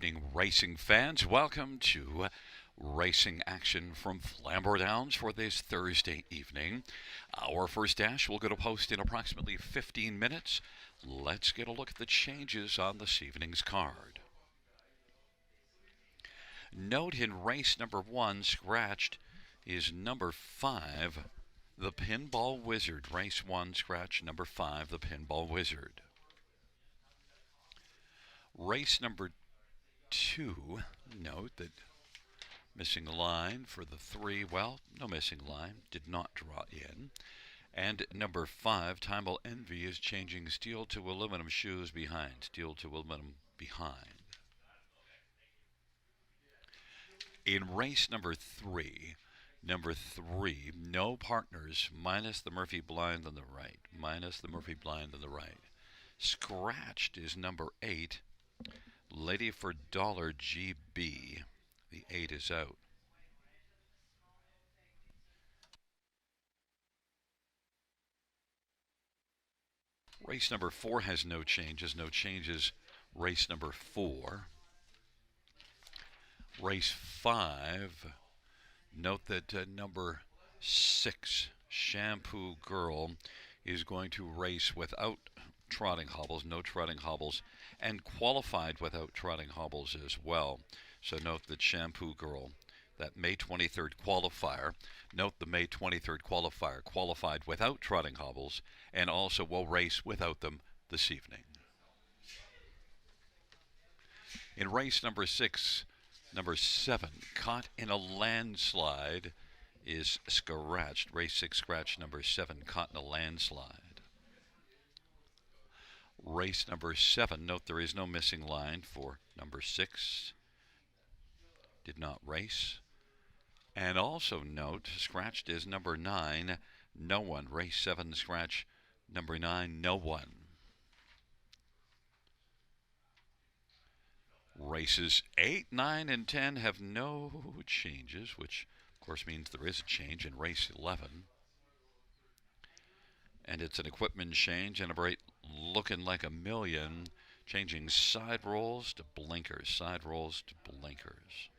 evening, racing fans. Welcome to racing action from Flamboro Downs for this Thursday evening. Our first dash will go to post in approximately 15 minutes. Let's get a look at the changes on this evening's card. Note in race number 1, scratched is number 5, the Pinball Wizard. Race 1, scratch number 5, the Pinball Wizard. Race number 2, note that missing line for the 3, well, no missing line, did not draw in. And number 5, Time'll Envy, is changing steel to aluminum shoes behind. Steel to aluminum behind. In race number 3, no partners, minus the Murphy blind on the right. Minus the Murphy blind on the right. Scratched is number 8, Lady for Dollar GB. The 8 is out. Race number 4 has no changes. No changes. Race number 4. Race 5. Note that number 6, Shampoo Girl, is going to race without trotting hobbles, no trotting hobbles, and qualified without trotting hobbles as well. So note that Shampoo Girl, that May 23rd qualifier, note the May 23rd qualifier qualified without trotting hobbles and also will race without them this evening. In race number 6, number 7, Caught in a Landslide, is scratched. Race 6, scratch number 7, Caught in a Landslide. Race number 7, note there is no missing line for number 6. Did not race. And also note, scratched is number 9, No One. Race 7, scratch number 9, No One. Races 8, 9, and 10 have no changes, which of course means there is a change in race 11. And it's an equipment change, and number 8 looking like a million, changing side rolls to blinkers. Side rolls to blinkers.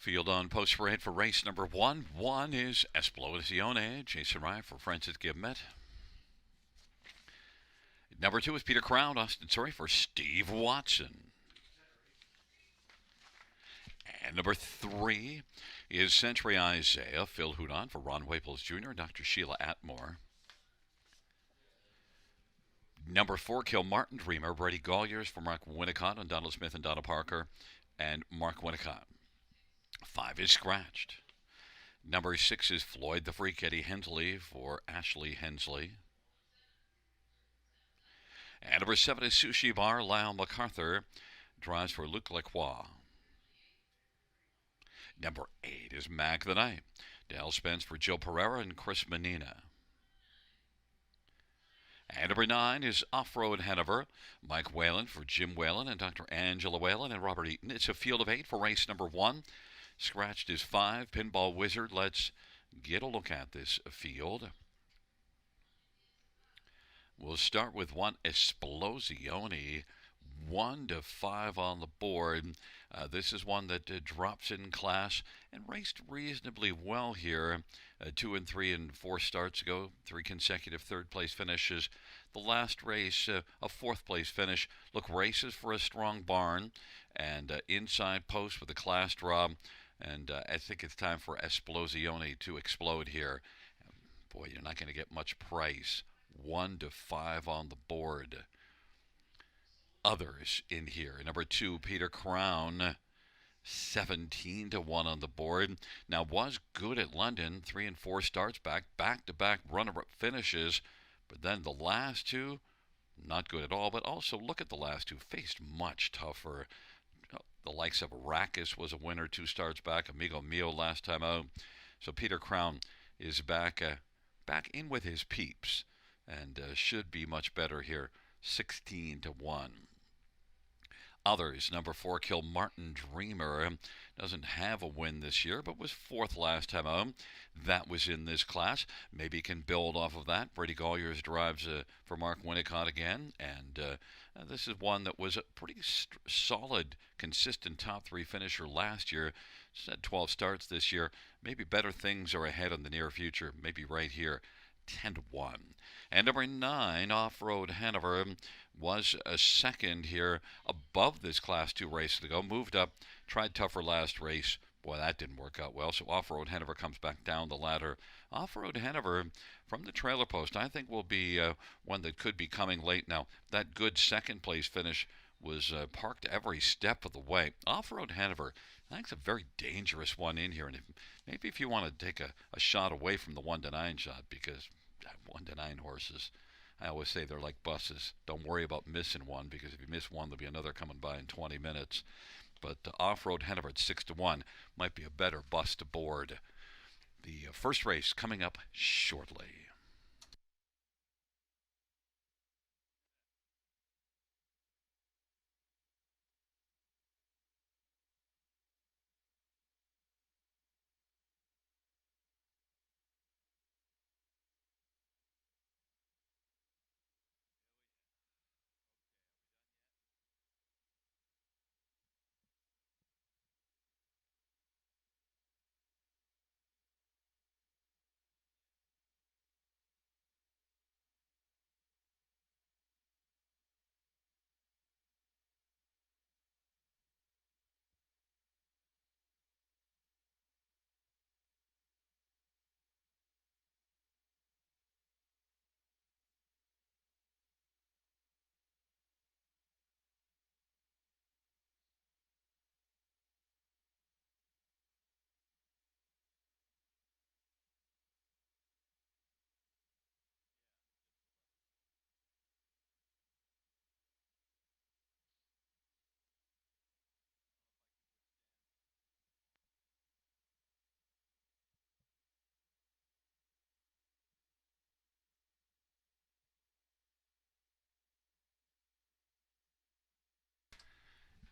Field on post parade for race number 1. 1 is Esplosione. Jason Rye for Francis Gibmet. Number 2 is Peter Crown, Austin Surrey for Steve Watson. And number 3 is Century Isaiah, Phil Houdon for Ron Waples Jr., Dr. Sheila Atmore. Number 4, Kilmartin Dreamer, Brady Golliers for Mark Winnicott and Donald Smith and Donna Parker and Mark Winnicott. 5 is Scratched. Number 6 is Floyd the Freak, Eddie Hensley for Ashley Hensley. And number 7 is Sushi Bar, Lyle MacArthur, drives for Luc Lacroix. Number 8 is Mag the Night, Dale Spence for Joe Pereira and Chris Menina. And number 9 is Off-Road Hanover, Mike Whalen for Jim Whalen and Dr. Angela Whalen and Robert Eaton. It's a field of 8 for race number 1. Scratched is 5, Pinball Wizard. Let's get a look at this field. We'll start with 1, Esplosione, 1 to 5 on the board. This is one that drops in class and raced reasonably well here. 2 and 3 and 4 starts ago, 3 consecutive third-place finishes. The last race, a fourth-place finish. Look, races for a strong barn and inside post with a class draw. And I think it's time for Esplosione to explode here. Boy, you're not going to get much price. 1 to 5 on the board. Others in here. Number 2, Peter Crown, 17 to 1 on the board. Now, was good at London, 3 and 4 starts back-to-back runner-up finishes. But then the last 2, not good at all. But also, look at the last 2, faced much tougher. The likes of Arrakis was a winner 2 starts back. Amigo Mio last time out. So Peter Crown is back in with his peeps and should be much better here. 16 to 1. Others, number 4, Kilmartin Dreamer, doesn't have a win this year, but was 4th last time out. That was in this class. Maybe can build off of that. Brady Golliers drives for Mark Winnicott again, and this is one that was a pretty solid, consistent top 3 finisher last year. Just had 12 starts this year. Maybe better things are ahead in the near future. Maybe right here. 10 to 1. And number 9, Off-Road Hanover, was a second here above this Class 2 race ago. Moved up, tried tougher last race. Boy, that didn't work out well. So Off-Road Hanover comes back down the ladder. Off-Road Hanover from the trailer post, I think will be one that could be coming late. Now, that good second place finish was parked every step of the way. Off-Road Hanover, I think it's a very dangerous one in here. And maybe if you want to take a shot away from the 1 to 9 shot, because 1 to 9 horses, I always say they're like buses. Don't worry about missing one, because if you miss one, there'll be another coming by in 20 minutes. But Off-Road Hanover at 6 to 1 might be a better bus to board. The first race coming up shortly.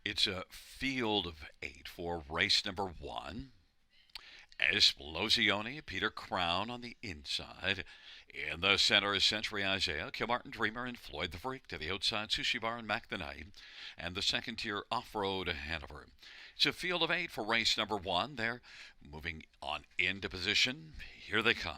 It's a field of 8 for race number 1. Esplosione, Peter Crown on the inside. In the center is Century Isaiah, Kilmartin Dreamer, and Floyd the Freak. To the outside, Sushi Bar and Mac the Night. And the second tier, Off-Road Hanover. It's a field of 8 for race number 1. They're moving on into position. Here they come.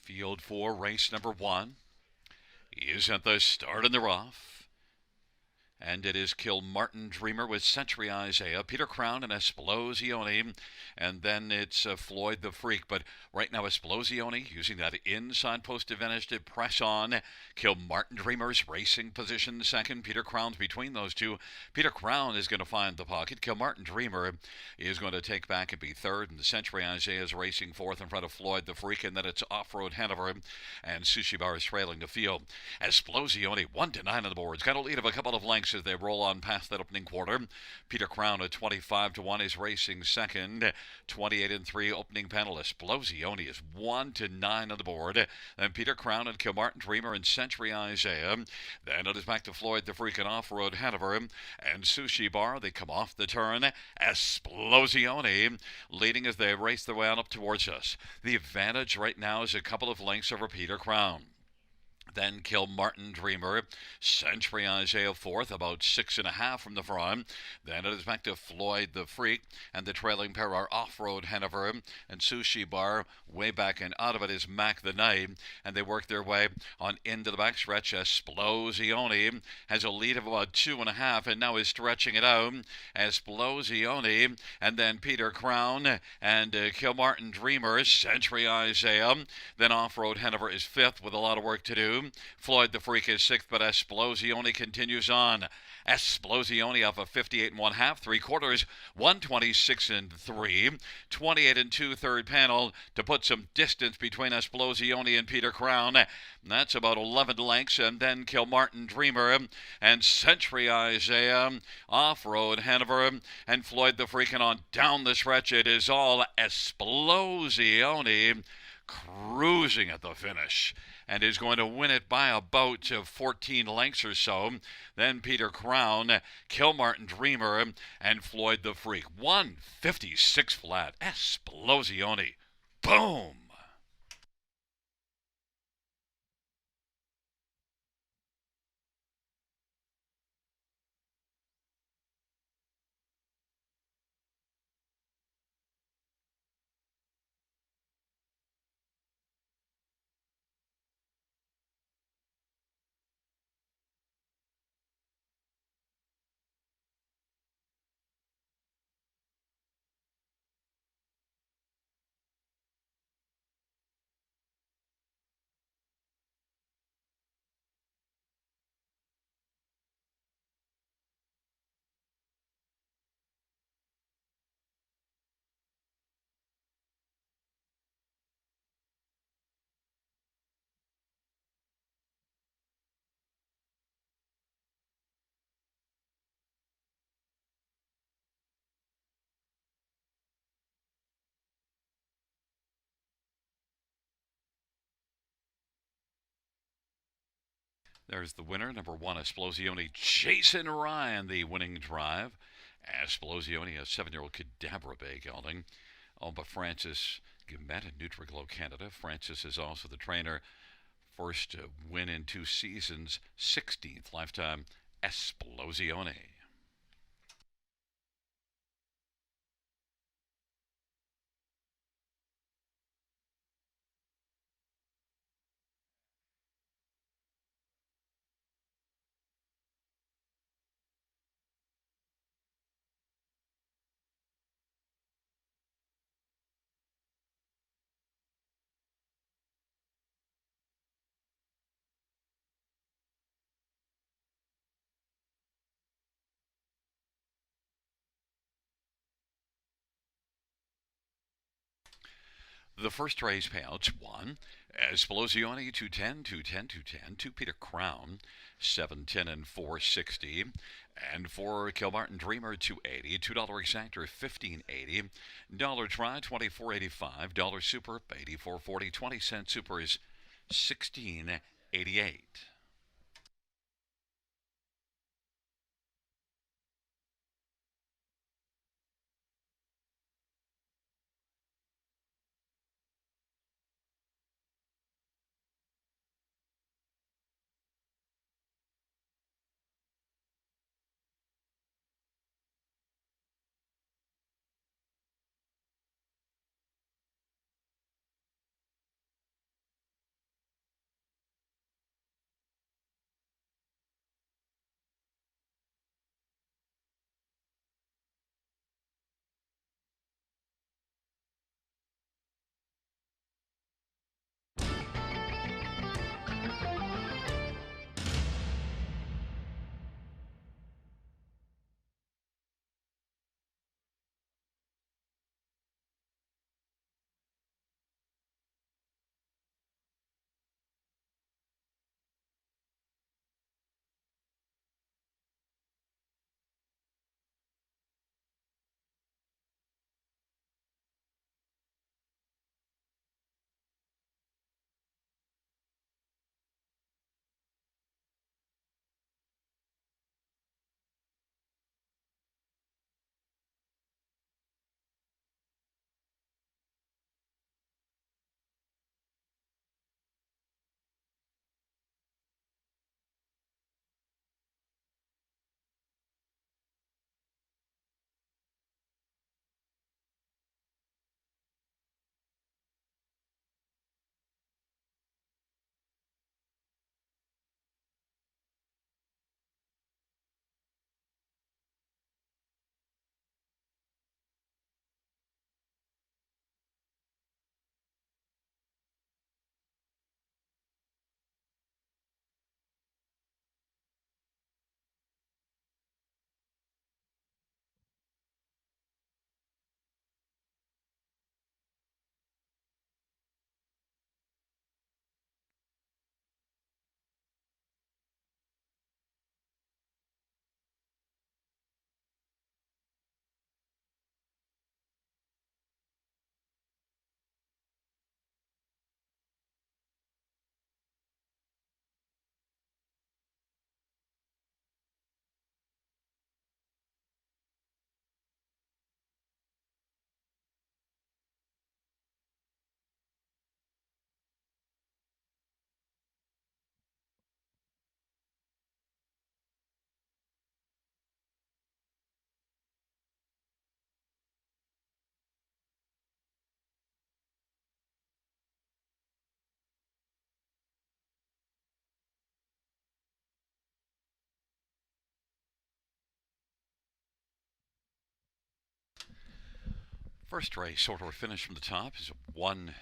Field 4, race number 1 is at the start in the rough. And it is Kilmartin Dreamer with Century Isaiah, Peter Crown, and Esplosione. And then it's Floyd the Freak. But right now, Esplosione using that inside post advantage to press on. Kilmartin Dreamer's racing position second. Peter Crown's between those two. Peter Crown is going to find the pocket. Kilmartin Dreamer is going to take back and be third. And the Century Isaiah is racing fourth in front of Floyd the Freak. And then it's Off-Road Hanover and Sushi Bar is trailing the field. Esplosione 1-9 on the board. It's got a lead of a couple of lengths as they roll on past that opening quarter. Peter Crown at 25-1 is racing second. 28-3 opening panel. Esplosione is 1-9 on the board. Then Peter Crown and Kilmartin Dreamer and Century Isaiah. Then it is back to Floyd the Freak and Off-Road Hanover and Sushi Bar. They come off the turn. Esplosione leading as they race their way on up towards us. The advantage right now is a couple of lengths over Peter Crown. Then Kilmartin Dreamer, Century Isaiah fourth, about 6.5 from the front. Then it is back to Floyd the Freak, and the trailing pair are Off-Road Hanover and Sushi Bar. Way back and out of it is Mac the Knight, and they work their way on into the backstretch. Esplosione has a lead of about 2.5, and now is stretching it out. Esplosione, and then Peter Crown and Kilmartin Dreamer, Century Isaiah. Then Off-Road Hanover is fifth with a lot of work to do. Floyd the Freak is sixth, but Esplosione continues on. Esplosione off of 58 1/2, 3/4, 126-3, 28-2 third panel to put some distance between Esplosione and Peter Crown. That's about 11 lengths, and then Kilmartin Dreamer and Century Isaiah, Off-Road Hanover, and Floyd the Freak, and on down the stretch it is all Esplosione cruising at the finish, and is going to win it by about 14 lengths or so. Then Peter Crown, Kilmartin Dreamer, and Floyd the Freak. 156 flat. Esplosione. Boom! There's the winner, number 1, Esplosione, Jason Ryan, the winning drive. Esplosione, a 7-year-old Cadabra Bay gelding, owned by Francis Gumet in Nutriglow, Canada. Francis is also the trainer. First win in 2 seasons, 16th lifetime, Esplosione. The first race payouts: 1, Esplosione, 210, 210, 210, 2 Peter Crown, 710 and 460, and for Kilmartin Dreamer, 280, $2 exactor, 1580, dollar try, 24.85, dollar super, 84.40, 20-cent super is 16.88. First race order finish from the top is 1,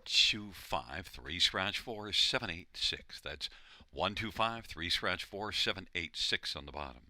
2, 5, 3, scratch 4, 7, 8, 6. That's 1, 2, 5, 3, scratch 4, 7, 8, 6 on the bottom.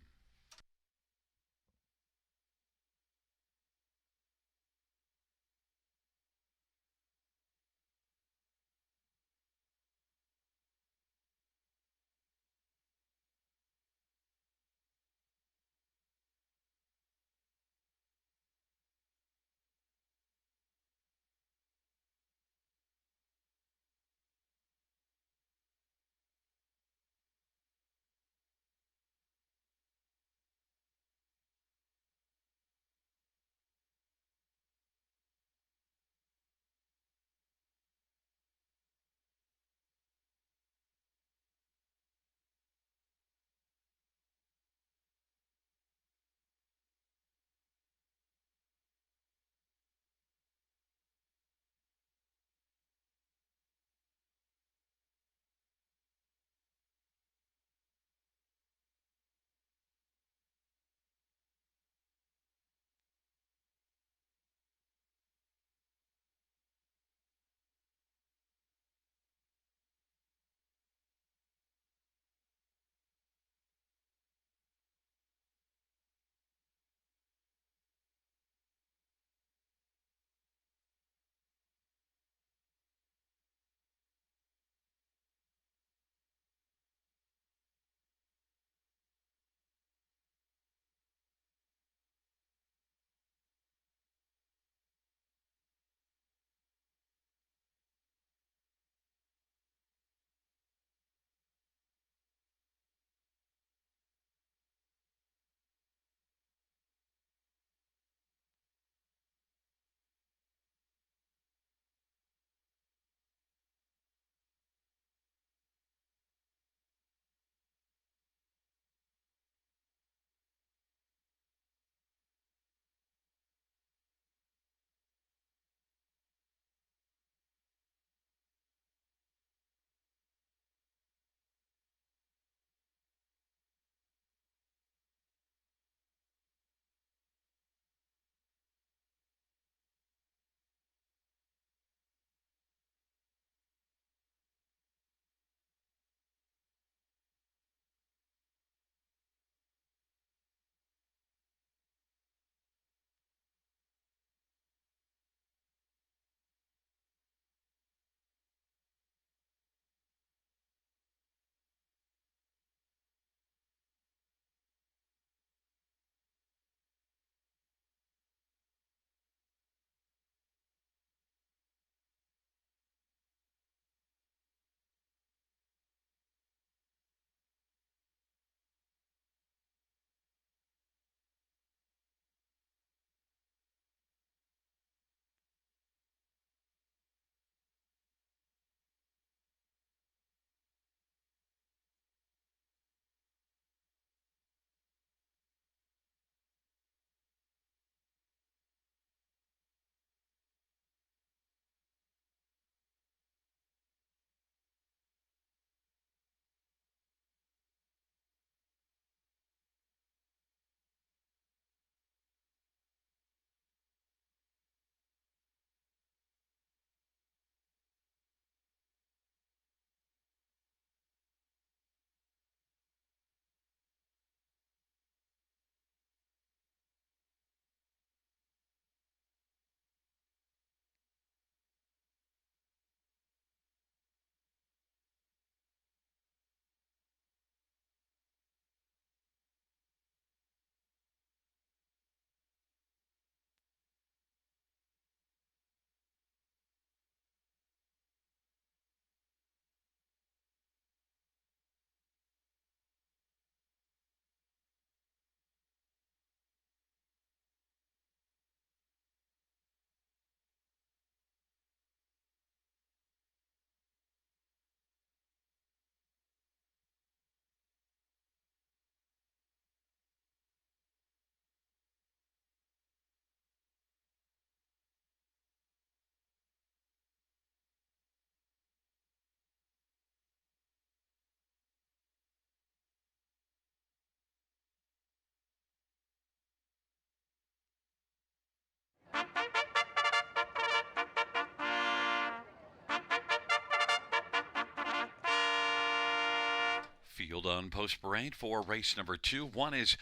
field on post parade for race number 2. One is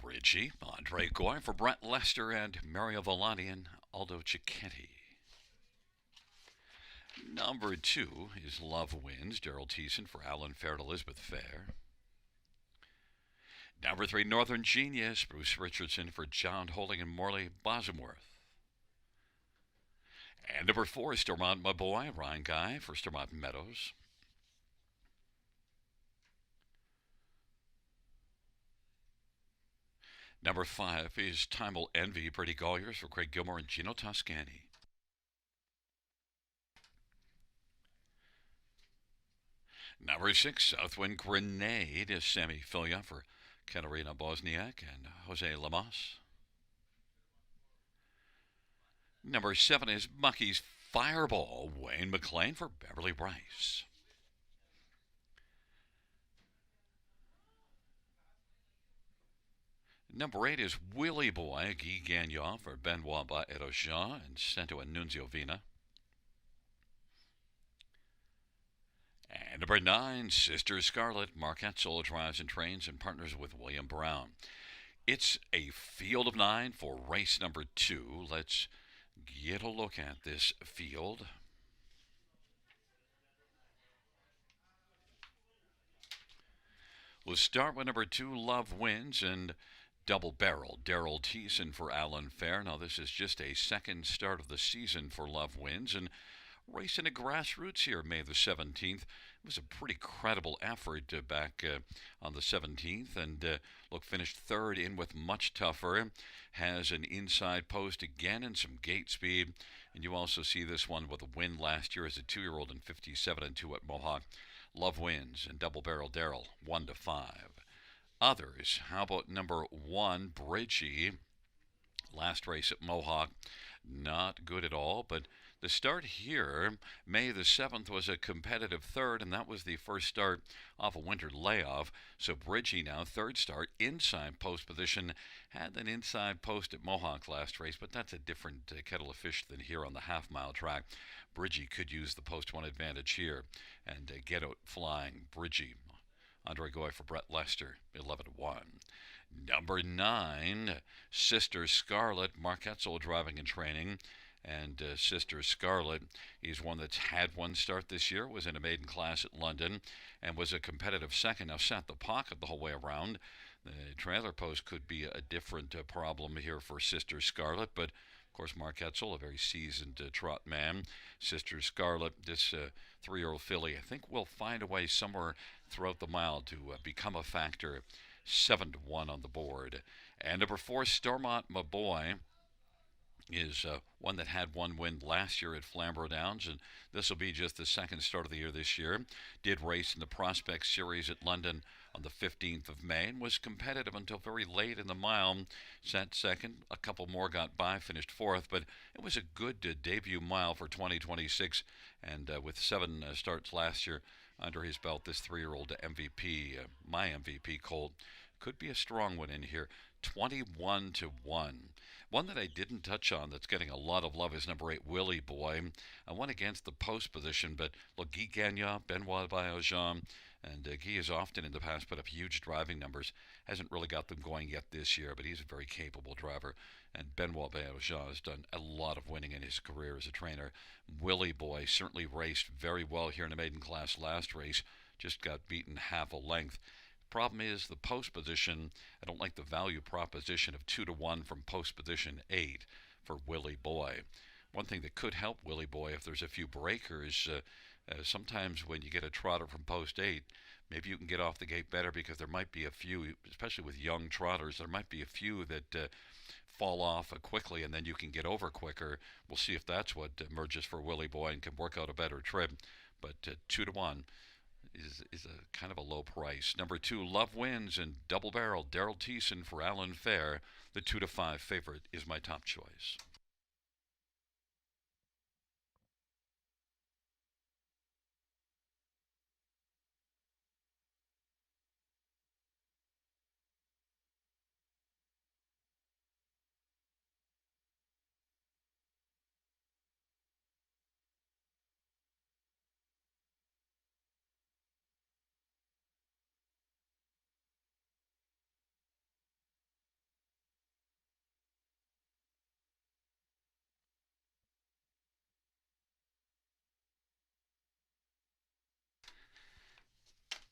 Bridgie, Andre Goy for Brett Lester and Mario Volati and Aldo Cicchetti. Number 2 is Love Wins, Daryl Thiessen for Alan Fair and Elizabeth Fair. Number 3, Northern Genius, Bruce Richardson for John Holding and Morley Bosworth. And number 4 is Stormont My Boy, Ryan Guy for Stormont Meadows. Number 5 is Time Will Envy, Pretty Colliers for Craig Gilmore and Gino Toscani. Number 6, Southwind Grenade is Sammy Filia for Katarina Bosniak and Jose Lamas. Number 7 is Mucky's Fireball, Wayne McLean for Beverly Rice. Number 8 is Willie Boy, Guy Gagnon for Benoit Erojan and Santo Annunzio Vina. And number 9, Sister Scarlet, Mark Etzel drives and trains and partners with William Brown. It's a field of 9 for race number 2. Let's get a look at this field. We'll start with number 2, Love Wins, and Double Barrel, Daryl Thiessen for Alan Fair. Now, this is just a second start of the season for Love Wins, and racing at grassroots here May the 17th. It was a pretty credible effort back on the 17th, and look, finished third in with Much Tougher. Has an inside post again and some gate speed, and you also see this one with a win last year as a 2-year-old in 57 and 2 at Mohawk. Love Wins and Double Barrel Daryl 1-5. Others, how about number 1, Bridgie? Last race at Mohawk, not good at all, but the start here, May the 7th, was a competitive third, and that was the first start off a winter layoff. So Bridgie now, third start, inside post position. Had an inside post at Mohawk last race, but that's a different kettle of fish than here on the half-mile track. Bridgie could use the post one advantage here and get out flying. Bridgie, Andre Goy for Brett Lester, 11-1. Number 9, Sister Scarlet, Mark Etzel driving and training. And Sister Scarlet is one that's had one start this year, was in a maiden class at London, and was a competitive second. Now sat the pocket the whole way around. The trailer post could be a different problem here for Sister Scarlet, but of course Mark Etzel, a very seasoned trot man. Sister Scarlet, this 3-year-old filly, I think will find a way somewhere throughout the mile to become a factor. 7-1 on the board. And number 4, Stormont My Boy, is one that had one win last year at Flamboro Downs, and this will be just the second start of the year this year. Did race in the Prospect Series at London on the 15th of May and was competitive until very late in the mile. Sat second, a couple more got by, finished 4th, but it was a good debut mile for 2026, and with 7 starts last year under his belt, this 3-year-old MVP, my MVP, Colt, could be a strong one in here. 21-1. One that I didn't touch on that's getting a lot of love is number 8, Willie Boy. I went against the post position, but look, Guy Gagnon, Benoit Biojean, and Guy has often in the past put up huge driving numbers. Hasn't really got them going yet this year, but he's a very capable driver. And Benoit Biojean has done a lot of winning in his career as a trainer. Willie Boy certainly raced very well here in the maiden class last race. Just got beaten half a length. Problem is the post position. I don't like the value proposition of 2-1 from post position 8 for Willie Boy. One thing that could help Willie Boy if there's a few breakers, sometimes when you get a trotter from post 8, maybe you can get off the gate better because there might be a few, especially with young trotters, there might be a few that fall off quickly and then you can get over quicker. We'll see if that's what emerges for Willie Boy and can work out a better trip. But 2-1. Is a kind of a low price. Number 2, Love Wins and Double Barrel, Daryl Thiessen for Alan Fair. The 2-5 favorite is my top choice.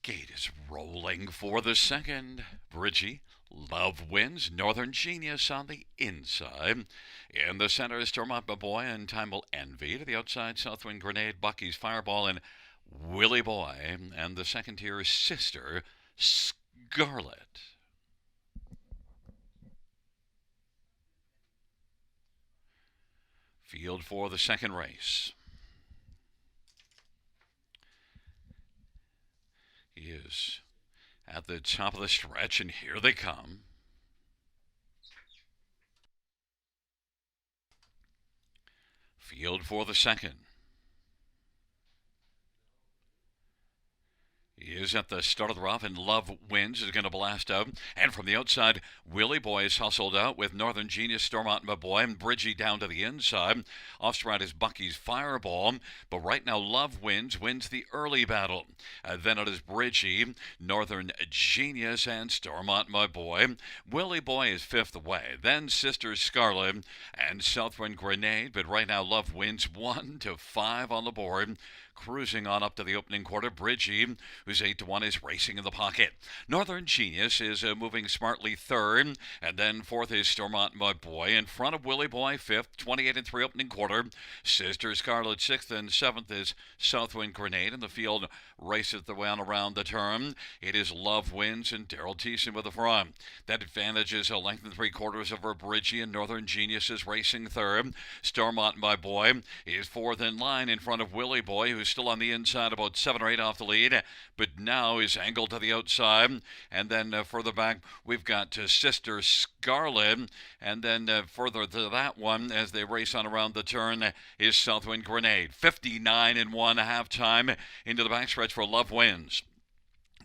Gate is rolling for the second. Bridgie, Love Wins, Northern Genius on the inside. In the center is Stormont Boy and Time Will Envy. To the outside, Southwind Grenade, Bucky's Fireball, and Willie Boy. And the second tier is Sister Scarlet. Field for the second race. He is at the top of the stretch, and here they come. Field for the second. He is at the start of the rough, and Love Wins is going to blast out. And from the outside, Willie Boy is hustled out with Northern Genius, Stormont Boy, and Bridgie down to the inside. Off-stride is Bucky's Fireball. But right now, Love wins the early battle. Then it is Bridgie, Northern Genius, and Stormont Boy. Willie Boy is fifth away. Then Sister Scarlet and Southwind Grenade. But right now, Love wins 1-5 on the board. Cruising on up to the opening quarter, Bridgie, who's 8-1, is racing in the pocket. Northern Genius is moving smartly third, and then fourth is Stormont Boy. In front of Willie Boy, fifth, 28-3 opening quarter. Sister Scarlet, sixth, and seventh is Southwind Grenade. In the field, races the way on around the turn. It is Love Wins and Daryl Thiessen with the front. That advantage is a length and 3/4 over Bridgie, and Northern Genius is racing third. Stormont Boy is fourth in line in front of Willie Boy, who's still on the inside, about 7 or 8 off the lead, but now is angled to the outside. And then further back, we've got Sister Scarlet, and then further to that one, as they race on around the turn, is Southwind Grenade. 59-1 halftime into the backstretch for Love Wins.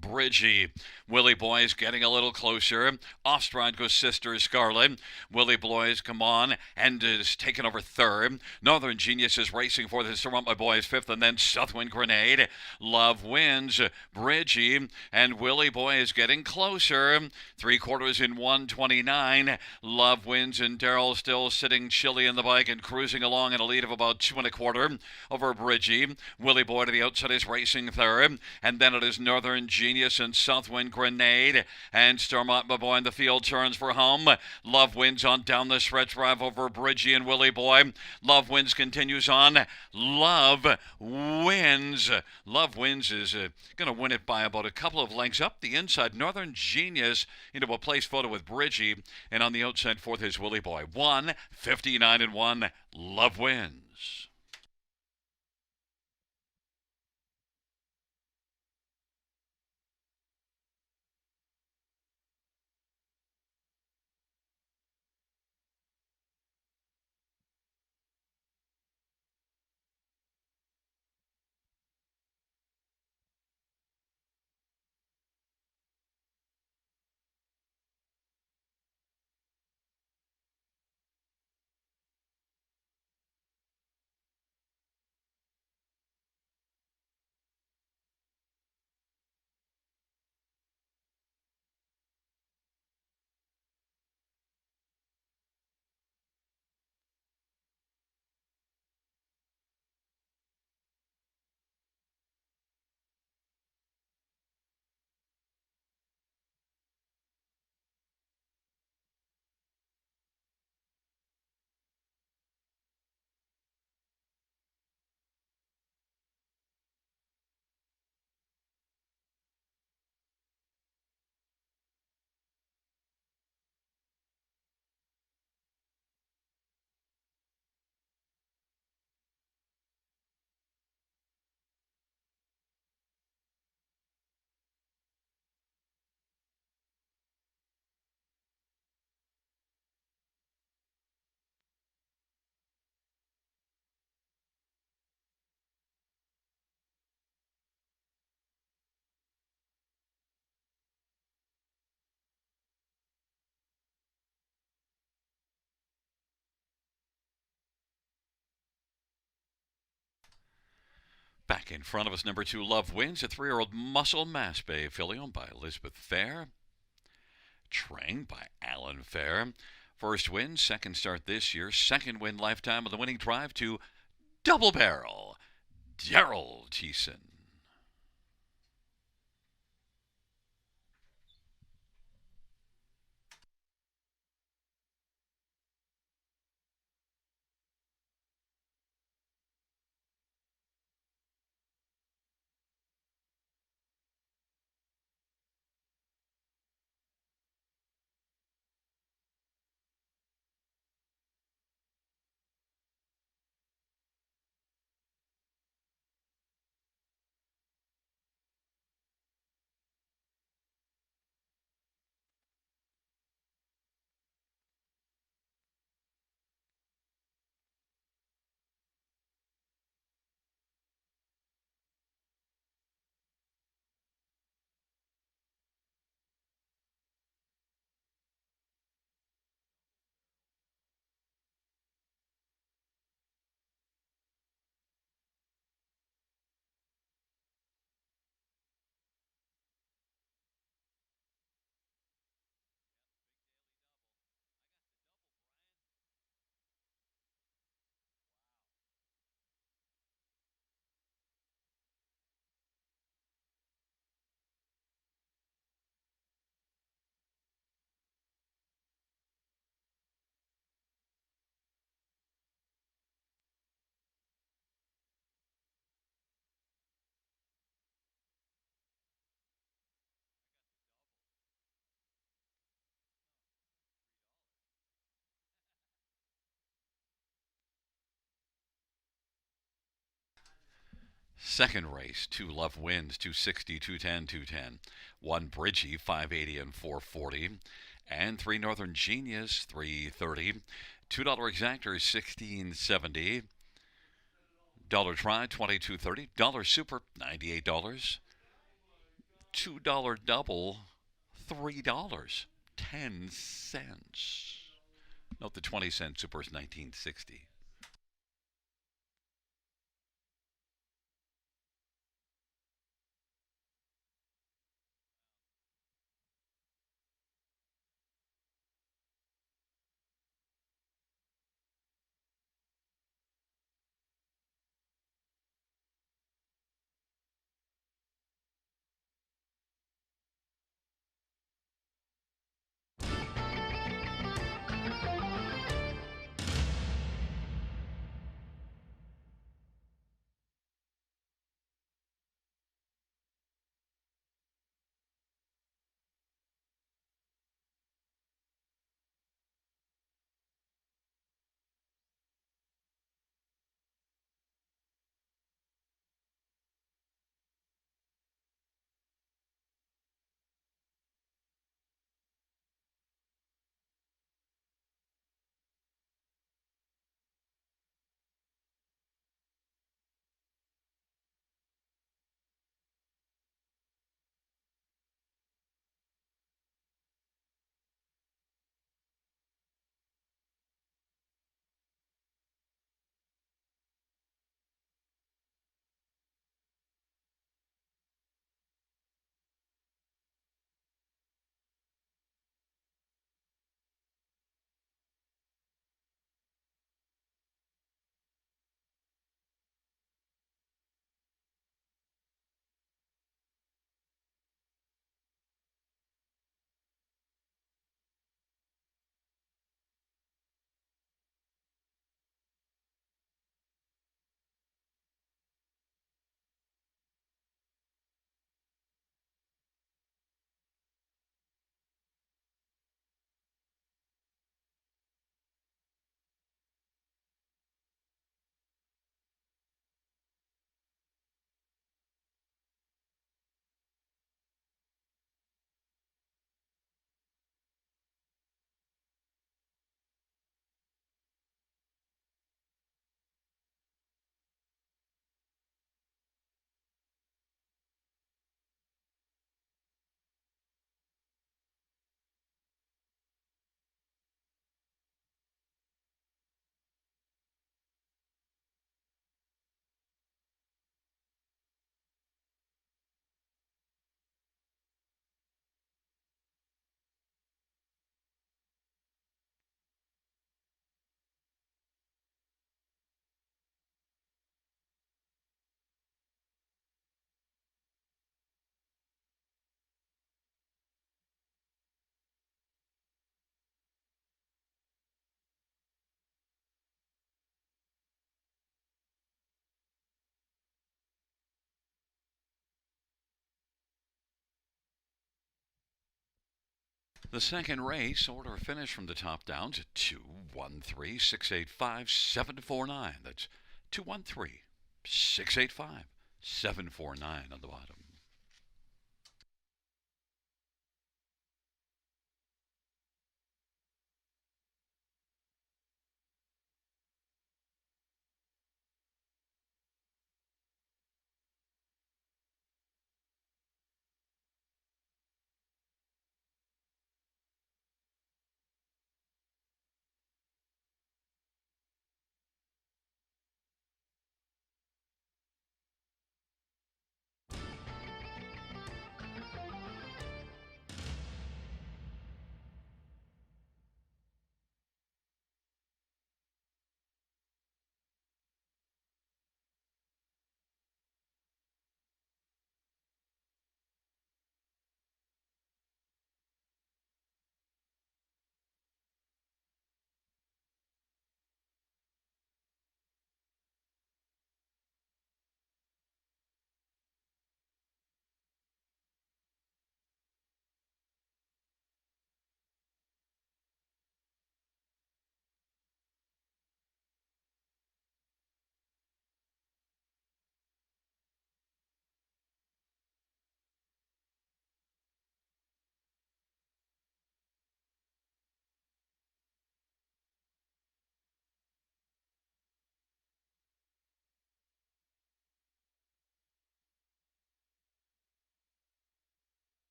Bridgie. Willie Boy's getting a little closer. Off-stride goes Sister Scarlet. Willie Boy's come on and is taken over third. Northern Genius is racing for the Stormont Boy's fifth, and then Southwind Grenade. Love Wins. Bridgie and Willie Boy is getting closer. 3/4 in 1:29. Love Wins, and Daryl still sitting chilly in the bike and cruising along in a lead of about 2 1/4 over Bridgie. Willie Boy to the outside is racing third, and then it is Northern Genius and Southwind Grenade, and Stormont Boy in the field turns for home. Love Wins on down the stretch drive over Bridgie and Willie Boy. Love Wins continues on. Love Wins. Love Wins is going to win it by about a couple of lengths up the inside. Northern Genius into a place photo with Bridgie, and on the outside fourth is Willie Boy. 59-1. Love Wins. Back in front of us, number 2, Love Wins, a 3-year-old Muscle Mass Bay filly owned by Elizabeth Fair, trained by Alan Fair. First win, second start this year, second win lifetime of the winning drive to Double Barrel, Daryl Thiessen. Second race, 2 Love Wins, 260, 210, 210. 1 Bridgie, 580 and 440. And 3 Northern Genius, 330. $2 Exactor, 1670. Dollar Try, 22.30. Dollar Super, $98. $2 Double, $3.10. Note the 20-cent Super is 1960. The second race, order of finish from the top down to 213 685 749. That's 213 685 749 on the bottom.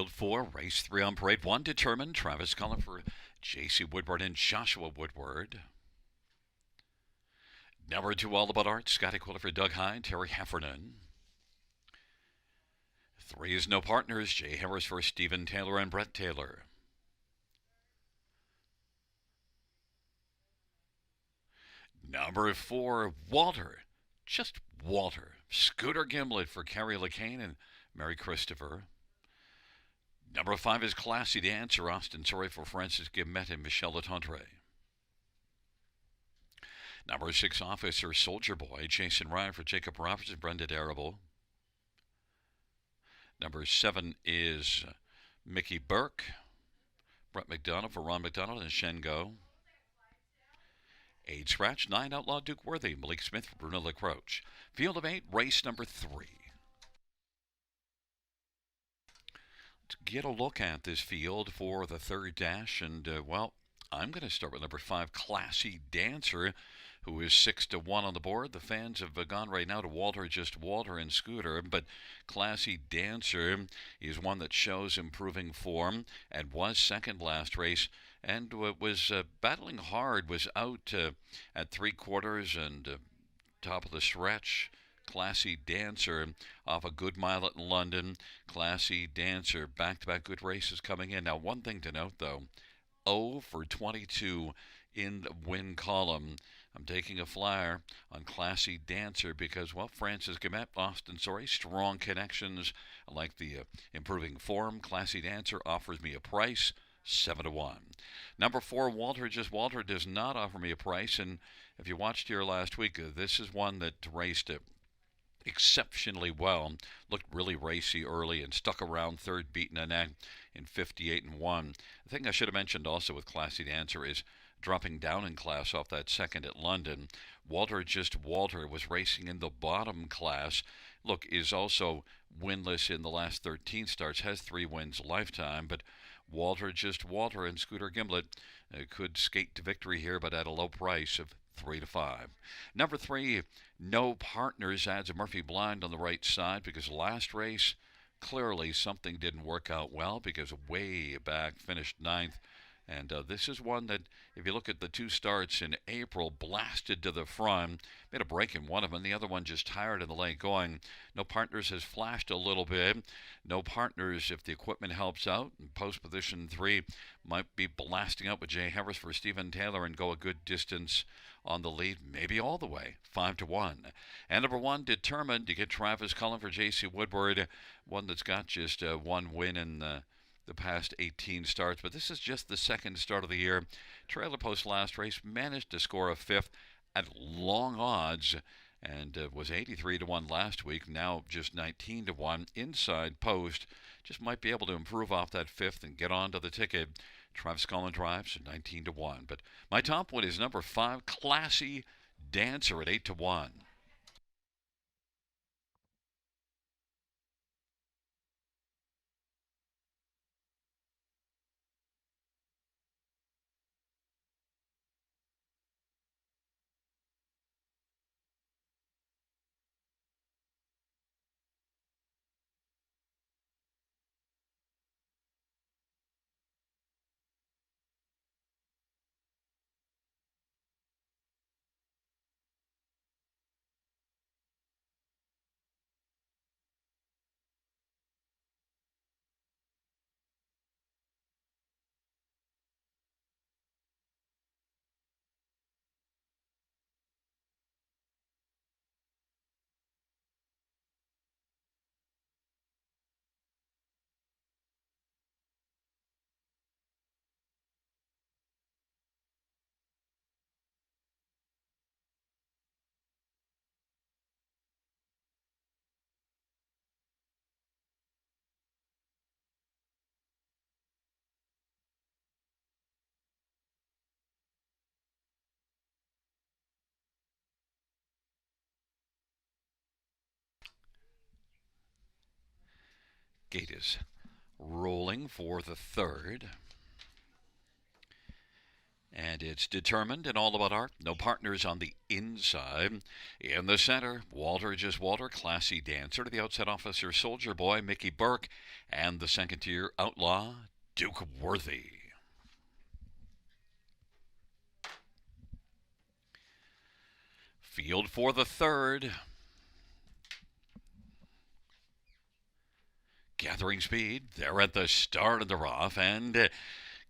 Field 4, race 3 on parade 1, determined. Travis Cullen for J.C. Woodward and Joshua Woodward. Number 2, All About Art, Scotty Quiller for Doug Hyde, Terry Heffernan. 3 is No Partners, Jay Harris for Stephen Taylor and Brett Taylor. Number 4, Walter, just Walter, Scooter Gimlet for Carrie LeCain and Mary Christopher. Number 5 is Classy Dancer, Austin Sorry for Francis Gimet and Michelle Latendre. Number 6, Officer Soldier Boy, Jason Ryan for Jacob Roberts and Brenda Darrable. Number 7 is Mickey Burke, Brett McDonald for Ron McDonald and Shengo. 8 scratch, 9 Outlaw Duke Worthy, Malik Smith for Bruno LaCroix. Field of 8, race number 3. Let's get a look at this field for the third dash, and I'm going to start with number 5, Classy Dancer, who is 6-1 on the board. The fans have gone right now to Walter, just Walter and Scooter, but Classy Dancer is one that shows improving form and was second last race and was battling hard, was out at 3/4 and top of the stretch. Classy Dancer off a good mile at London. Classy Dancer, back-to-back good races coming in. Now, one thing to note, though, 0 for 22 in the win column. I'm taking a flyer on Classy Dancer because, Francis Gimet, Austin Sorry, strong connections. I like the improving form. Classy Dancer offers me a price, 7-1. Number 4, Walter, just Walter, does not offer me a price. And if you watched here last week, this is one that raced exceptionally well. Looked really racy early and stuck around third, beaten a neck in 58-1. The thing I should have mentioned also with Classy Dancer is dropping down in class off that second at London. Walter, just Walter, was racing in the bottom class. Look, is also winless in the last 13 starts, has 3 wins lifetime, but Walter, just Walter, and Scooter Gimlet could skate to victory here, but at a low price of 3-5. Number 3, No Partners, adds a Murphy blind on the right side because last race, clearly something didn't work out well because way back finished 9th. And this is one that, if you look at the 2 starts in April, blasted to the front, made a break in one of them, the other one just tired in the late going. No Partners has flashed a little bit. No Partners, if the equipment helps out, in post position 3, might be blasting up with Jay Harris for Stephen Taylor and go a good distance on the lead, maybe all the way, 5-1. And number 1, Determined, to get Travis Cullen for J.C. Woodward, one that's got just 1 win in the past 18 starts, but this is just the second start of the year. Trailer Post last race managed to score a 5th at long odds and was 83-1 last week, now just 19-1. Inside Post just might be able to improve off that 5th and get onto the ticket. Travis Cullen drives at 19-1. But my top one is number 5, Classy Dancer at 8-1. Gate is rolling for the third. And it's determined and all about art. No partners on the inside. In the center, Walter Just Walter, classy dancer. To the outside, Officer Soldier Boy, Mickey Burke. And the second tier, Outlaw, Duke Worthy. Field for the third. Gathering speed. They're at the start of the rough. And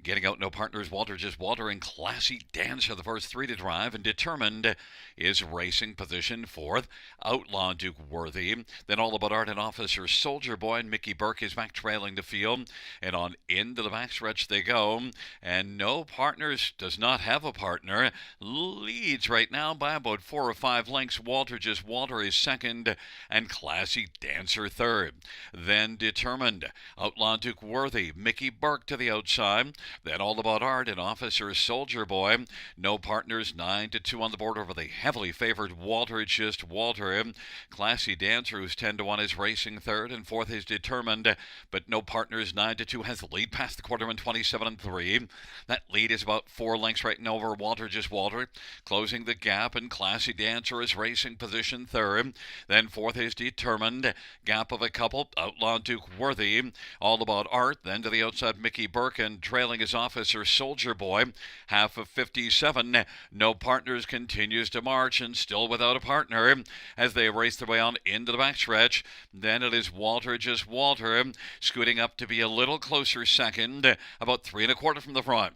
getting out, no partners, Walter Just Walter and classy dancer, the first three to drive, and determined is racing position fourth. Outlaw Duke Worthy. Then all about art and Officer Soldier Boy and Mickey Burke is back trailing the field. And on into the backstretch they go. And no partners, does not have a partner. Leads right now by about 4 or 5 lengths. Walter Just Walter is second and classy dancer third. Then determined. Outlaw Duke Worthy. Mickey Burke to the outside. Then all about art and Officer Soldier Boy. No partners, 9-2 on the board over the heavily favored Walter Just Walter. Classy dancer, who's 10-1, is racing third, and fourth is determined, but no partners, 9-2, has the lead past the quarterman, 27-3. That lead is about 4 lengths right now over Walter Just Walter. Closing the gap, and classy dancer is racing position third. Then fourth is determined. Gap of a couple, Outlaw Duke Worthy. All about art. Then to the outside, Mickey Burke, and trailing his Officer Soldier Boy. Half of 57. No partners, continues to march and still without a partner as they race their way on into the backstretch. Then it is Walter Just Walter scooting up to be a little closer second, about 3 1/4 from the front.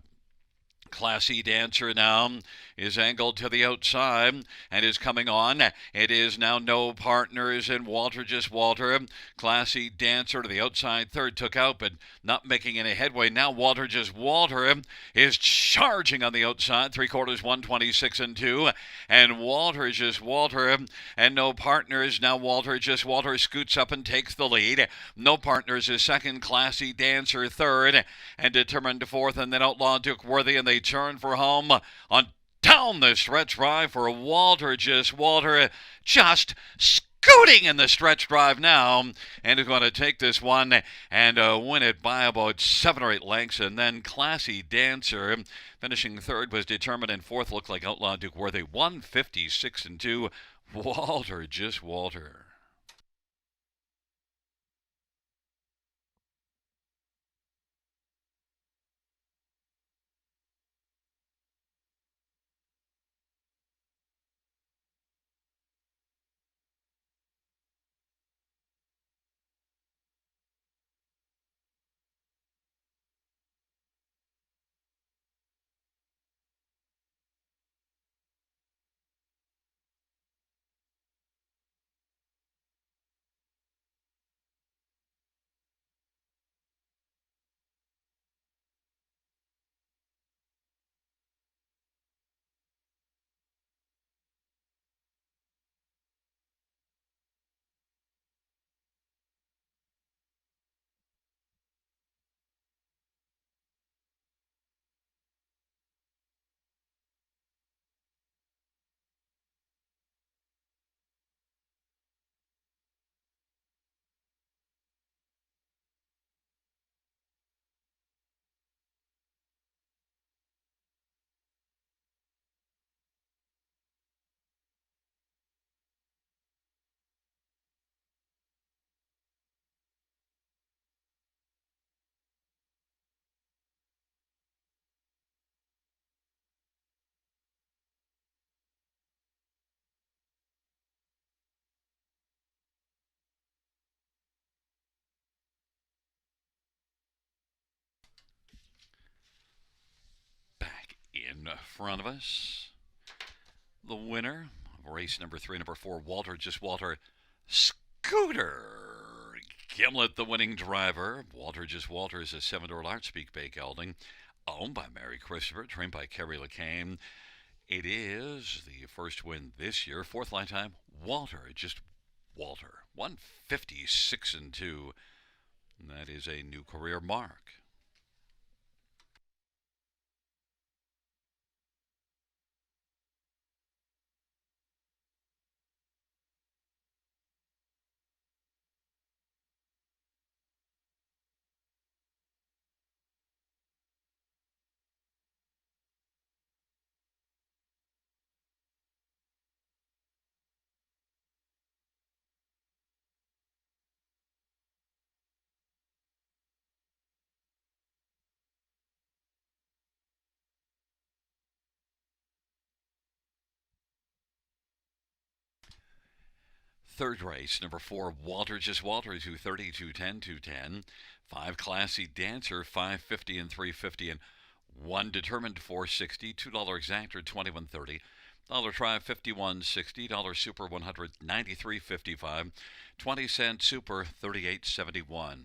Classy dancer now is angled to the outside and is coming on. It is now no partners in Walter Just Walter. Classy dancer to the outside third, took out but not making any headway. Now Walter Just Walter is charging on the outside, 3/4, 126-2. And Walter Just Walter and no partners. Now Walter Just Walter scoots up and takes the lead. No partners is second, classy dancer third, and determined fourth, and then Outlaw Duke Worthy, and they turn for home on down the stretch drive for Walter Just Walter, just scooting in the stretch drive now, and is going to take this one and win it by about 7 or 8 lengths. And then classy dancer finishing third was determined, and fourth looked like Outlaw Duke Worthy, 156-2. Walter Just Walter. Back in front of us, the winner of race number 3, number 4, Walter Just Walter, Scooter Gimlet, the winning driver. Walter Just Walter is a 7-door large speak bay gelding, owned by Mary Christopher, trained by Kerry LeCain. It is the first win this year, fourth lifetime, Walter Just Walter, 156-2. That is a new career mark. Third race, number 4, Walter Just Walter, 230, 210, 210. 5, Classy Dancer, 550 and 350. And 1, Determined, 460. $2 Exactor, 2130. Dollar Try, 51.60. Dollar Super, 193.55. 20-cent Super, 38.71.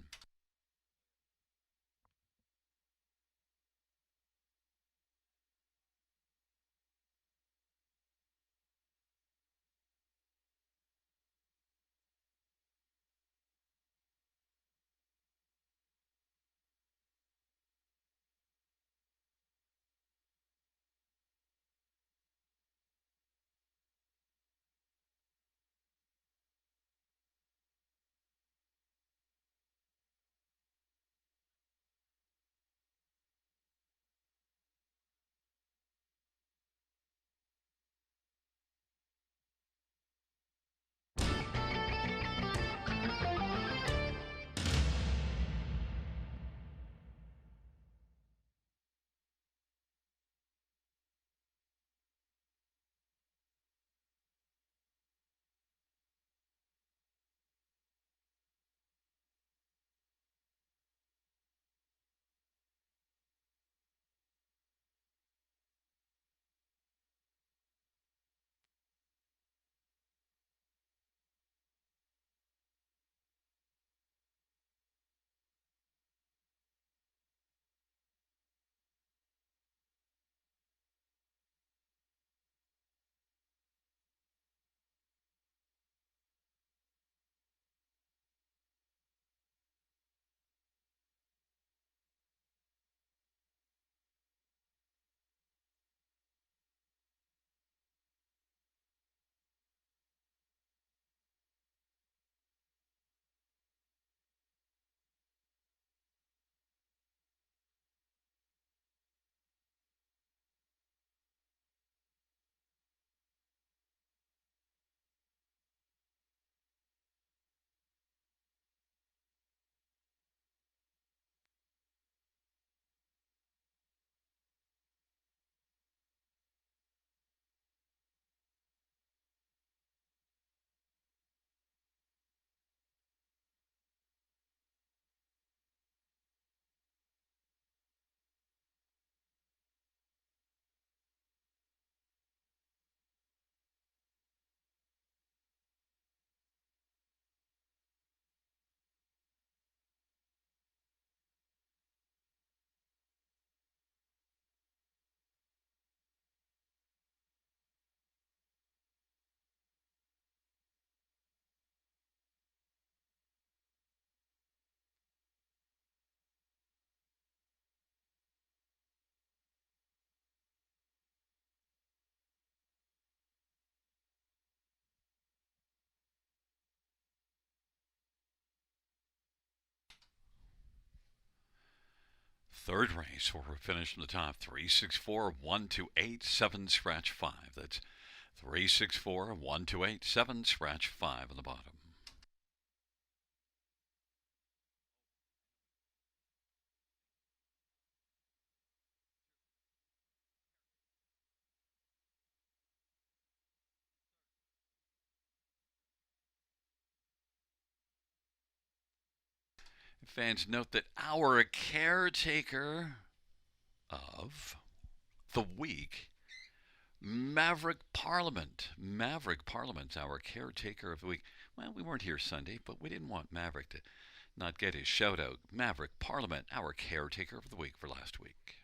Third race, where we're finished in the top. 364 128 7 scratch 5. That's 364 128 7 scratch 5 on the bottom. Fans, note that our caretaker of the week, Maverick Parliament's our caretaker of the week. Well, we weren't here Sunday, but we didn't want Maverick to not get his shout out. Maverick Parliament, our caretaker of the week for last week.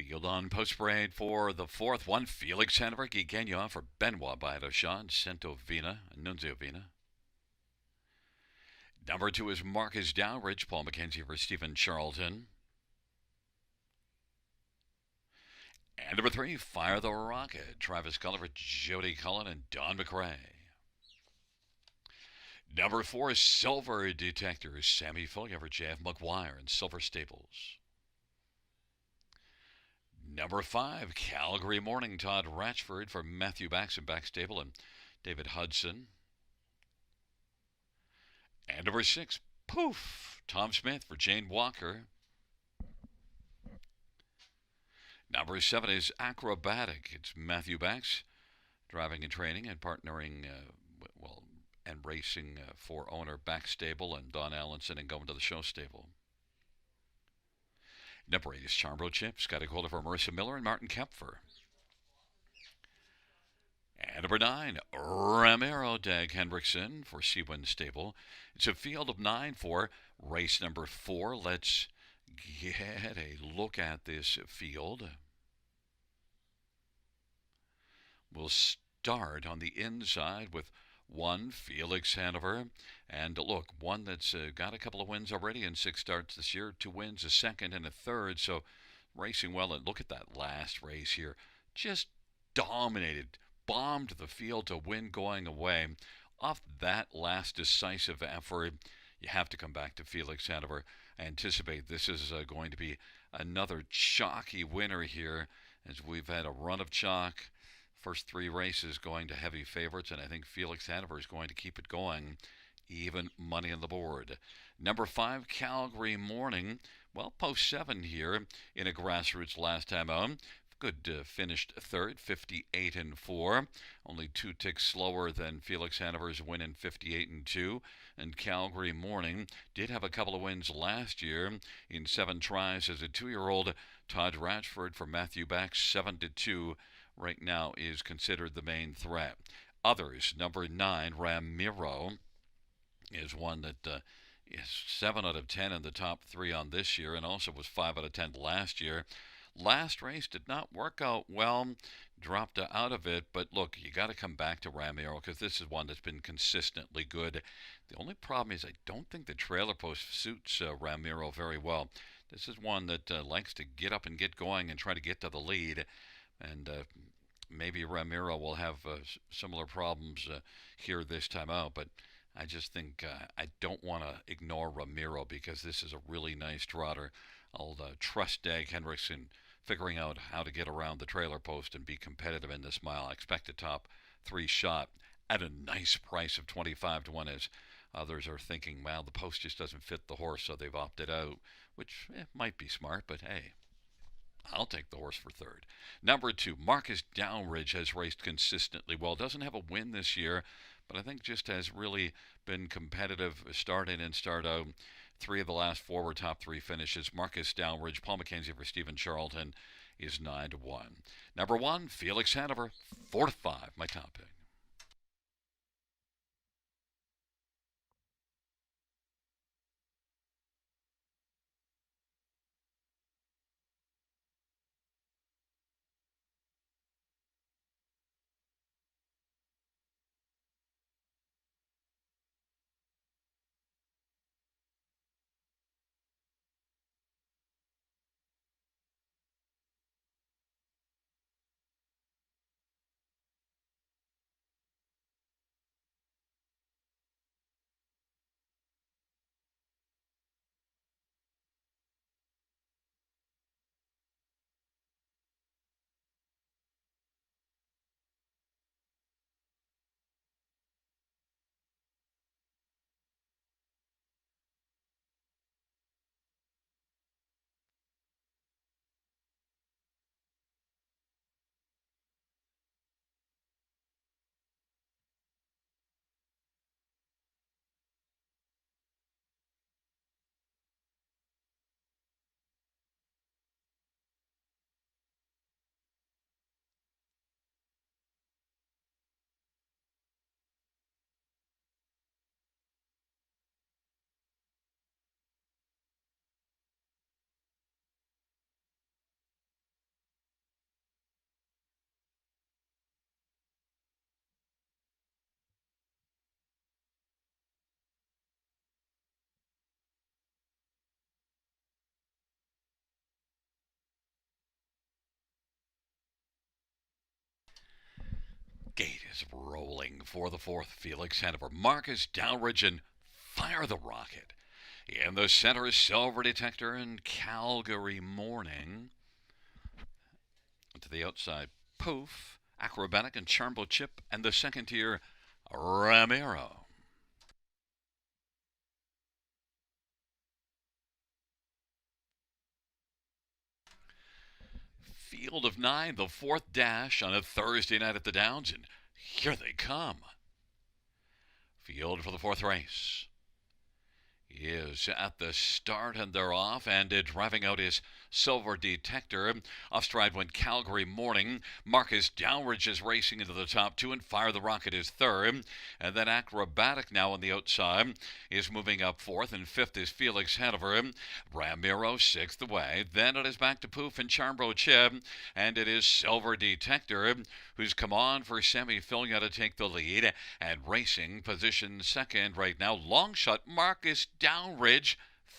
Field on post parade for the fourth one. Felix Henrik, Gigenya for Benoit Baidoshan, Cento Vina, Nunzio Vina. Number 2 is Marcus Dowridge, Paul McKenzie for Stephen Charlton. And number 3, Fire the Rocket, Travis Cullen for Jody Cullen and Don McRae. Number 4 is Silver Detector, Sammy Foley for J.F. McGuire and Silver Staples. Number 5, Calgary Morning, Todd Ratchford for Matthew Bax and Bax Stable and David Hudson. And number 6, Poof, Tom Smith for Jane Walker. Number 7 is Acrobatic. It's Matthew Bax, driving and training and partnering, and racing for owner Bax Stable and Don Allenson and going to the show stable. Number 8 is Charbro Chip, Scotty Calder for Marissa Miller and Martin Kepfer. And number 9, Ramiro Dag Hendrickson for Seawind Stable. It's a field of 9 for race number 4. Let's get a look at this field. We'll start on the inside with 1, Felix Hanover. And look, one that's got a couple of wins already in 6 starts this year. 2 wins, a second and a third. So racing well. And look at that last race here. Just dominated, bombed the field to win going away. Off that last decisive effort, you have to come back to Felix Hanover. I anticipate this is going to be another chalky winner here, as we've had a run of chalk. First 3 races going to heavy favorites, and I think Felix Hanover is going to keep it going. Even money on the board. Number 5, Calgary Morning. Well, post 7 here in a grassroots last time out. Good finished third, 58-4. Only 2 ticks slower than Felix Hanover's win in 58-2. And Calgary Morning did have a couple of wins last year in 7 tries as a 2-year-old. Todd Ratchford for Matthew Bax, 7-2. Right now is considered the main threat. Others, number 9, Ramiro, is one that is 7 out of 10 in the top 3 on this year, and also was 5 out of 10 last year. Last race did not work out well, dropped out of it, but look, you got to come back to Ramiro because this is one that's been consistently good. The only problem is I don't think the trailer post suits Ramiro very well. This is one that likes to get up and get going and try to get to the lead, and maybe Ramiro will have similar problems here this time out, but I just think I don't want to ignore Ramiro because this is a really nice trotter. I'll trust Dag Hendrickson figuring out how to get around the trailer post and be competitive in this mile. I expect a top 3 shot at a nice price of 25-1, as others are thinking, well, the post just doesn't fit the horse, so they've opted out, which might be smart, but hey, I'll take the horse for third. Number 2, Marcus Downridge has raced consistently well. Doesn't have a win this year, but I think just has really been competitive start in and start out. 3 of the last 4 were top 3 finishes. Marcus Downridge, Paul McKenzie for Stephen Charlton is 9-1. Number 1, Felix Hanover, 4-5, my top pick. Gate is rolling for the fourth. Felix Hanover, Marcus Downridge, and Fire the Rocket. In the center is Silver Detector and Calgary Morning. To the outside, Poof, Acrobatic, and Charmbo Chip, and the second tier, Ramiro. Field of Nine, the fourth dash on a Thursday night at the Downs, and here they come. Field for the fourth race is at the start, and they're off, and driving out is Silver Detector. Off stride went Calgary Morning. Marcus Downridge is racing into the top two, and Fire the Rocket is third. And then Acrobatic now on the outside is moving up fourth, and fifth is Felix Hanover. Ramiro sixth away. Then it is back to Poof and Charmbo Chip, and it is Silver Detector who's come on for Sammy Filya to take the lead, and racing position second right now. Long shot Marcus Downridge,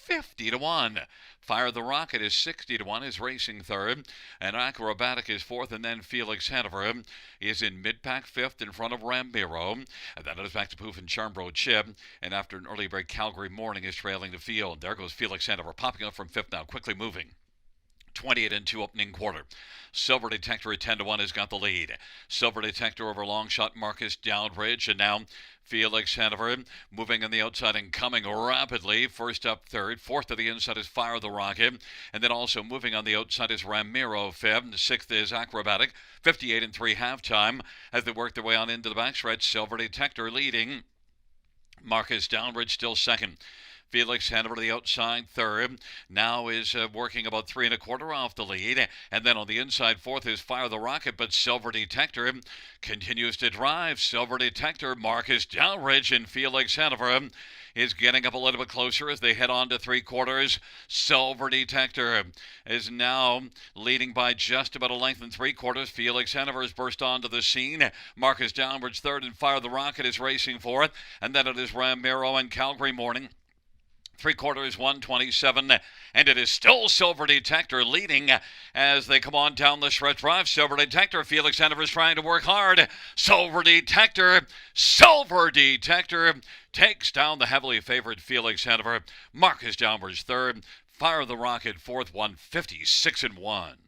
50-1. Fire the Rocket is 60-1, is racing third, and Acrobatic is fourth, and then Felix Hanover is in mid-pack fifth in front of Ramiro, and then it is back to Poof and Charmbo Chip, and after an early break, Calgary Morning is trailing the field. There goes Felix Hanover, popping up from fifth now, quickly moving. 28-2 opening quarter. Silver Detector at 10-1 has got the lead. Silver Detector over long shot Marcus Downridge, and now Felix Hanover moving on the outside and coming rapidly. First up third. Fourth to the inside is Fire the Rocket. And then also moving on the outside is Ramiro fifth. Sixth is Acrobatic. 58-3 halftime as they work their way on into the backstretch. Silver Detector leading. Marcus Downridge still second. Felix Hanover to the outside third. Now is working about 3 1/4 off the lead. And then on the inside fourth is Fire the Rocket, but Silver Detector continues to drive. Silver Detector, Marcus Downridge, and Felix Hanover is getting up a little bit closer as they head on to 3/4. Silver Detector is now leading by just about a length and 3/4. Felix Hanover has burst onto the scene. Marcus Downridge third, and Fire the Rocket is racing fourth. And then it is Ramiro and Calgary Morning. 3/4, 127, and it is still Silver Detector leading as they come on down the stretch drive. Silver Detector, Felix Hanover is trying to work hard. Silver Detector takes down the heavily favored Felix Hanover. Marcus Downridge third, Fire the Rocket fourth, 156-1.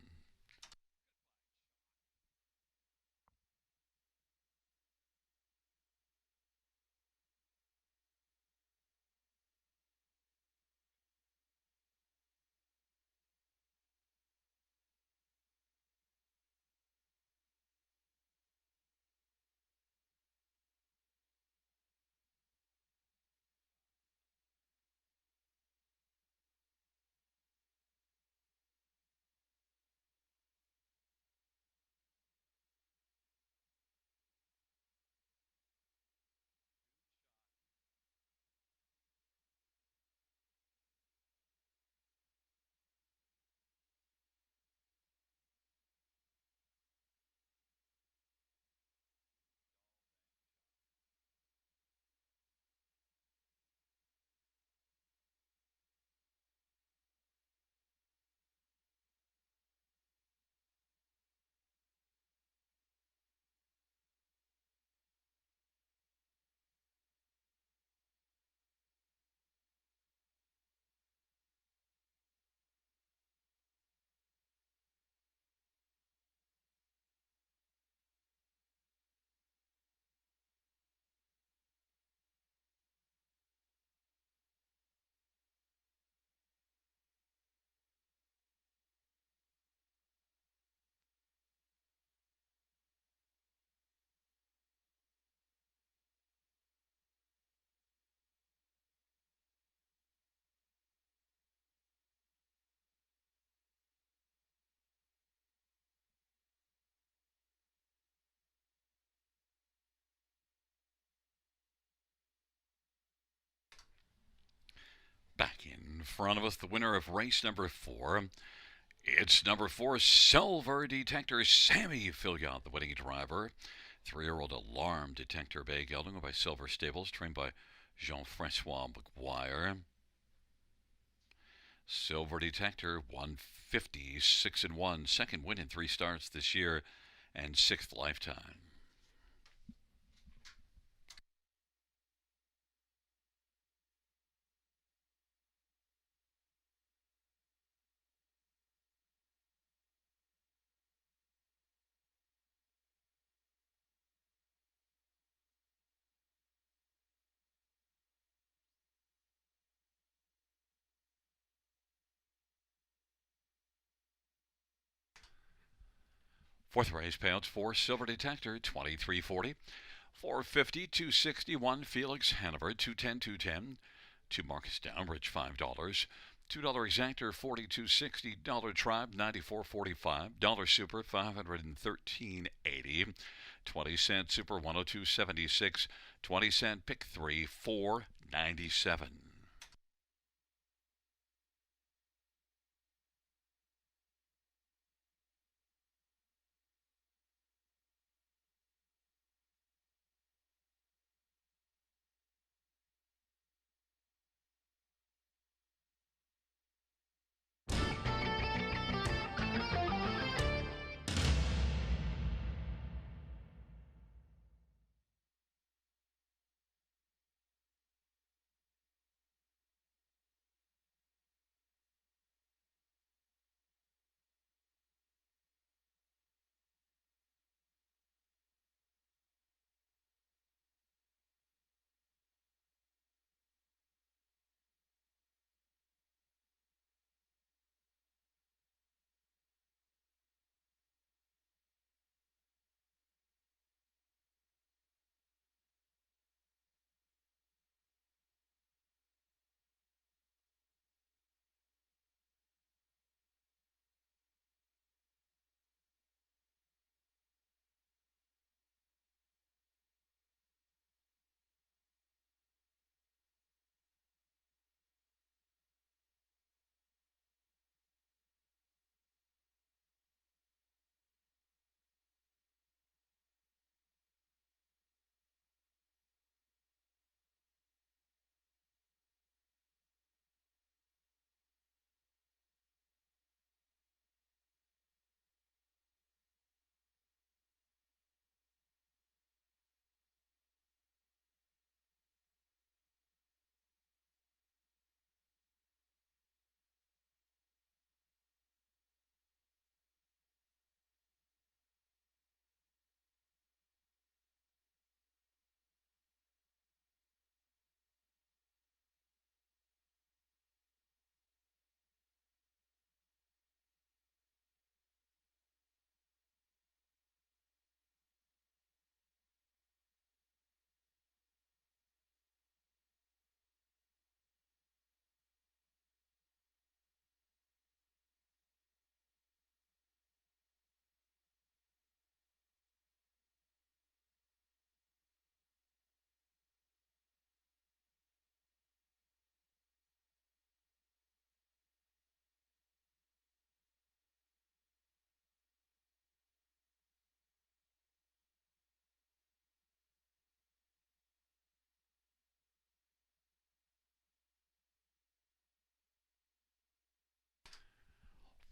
Back in front of us, the winner of race number 4. It's number 4, Silver Detector, Sammy Filya, the winning driver. 3-year-old Alarm Detector Bay gelding by Silver Stables, trained by Jean-Francois McGuire. Silver Detector, 156-1, second win in 3 starts this year, and 6th lifetime. Fourth race payouts for Silver Detector, 2340. 450, 261, Felix Hanover, 210, 210. Two Marcus Downbridge, $5. $2 Exactor, 42.60. Dollar Tribe, 94.45. Dollar Super, 513.80. 20-cent Super, 102.76. 20-cent Pick 3, 4.97.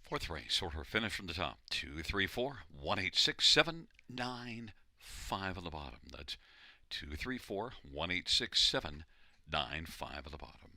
Fourth race, order finish from the top. 2, 3, 4, 1, 8, 6, 7, 9, 5 on the bottom. That's 2, 3, 4, 1, 8, 6, 7, 9, 5 on the bottom.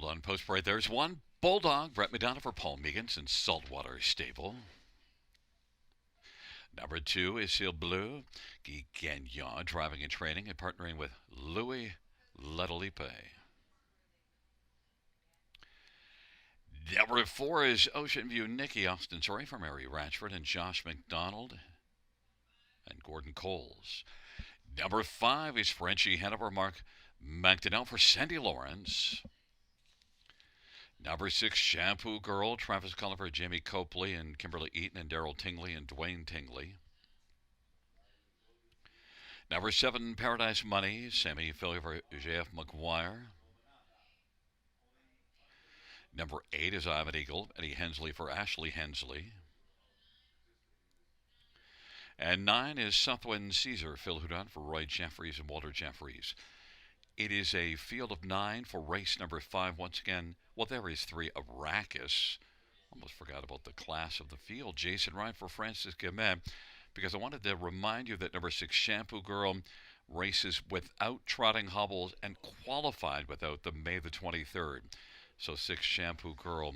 on post parade. There's one. Bulldog, Brett Madonna for Paul Meegans in Saltwater Stable. Number 2 is Ciel Bleu, Guy Gagnon, driving and training and partnering with Louis Ledelipe. Number 4 is Ocean View Nikki Austin Sorry for Mary Ratchford and Josh McDonald and Gordon Coles. Number 5 is Frenchie Hanover Mark McDonnell for Sandy Lawrence. Number 6, Shampoo Girl, Travis Culliver, Jamie Copley, and Kimberly Eaton, and Daryl Tingley, and Dwayne Tingley. Number 7, Paradise Money, Sammy Philly for J.F. McGuire. Number 8 is I'm an Eagle, Eddie Hensley for Ashley Hensley. And 9 is Southwind Caesar, Phil Houdon for Roy Jeffries and Walter Jeffries. It is a field of 9 for race number 5. Once again, well, there is 3 Arrakis. Almost forgot about the class of the field. Jason Ryan for Francis Gamet, because I wanted to remind you that number 6, Shampoo Girl, races without trotting hobbles and qualified without them May the 23rd. So 6, Shampoo Girl,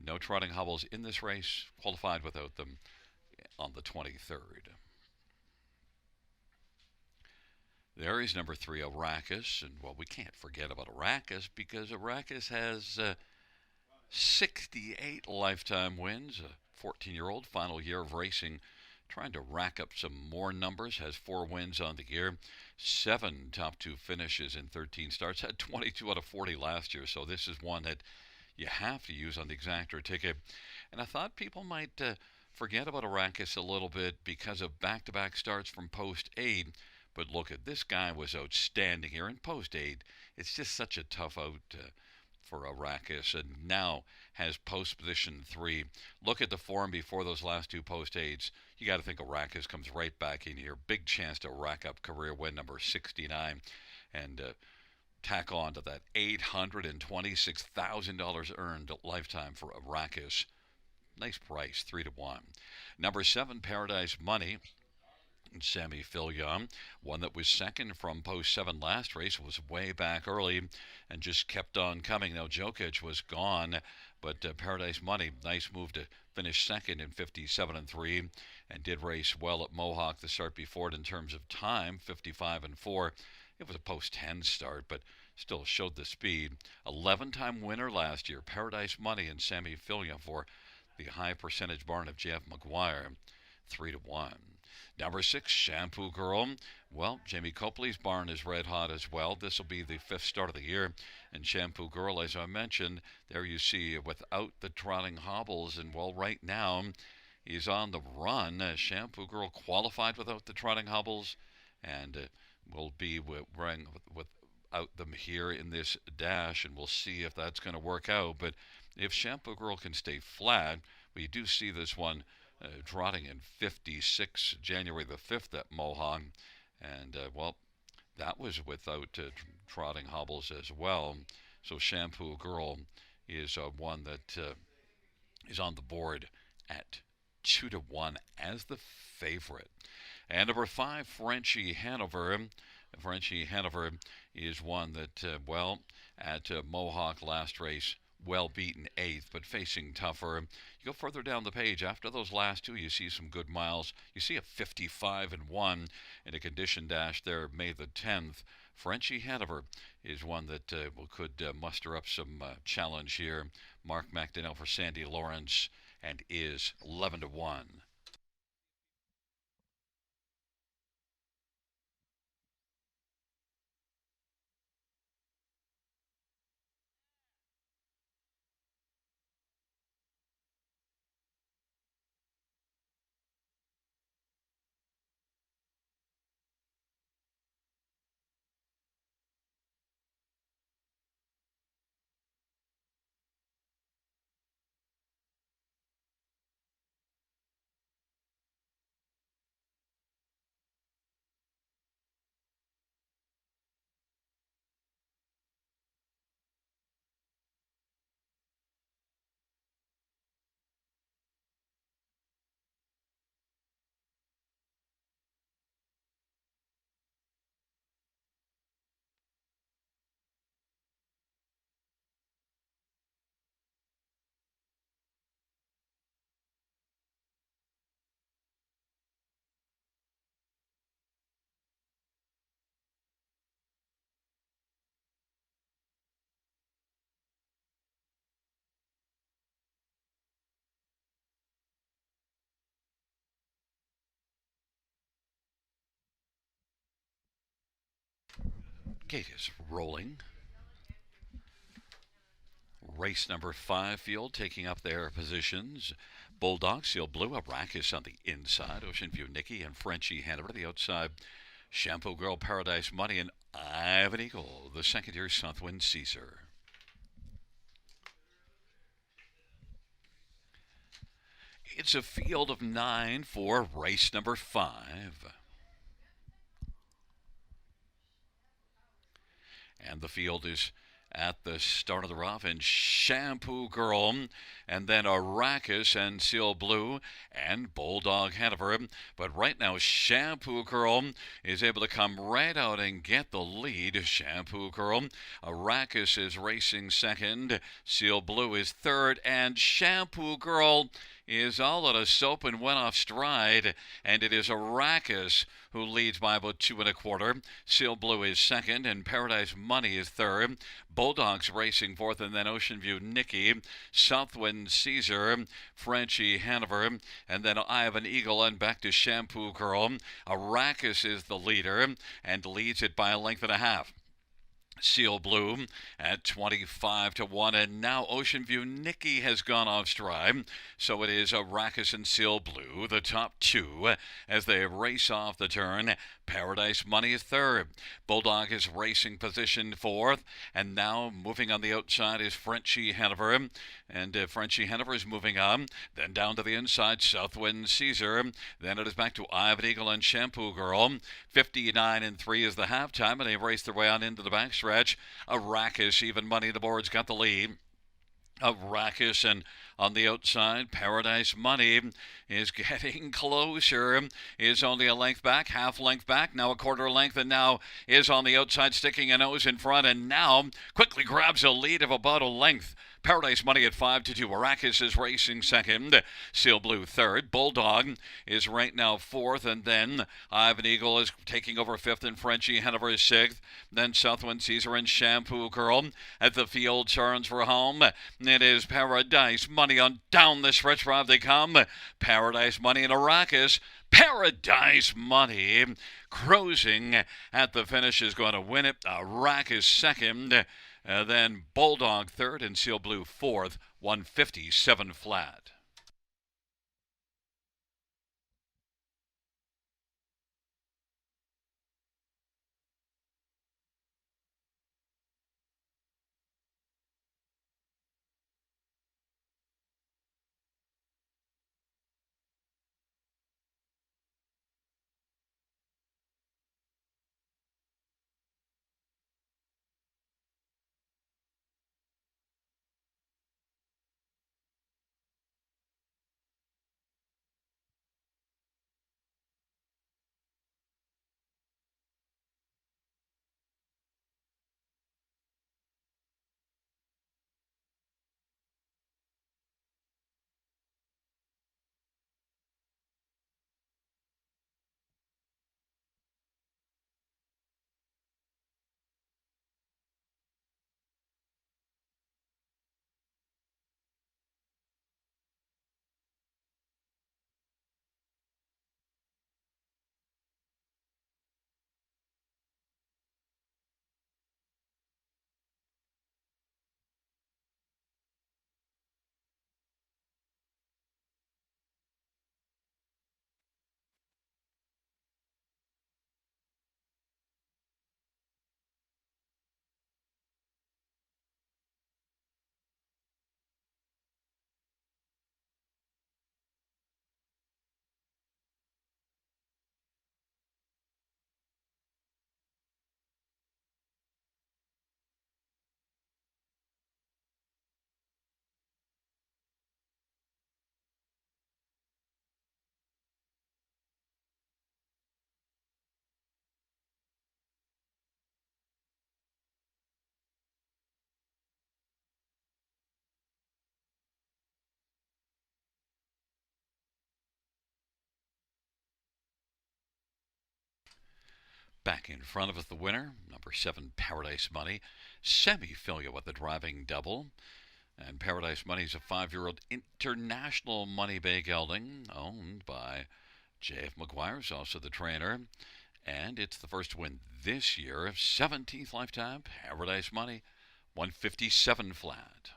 no trotting hobbles in this race, qualified without them on the 23rd. There is number 3, Arrakis, and well, we can't forget about Arrakis because Arrakis has 68 lifetime wins, a 14-year-old, final year of racing, trying to rack up some more numbers, has 4 wins on the year, 7 top 2 finishes in 13 starts, had 22 out of 40 last year, so this is one that you have to use on the exactor ticket. And I thought people might forget about Arrakis a little bit because of back-to-back starts from Post 8, but look at this guy was outstanding here in Post 8. It's just such a tough out for Arrakis, and now has post position 3. Look at the form before those last 2 post 8s. You got to think Arrakis comes right back in here. Big chance to rack up career win number 69 and tack on to that $826,000 earned lifetime for Arrakis. Nice price, 3-1. Number 7, Paradise Money. Sammy Fillion, one that was second from post 7 last race, was way back early and just kept on coming. Now Jokic was gone, but Paradise Money, nice move to finish second in 57-3, and did race well at Mohawk the start before it in terms of time, 55-4. It was a post 10 start, but still showed the speed. 11-time winner last year, Paradise Money and Sammy Fillion for the high percentage barn of Jeff McGuire, 3-1. Number 6, Shampoo Girl. Well, Jamie Copley's barn is red hot as well. This will be the 5th start of the year. And Shampoo Girl, as I mentioned, there you see without the trotting hobbles. And well, right now, he's on the run. Shampoo Girl qualified without the trotting hobbles and will be running without them here in this dash. And we'll see if that's going to work out. But if Shampoo Girl can stay flat, we do see this one trotting in 56 January the 5th at Mohawk, and well, that was without trotting hobbles as well. So Shampoo Girl is one that is on the board at 2-1 as the favorite. And number 5, Frenchie Hanover. Frenchie Hanover is one that, well, at Mohawk last race, well beaten 8th, but facing tougher. You go further down the page, after those last 2, you see some good miles. You see a 55-1 in a condition dash there May the 10th. Frenchie Hanover is one that could muster up some challenge here. Mark McDonnell for Sandy Lawrence and is 11-1. Gate is rolling. Race number 5 field taking up their positions. Bulldog, Seal Blue, Arrakis on the inside. Ocean View, Nikki, and Frenchie Hanover the outside. Shampoo Girl, Paradise Money, and Ivan Eagle, the second year Southwind Caesar. It's a field of 9 for race number 5. And the field is at the start of the rough, and Shampoo Girl, and then Arrakis and Seal Blue and Bulldog Hanover. But right now, Shampoo Girl is able to come right out and get the lead. Shampoo Girl. Arrakis is racing second. Seal Blue is third, and Shampoo Girl is all out of soap and went off stride, and it is Arrakis who leads by about 2 1/4. Seal Blue is second, and Paradise Money is third. Bulldogs racing fourth, and then Ocean View Nikki, Southwind Caesar, Frenchie Hanover, and then Ivan Eagle, and back to Shampoo Girl. Arrakis is the leader and leads it by a length and a half. Seal Blue at 25-1, and now Ocean View Nikki has gone off stride, so it is Arrakis and Seal Blue, the top two, as they race off the turn. Paradise Money is third. Bulldog is racing position fourth, and now moving on the outside is Frenchie Hanover, and Frenchie Hanover is moving on. Then down to the inside, Southwind Caesar. Then it is back to Ivan Eagle and Shampoo Girl. 59-3 is the halftime, and they've raced their way on into the backstretch. Arrakis, Even Money, the board's got the lead. Arrakis, and on the outside, Paradise Money is getting closer, is only a length back, half length back, now a quarter length, and now is on the outside, sticking a nose in front, and now quickly grabs a lead of about a length. Paradise Money at 5-2. Arrakis is racing second. Seal Blue third. Bulldog is right now fourth, and then Ivan Eagle is taking over fifth, and Frenchie Hanover is sixth. Then Southwind Caesar and Shampoo Girl at the field turns for home. It is Paradise Money on down the stretch drive they come. Paradise Money and Arrakis. Paradise Money cruising at the finish is going to win it. Arrakis second. Then Bulldog third and Seal Blue fourth, 157 flat. Back in front of us, the winner, number 7, Paradise Money. Semi-filia with the driving double. And Paradise Money is a 5-year-old international money bay gelding owned by J.F. McGuire, is also the trainer. And it's the first win this year, 17th lifetime, Paradise Money, 157 flat.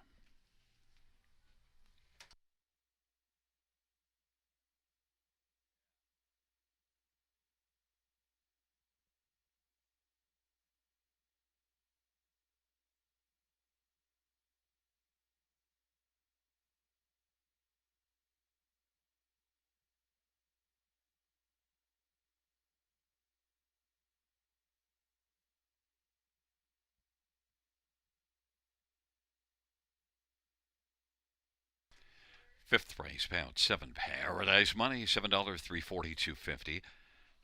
Fifth race, pound 7, Paradise Money, $7, 342.50.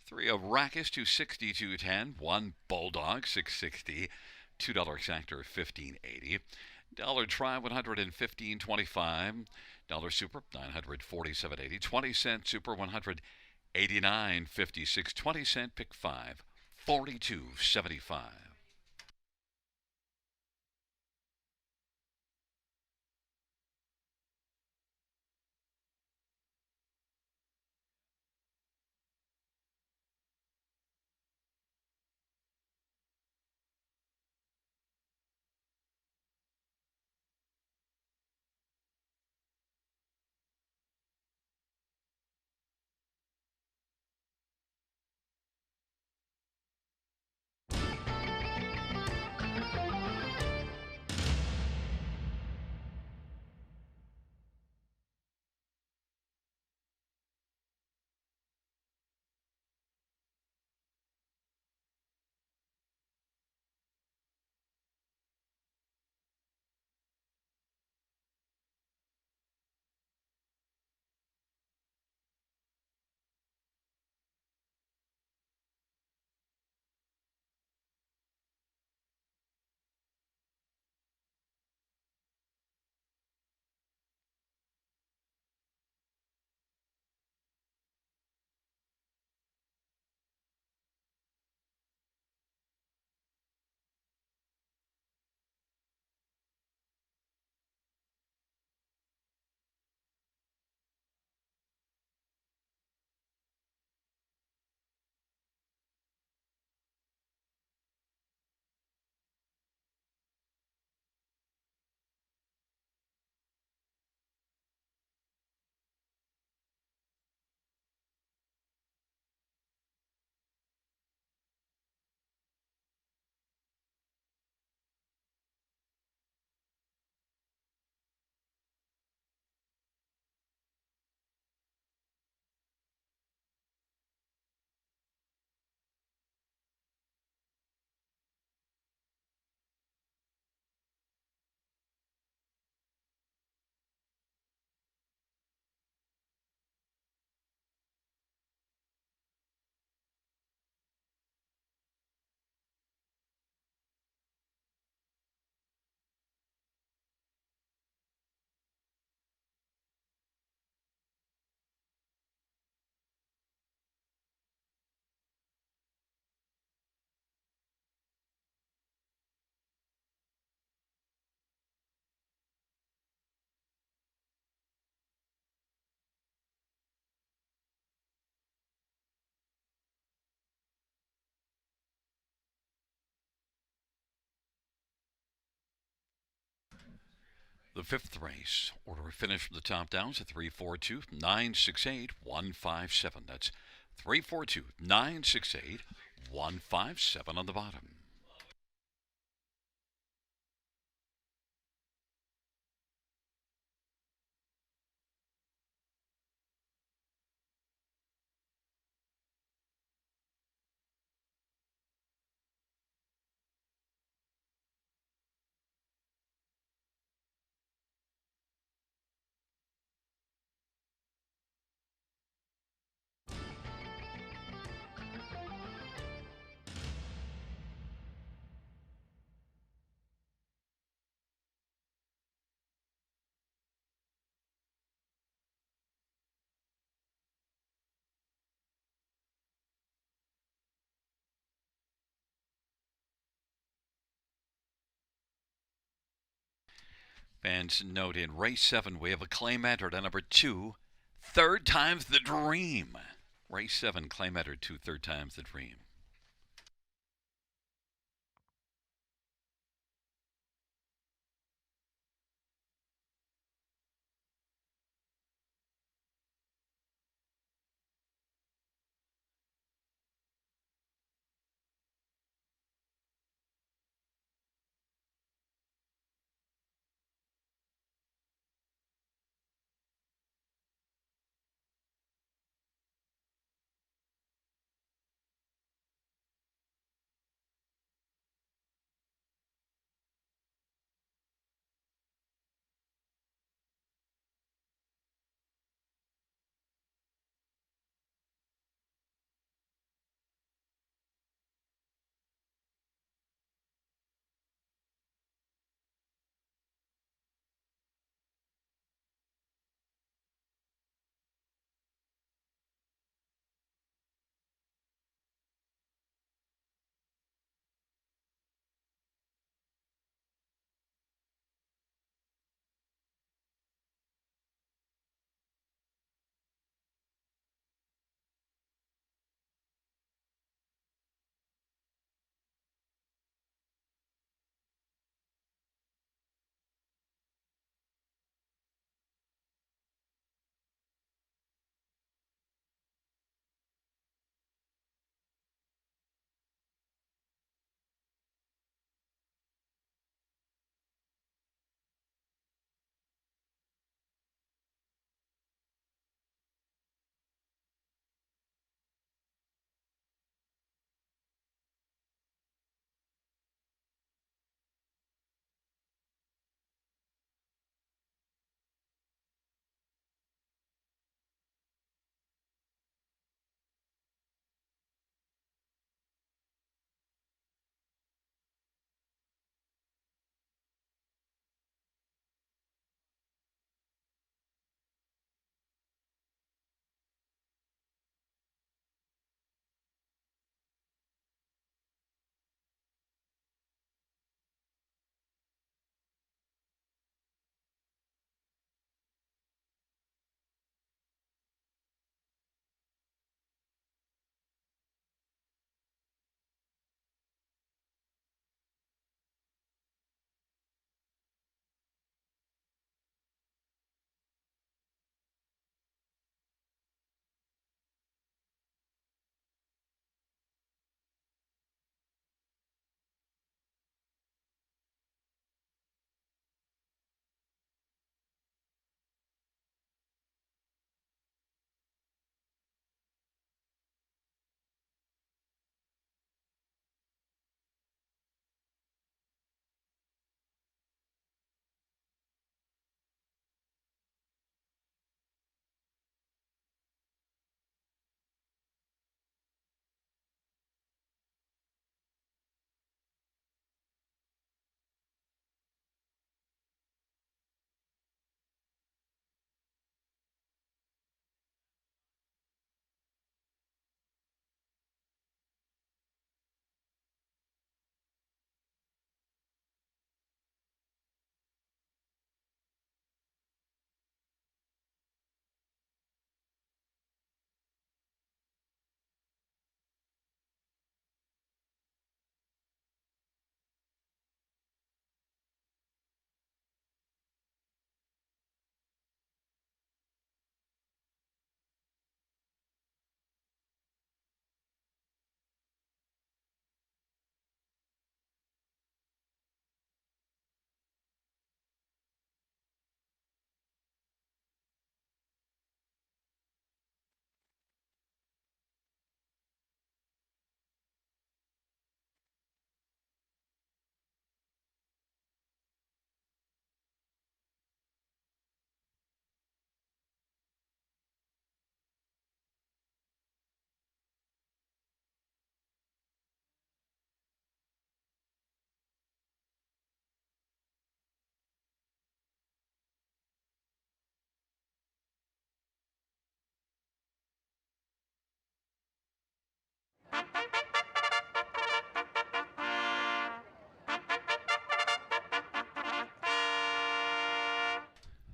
3 of Rackus, 260, 210. 1 Bulldog, 660. $2 exactor, 15.80. Dollar Try, 115.25. Dollar Super, 947.80. 20-cent Super, 189.56. 20-cent Pick 5, 42.75. The fifth race, order of finish from the top down is 342 968 157. That's 342 968 157 on the bottom. Fans note in race 7, we have a claim entered on number 2, Third Time's the Dream. Race 7, claim entered 2, Third Time's the Dream.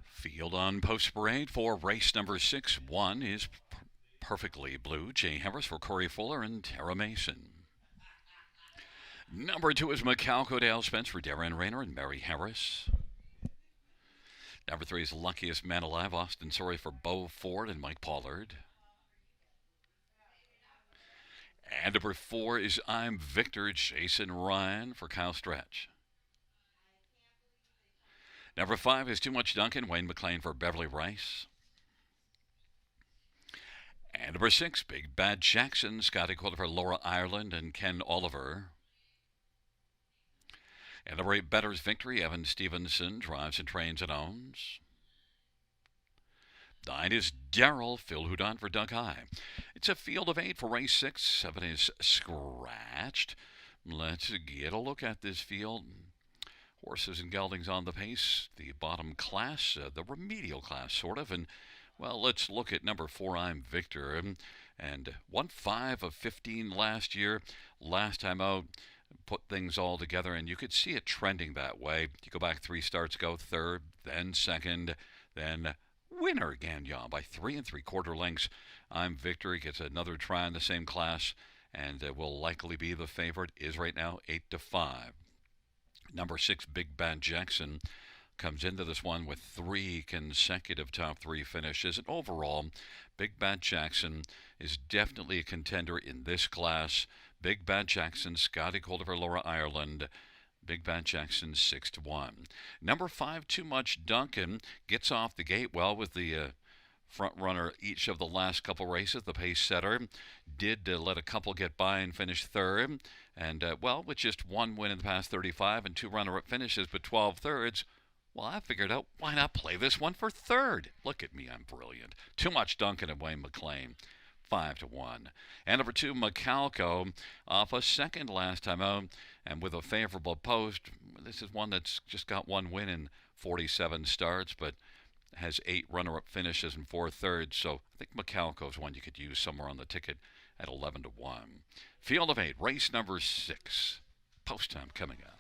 Field on post parade for race number 6. 1 is Perfectly Blue, Jay Harris for Corey Fuller and Tara Mason. Number 2 is Macalco Dale Spence for Darren Rayner and Mary Harris. Number 3 is Luckiest Man Alive, Austin Sorry for Bo Ford and Mike Pollard. And number 4 is I'm Victor, Jason Ryan for Kyle Stretch. Number 5 is Too Much Duncan, Wayne McLean for Beverly Rice. And number 6, Big Bad Jackson, Scotty Quiller for Laura Ireland and Ken Oliver. And number 8, Better's Victory, Evan Stevenson, drives and trains and owns. 9 is Daryl, Phil Houdon for Doug High. It's a field of 8 for race 6. 7 is Scratched. Let's get a look at this field. Horses and geldings on the pace. The bottom class, the remedial class, sort of. And, well, let's look at number 4, I'm Victor. And won 5 of 15 last year. Last time out, put things all together, and you could see it trending that way. You go back 3 starts ago, third, then second, then winner again, yeah, by 3 3/4 lengths. I'm Victor. He gets another try in the same class, and will likely be the favorite. Is right now 8-5. Number 6, Big Bad Jackson, comes into this one with 3 consecutive top 3 finishes. And overall, Big Bad Jackson is definitely a contender in this class. Big Bad Jackson, Scotty Calder for Laura Ireland. Big Bad Jackson 6-1. Number 5, Too Much Duncan, gets off the gate well with the front runner each of the last couple races. The pace setter did let a couple get by and finish third. And, well, with just 1 win in the past 35 and 2 runner-up finishes but 12 thirds, well, I figured out, why not play this one for third? Look at me, I'm brilliant. Too Much Duncan and Wayne McLean, 5-1. And number 2, Macalco, off a second last time out, and with a favorable post. This is one that's just got 1 win in 47 starts, but has 8 runner-up finishes and 4 thirds. So I think Macalco is one you could use somewhere on the ticket at 11-1. Field of 8, race number 6. Post time coming up.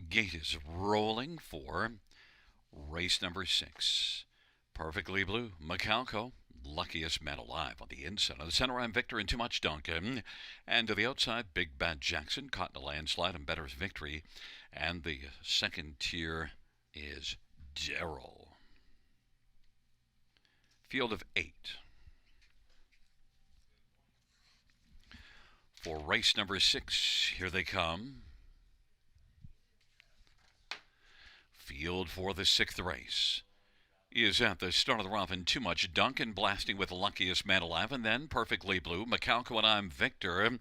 Gate is rolling for race number 6. Perfectly Blue, Macalco, Luckiest Man Alive on the inside. On the center, I'm Victor and Too Much Duncan. And to the outside, Big Bad Jackson, caught in a landslide and Better's Victory. And the second tier is Daryl. Field of 8. For race number 6, here they come. Field for the 6th race is at the start of the rough, and Too Much Duncan blasting with Luckiest Man Alive, and then Perfectly Blue, Macalco and I'm Victor. And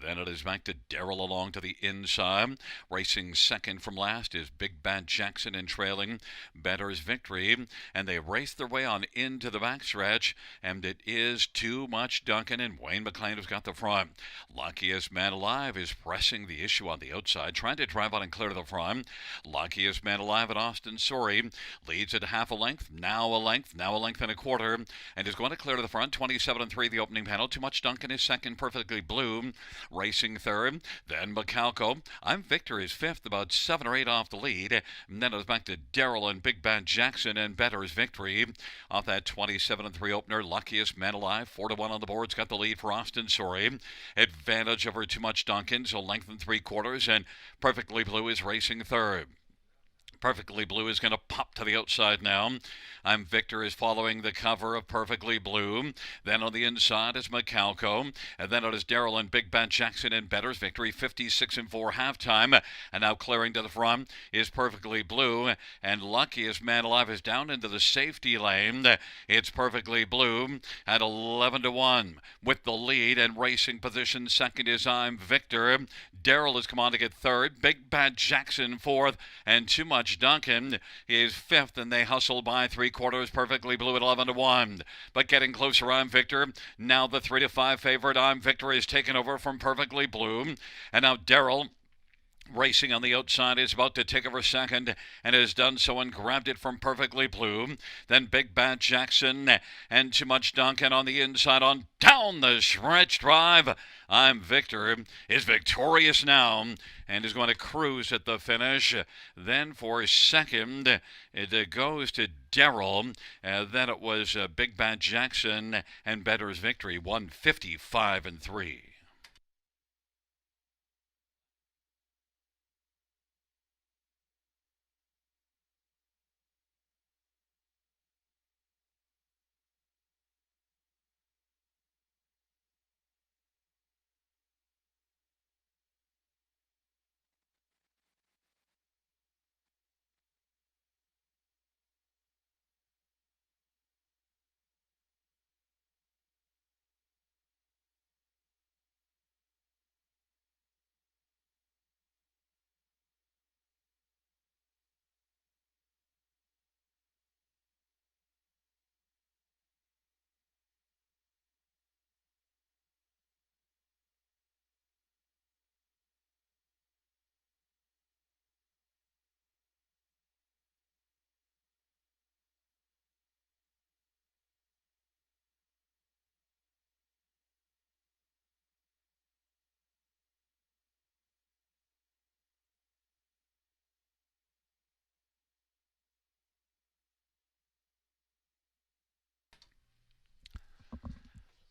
then it is back to Daryl along to the inside. Racing second from last is Big Bad Jackson, and trailing Better's Victory. And they race their way on into the backstretch, and it is Too Much Duncan, and Wayne McLean has got the front. Luckiest Man Alive is pressing the issue on the outside, trying to drive on and clear to the front. Luckiest Man Alive at Austin Sorry leads at half a length, now a length and a quarter, and is going to clear to the front. 27-3 the opening panel. Too Much Duncan is second, Perfectly Blue racing third. Then Macalco. I'm Victor is fifth, about 7 or 8 off the lead. And then it was back to Daryl and Big Bad Jackson, and Better's Victory off that 27-3 opener. Luckiest Man Alive 4-1 on the boards, got the lead for Austin Sorry. Advantage over Too Much Duncan, so length and 3/4, and Perfectly Blue is racing third. Perfectly Blue is going to pop to the outside now. I'm Victor is following the cover of Perfectly Blue. Then on the inside is Macalco. And then it is Daryl and Big Bad Jackson and Better's Victory. 56-4 halftime. And now clearing to the front is Perfectly Blue. And Luckiest Man Alive is down into the safety lane. It's Perfectly Blue at 11-1 with the lead, and racing position second is I'm Victor. Daryl has come on to get third. Big Bad Jackson fourth. And Too Much Duncan is fifth, and they hustle by 3/4. Perfectly Blue at 11-1. But getting closer, I'm Victor. Now the 3-5 favorite, I'm Victor, is taken over from Perfectly Blue. And now Daryl, racing on the outside, is about to take over second, and has done so and grabbed it from Perfectly Blue. Then Big Bad Jackson and Too Much Duncan on the inside, on down the stretch drive. I'm Victor is victorious now and is going to cruise at the finish. Then for second, it goes to Daryl. Then it was Big Bad Jackson and Better's Victory, 155-3.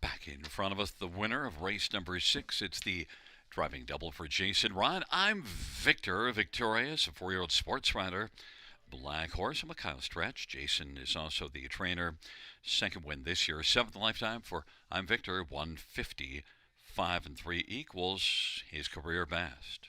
Back in front of us, the winner of race number 6. It's the driving double for Jason Ryan. I'm Victor, victorious, a 4-year-old sports rider. Black Horse, a Macau stretch. Jason is also the trainer. Second win this year, 7th lifetime for I'm Victor. 155-3 equals his career best.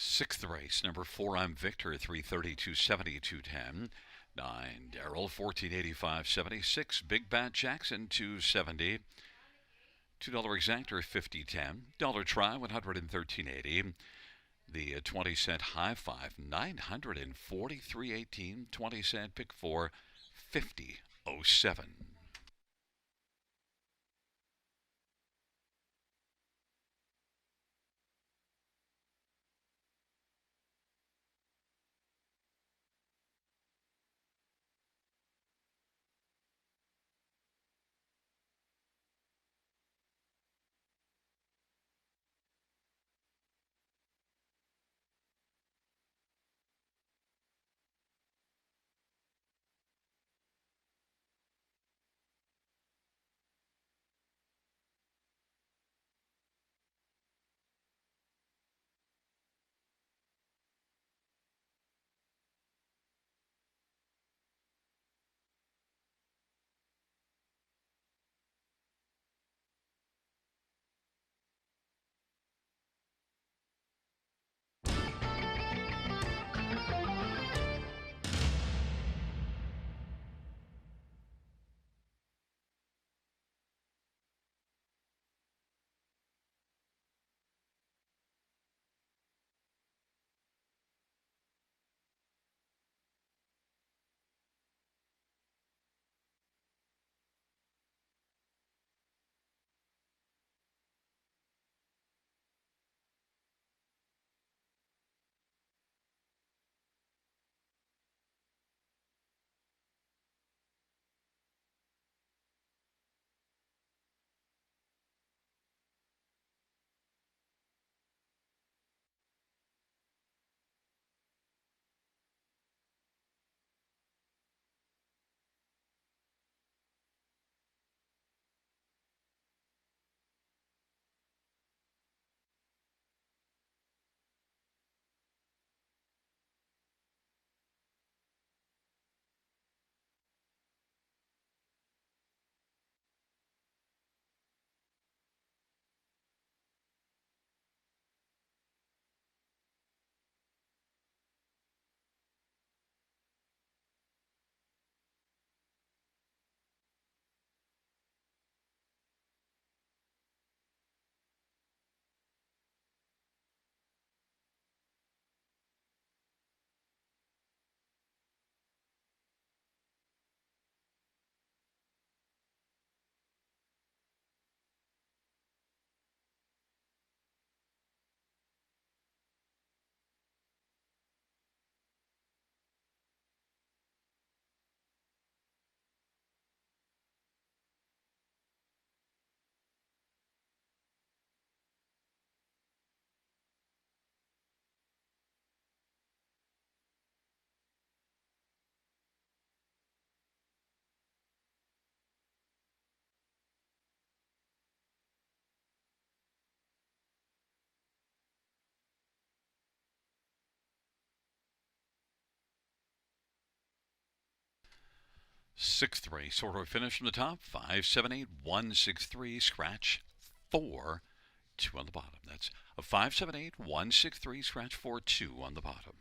Sixth race, number 4, I'm Victor, 332, 70, 210. 9, Daryl, 1485, 76. Big Bad Jackson, 270. $2 exactor, 5010. Dollar try, 113.80. The 20-cent high five, 943.18. 20-cent pick four, 50.07. Sixth race, order finish from the top, 578163, scratch 4, 2 on the bottom. That's a 578163, scratch 4, 2 on the bottom.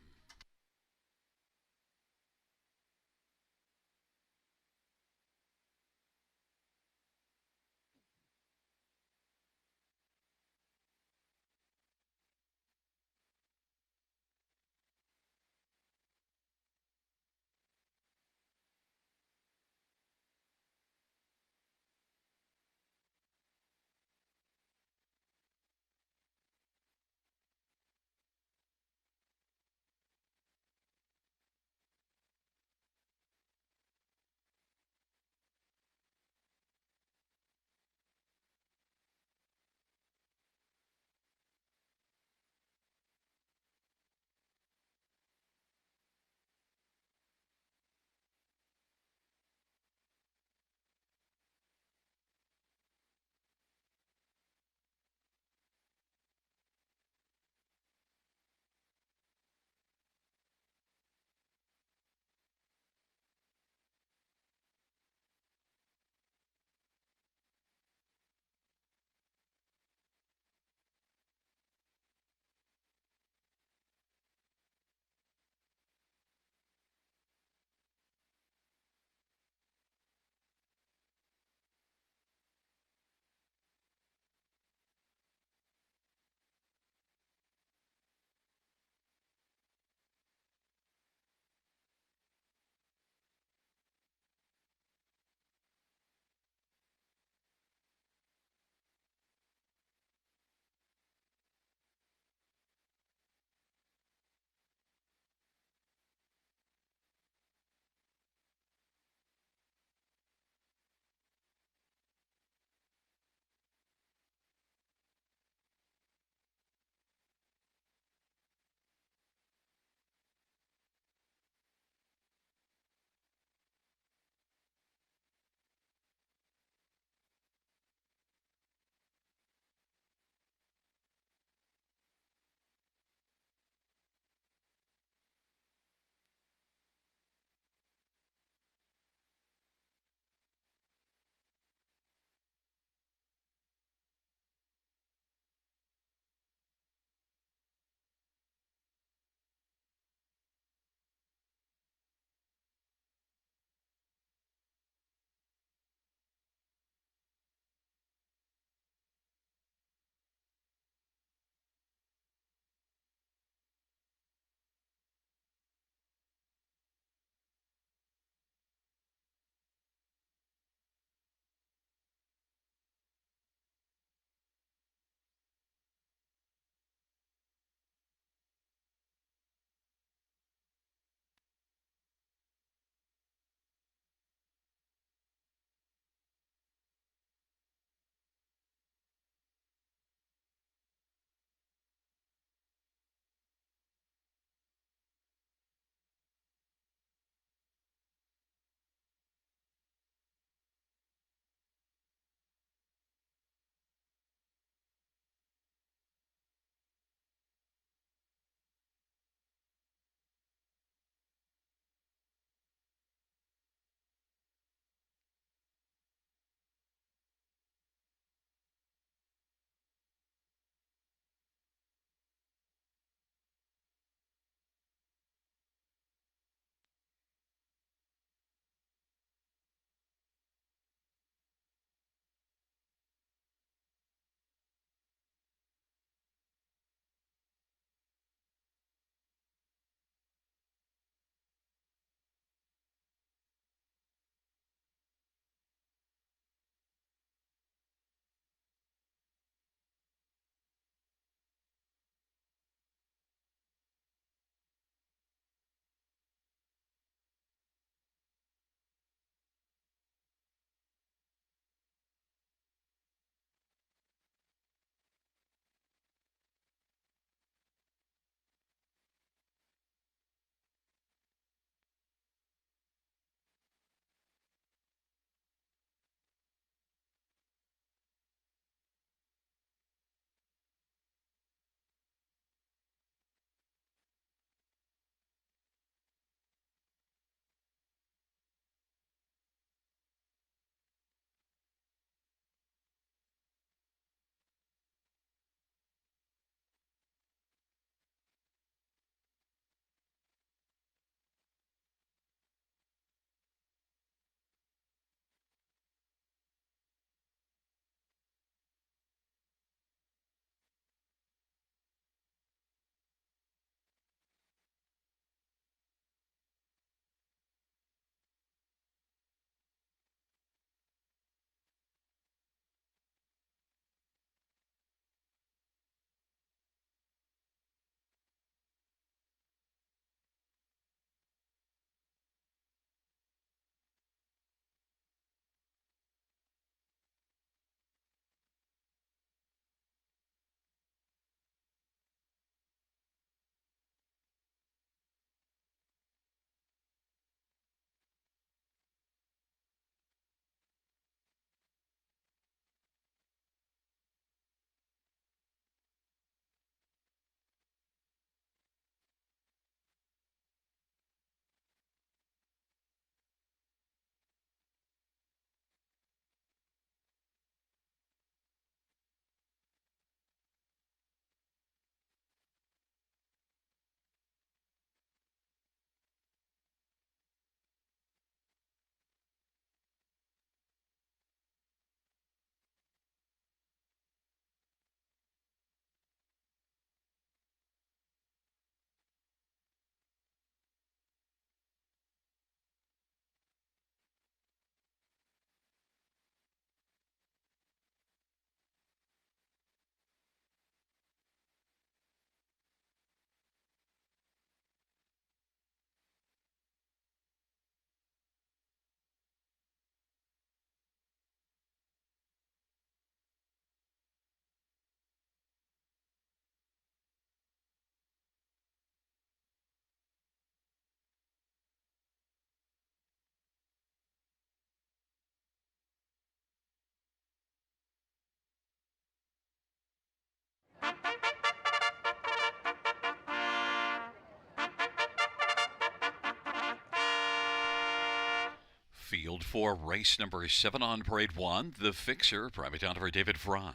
Field 4, race number 7 on parade 1, The Fixer, private down for David Fry.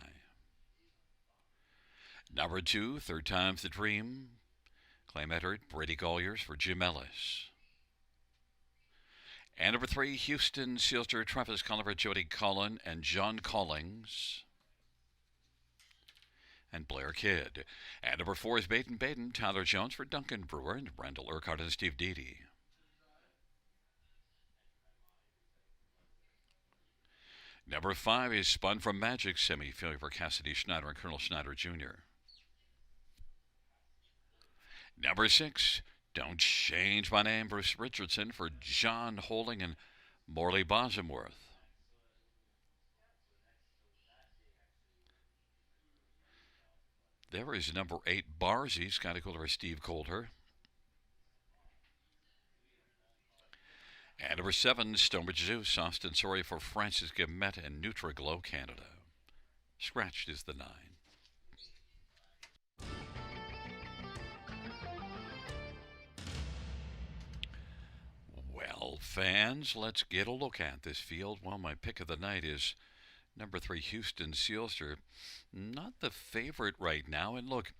Number 2, Third Time's the Dream, claim entered, Brady Colliers for Jim Ellis. And number 3, Houston Sealster, Travis Culliver, Jody Cullen, and John Collings. And Blair Kidd. And number 4 is Baden Baden, Tyler Jones for Duncan Brewer, and Randall Urquhart and Steve Deedy. Number 5 is Spun from Magic, semi-failure for Cassidy Schneider and Colonel Schneider Jr. Number 6, Don't Change My Name, Bruce Richardson for John Holding and Morley Bosworth. There is number 8, Barzy, Scotty Coulter, Steve Coulter. And number 7, Stonebridge Zeus, Austin Sorry for Francis Guillemette and Nutriglow Canada. Scratched is the 9. Well, fans, let's get a look at this field. Well, my pick of the night is number 3, Houston Sealster. Not the favorite right now. And look,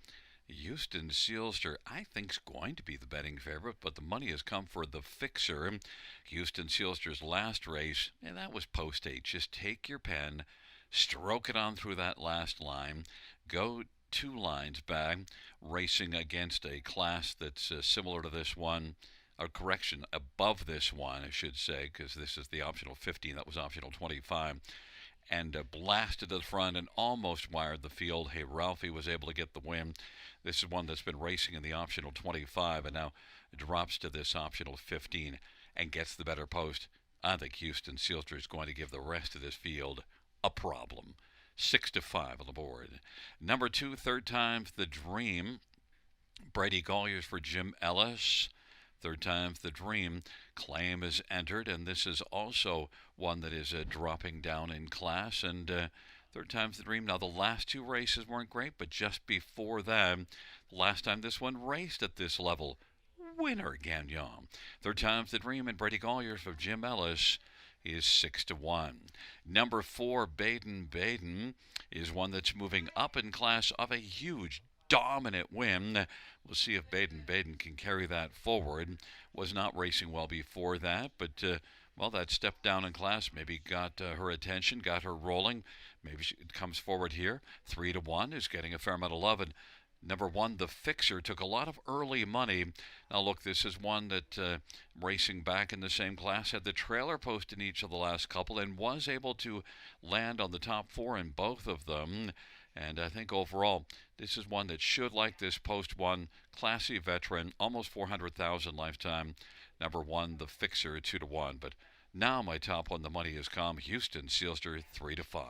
Houston Sealster, I think, is going to be the betting favorite, but the money has come for the Fixer. Houston Sealster's last race, and that was post 8. Just take your pen, stroke it on through that last line, go 2 lines back, racing against a class that's similar to this one. A correction, above this one, I should say, because this is the optional 15. That was optional 25. And blasted to the front and almost wired the field. Hey, Ralphie was able to get the win. This is one that's been racing in the optional 25 and now drops to this optional 15 and gets the better post. I think Houston Sealster is going to give the rest of this field a problem. 6-5 on the board. Number 2, Third Time's the Dream. Brady Colliers for Jim Ellis. Third Time's the Dream. Claim is entered, and this is also one that is dropping down in class. And Third Time's the Dream. Now, the last 2 races weren't great, but just before that, last time this one raced at this level, winner Gagnon. Third Time's the Dream, and Brady Colliers for Jim Ellis is 6-1. Number 4, Baden Baden, is one that's moving up in class of a huge dominant win. We'll see if Baden Baden can carry that forward. Was not racing well before that, but well, that step down in class maybe got her attention, got her rolling. Maybe she comes forward here. 3-1 is getting a fair amount of love. And number 1, The Fixer, took a lot of early money. Now look, this is one that racing back in the same class, had the trailer post in each of the last couple and was able to land on the top 4 in both of them. And I think overall, this is one that should like this post 1. Classy veteran, almost 400,000 lifetime. Number 1, The Fixer, 2-1. But now my top on the money has come. Houston Sealster, 3-5.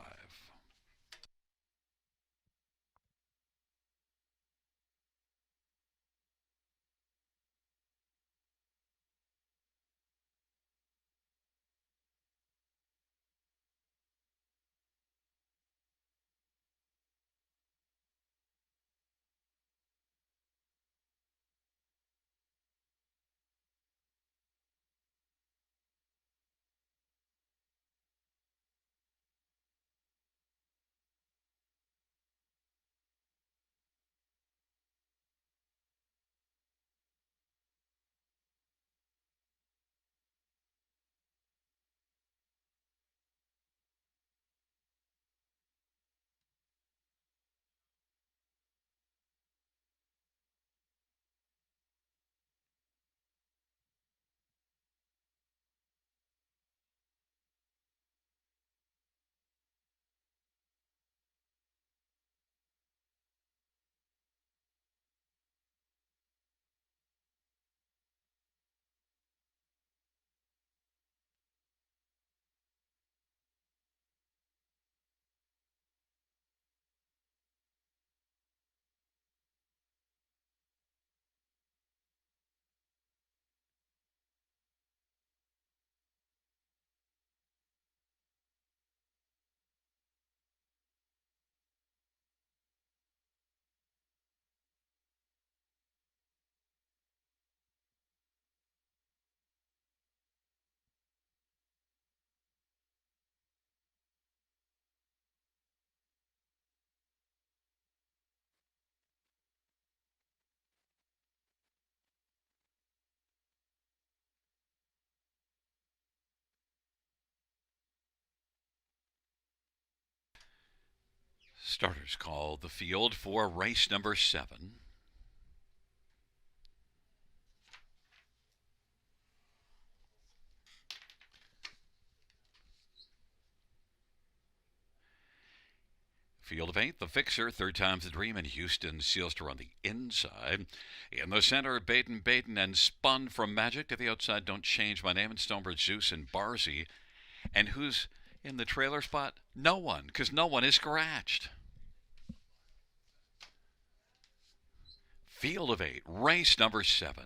Starters call the field for race number 7. Field of 8, the Fixer, third time's the dream, and Houston Sealster on the inside. In the center, Baden and Spun from Magic to the outside. Don't change my name, and Stonebridge Zeus and Barzy. And who's in the trailer spot? No one, because no one is scratched. Field of 8, race number 7.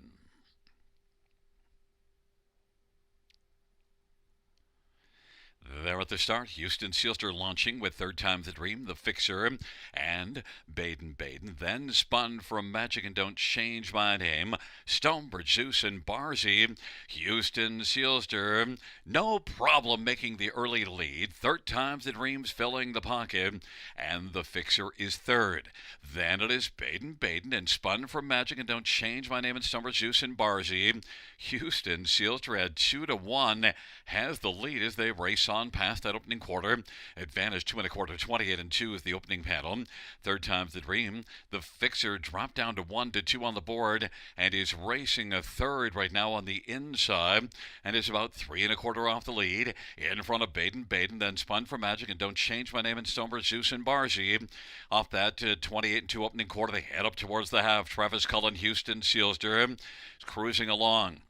There at the start, Houston Sealster launching with third time's the dream, the Fixer, and Baden. Then Spun from Magic and Don't Change My Name, Stonebridge Zeus and Barzy. Houston Sealster, no problem making the early lead. Third time's the dream's filling the pocket, and the Fixer is third. Then it is Baden and Spun from Magic and Don't Change My Name and Stonebridge Zeus and Barzy. Houston Sealster at 2-1 has the lead as they race on past that opening quarter. Advantage 2 1/4, 28-2 is the opening panel. Third time's the dream. The Fixer dropped down to 1-2 on the board and is racing a third right now on the inside and is about 3 1/4 off the lead. In front of Baden, then Spun for Magic and Don't Change My Name and Stonebridge Zeus and Barzy. Off that 28-2 opening quarter, they head up towards the half. Travis Cullen, Houston Sealster is cruising along.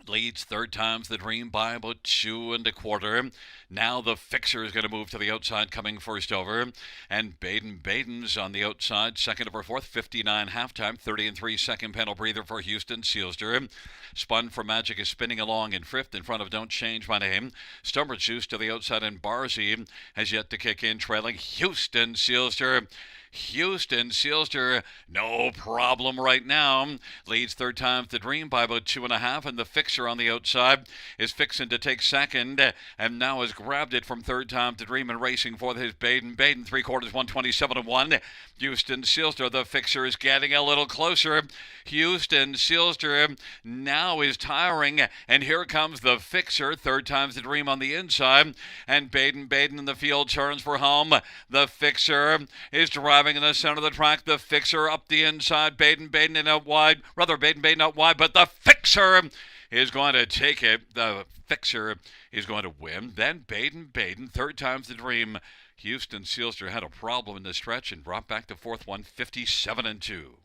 Leads third time's the dream by about 2 1/4. Now the Fixer is going to move to the outside, coming first over. And Baden's on the outside, second over fourth, 59 halftime, 30-3 second panel breather for Houston Sealster. Spun for Magic is spinning along in fifth in front of Don't Change My Name. Stonebridge Zeus to the outside, and Barzy has yet to kick in, trailing Houston Sealster. Houston Sealster, no problem right now. Leads third time's the dream by about 2.5, and the Fixer on the outside is fixing to take second, and now has grabbed it from third time's the dream and racing for his Baden 3/4, 127-1. Houston Sealster, the Fixer, is getting a little closer. Houston Sealster now is tiring, and here comes the Fixer, third time's the dream on the inside, and Baden in the field turns for home. The Fixer is driving in the center of the track. The Fixer up the inside. Baden in out wide. Rather, Baden out wide, but the Fixer is going to take it. The Fixer is going to win. Then Baden, third time's the dream. Houston Sealster had a problem in the stretch and brought back the fourth one, 57-2.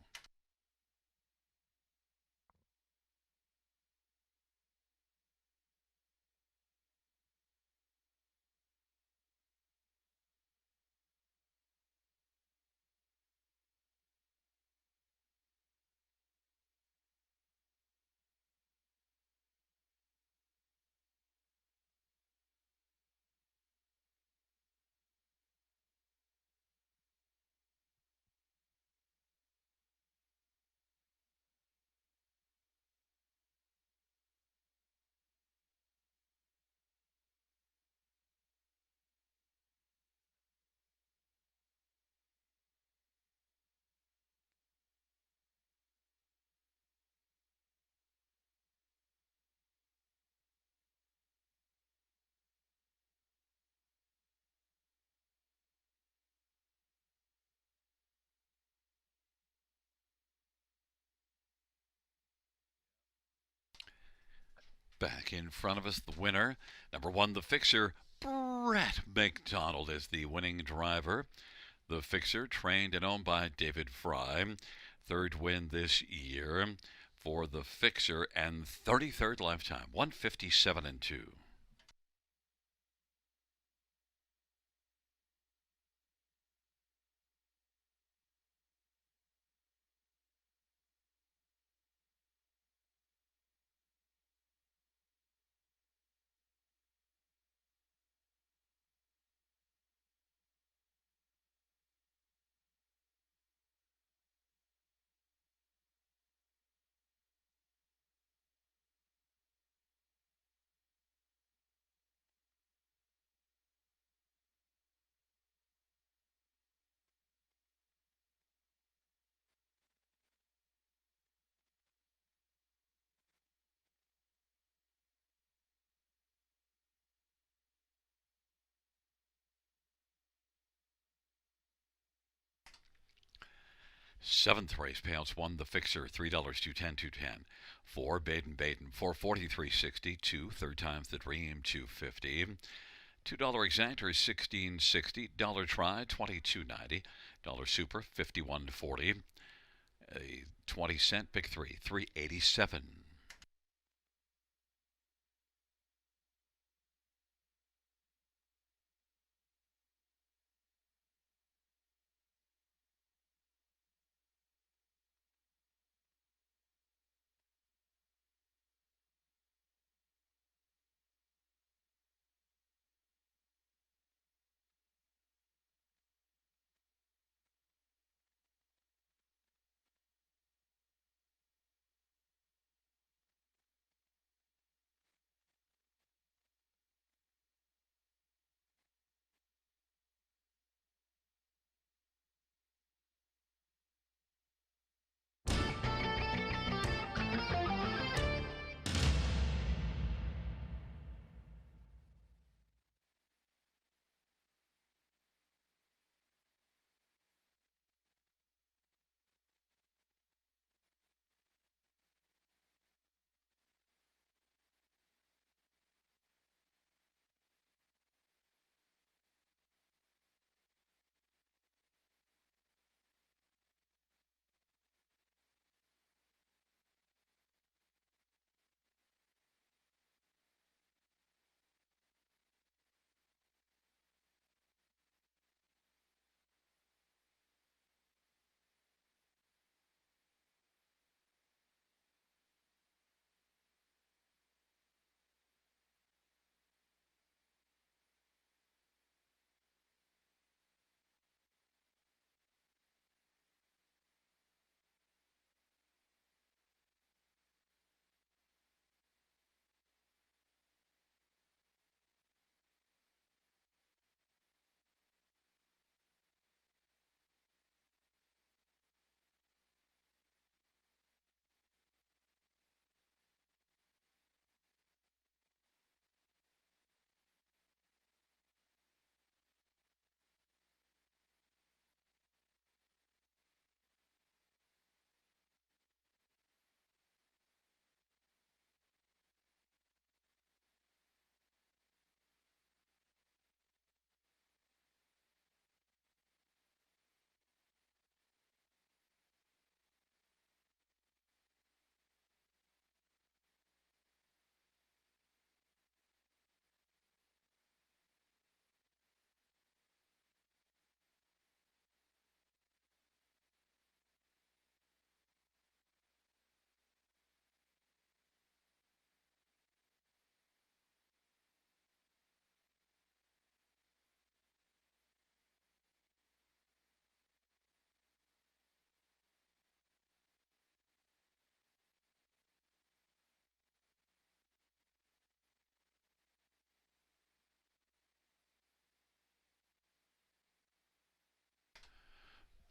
Back in front of us, the winner, number 1, the Fixer. Brett McDonald is the winning driver. The Fixer, trained and owned by David Fry. Third win this year for the Fixer and 33rd lifetime, 157-2. Seventh race payouts: one, the fixer, $3, 210. 4, Baden Baden, 443.60. 2, third time's the dream, 250. $2 exactor is 16.60. Dollar try, 22.90. Dollar super, 51.40. A 20-cent pick three, 387.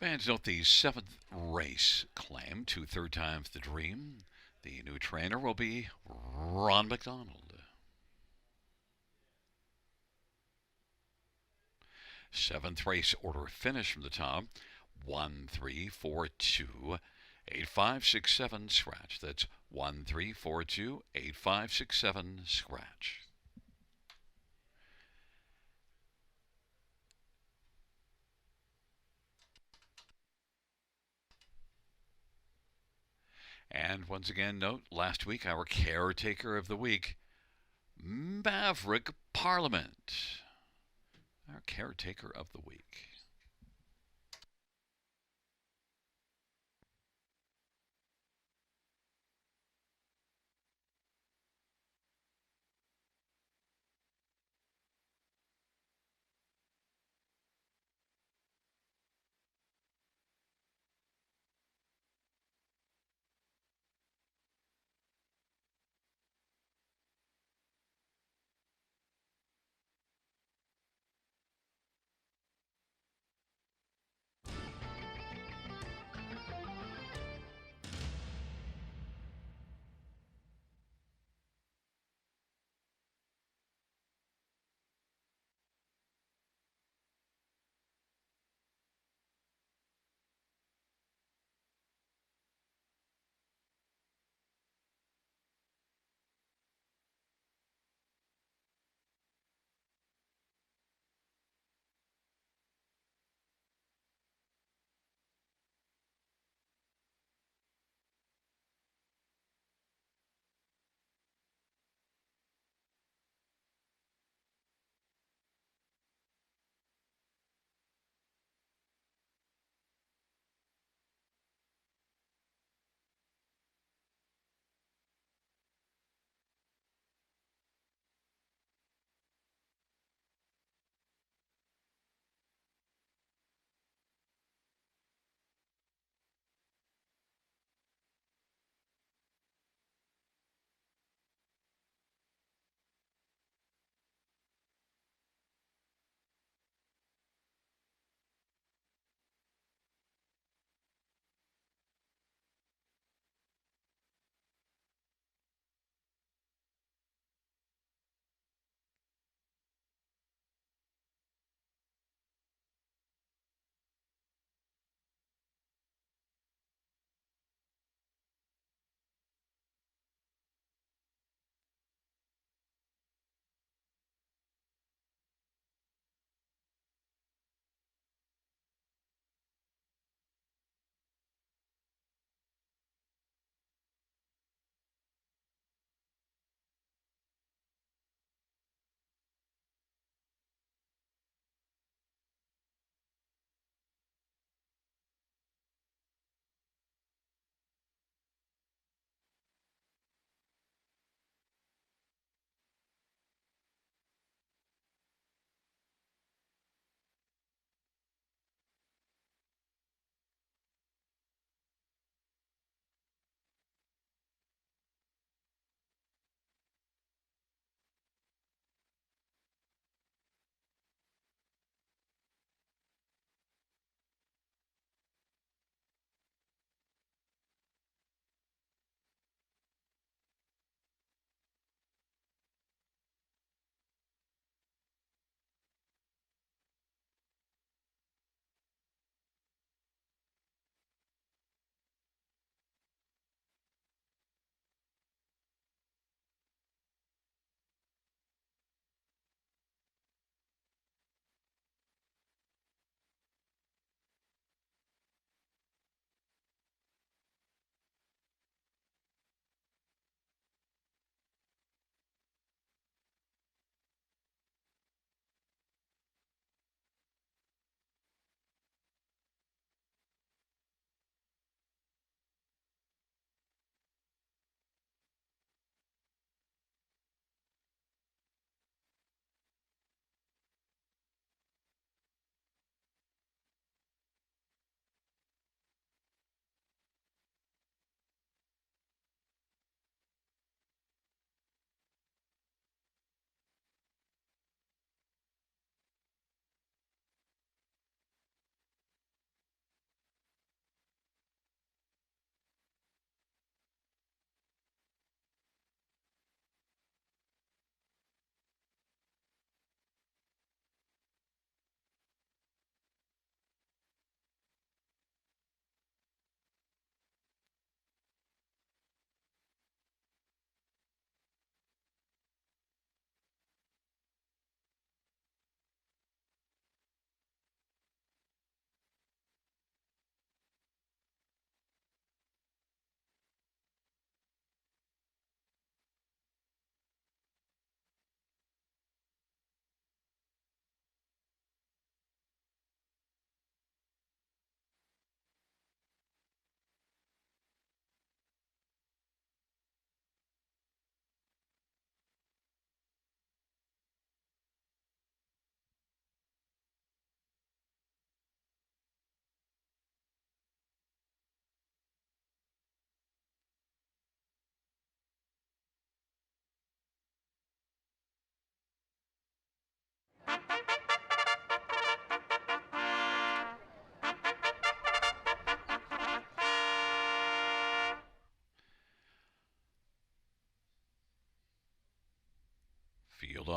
Fans note the seventh race claim, two third times the dream. The new trainer will be Ron McDonald. Seventh race order finish from the top: 1, 3, 4, 2, 8, 5, 6, 7, scratch. That's 1, 3, 4, 2, 8, 5, 6, 7, scratch. And once again, note last week our caretaker of the week, Maverick Parliament. Our caretaker of the week.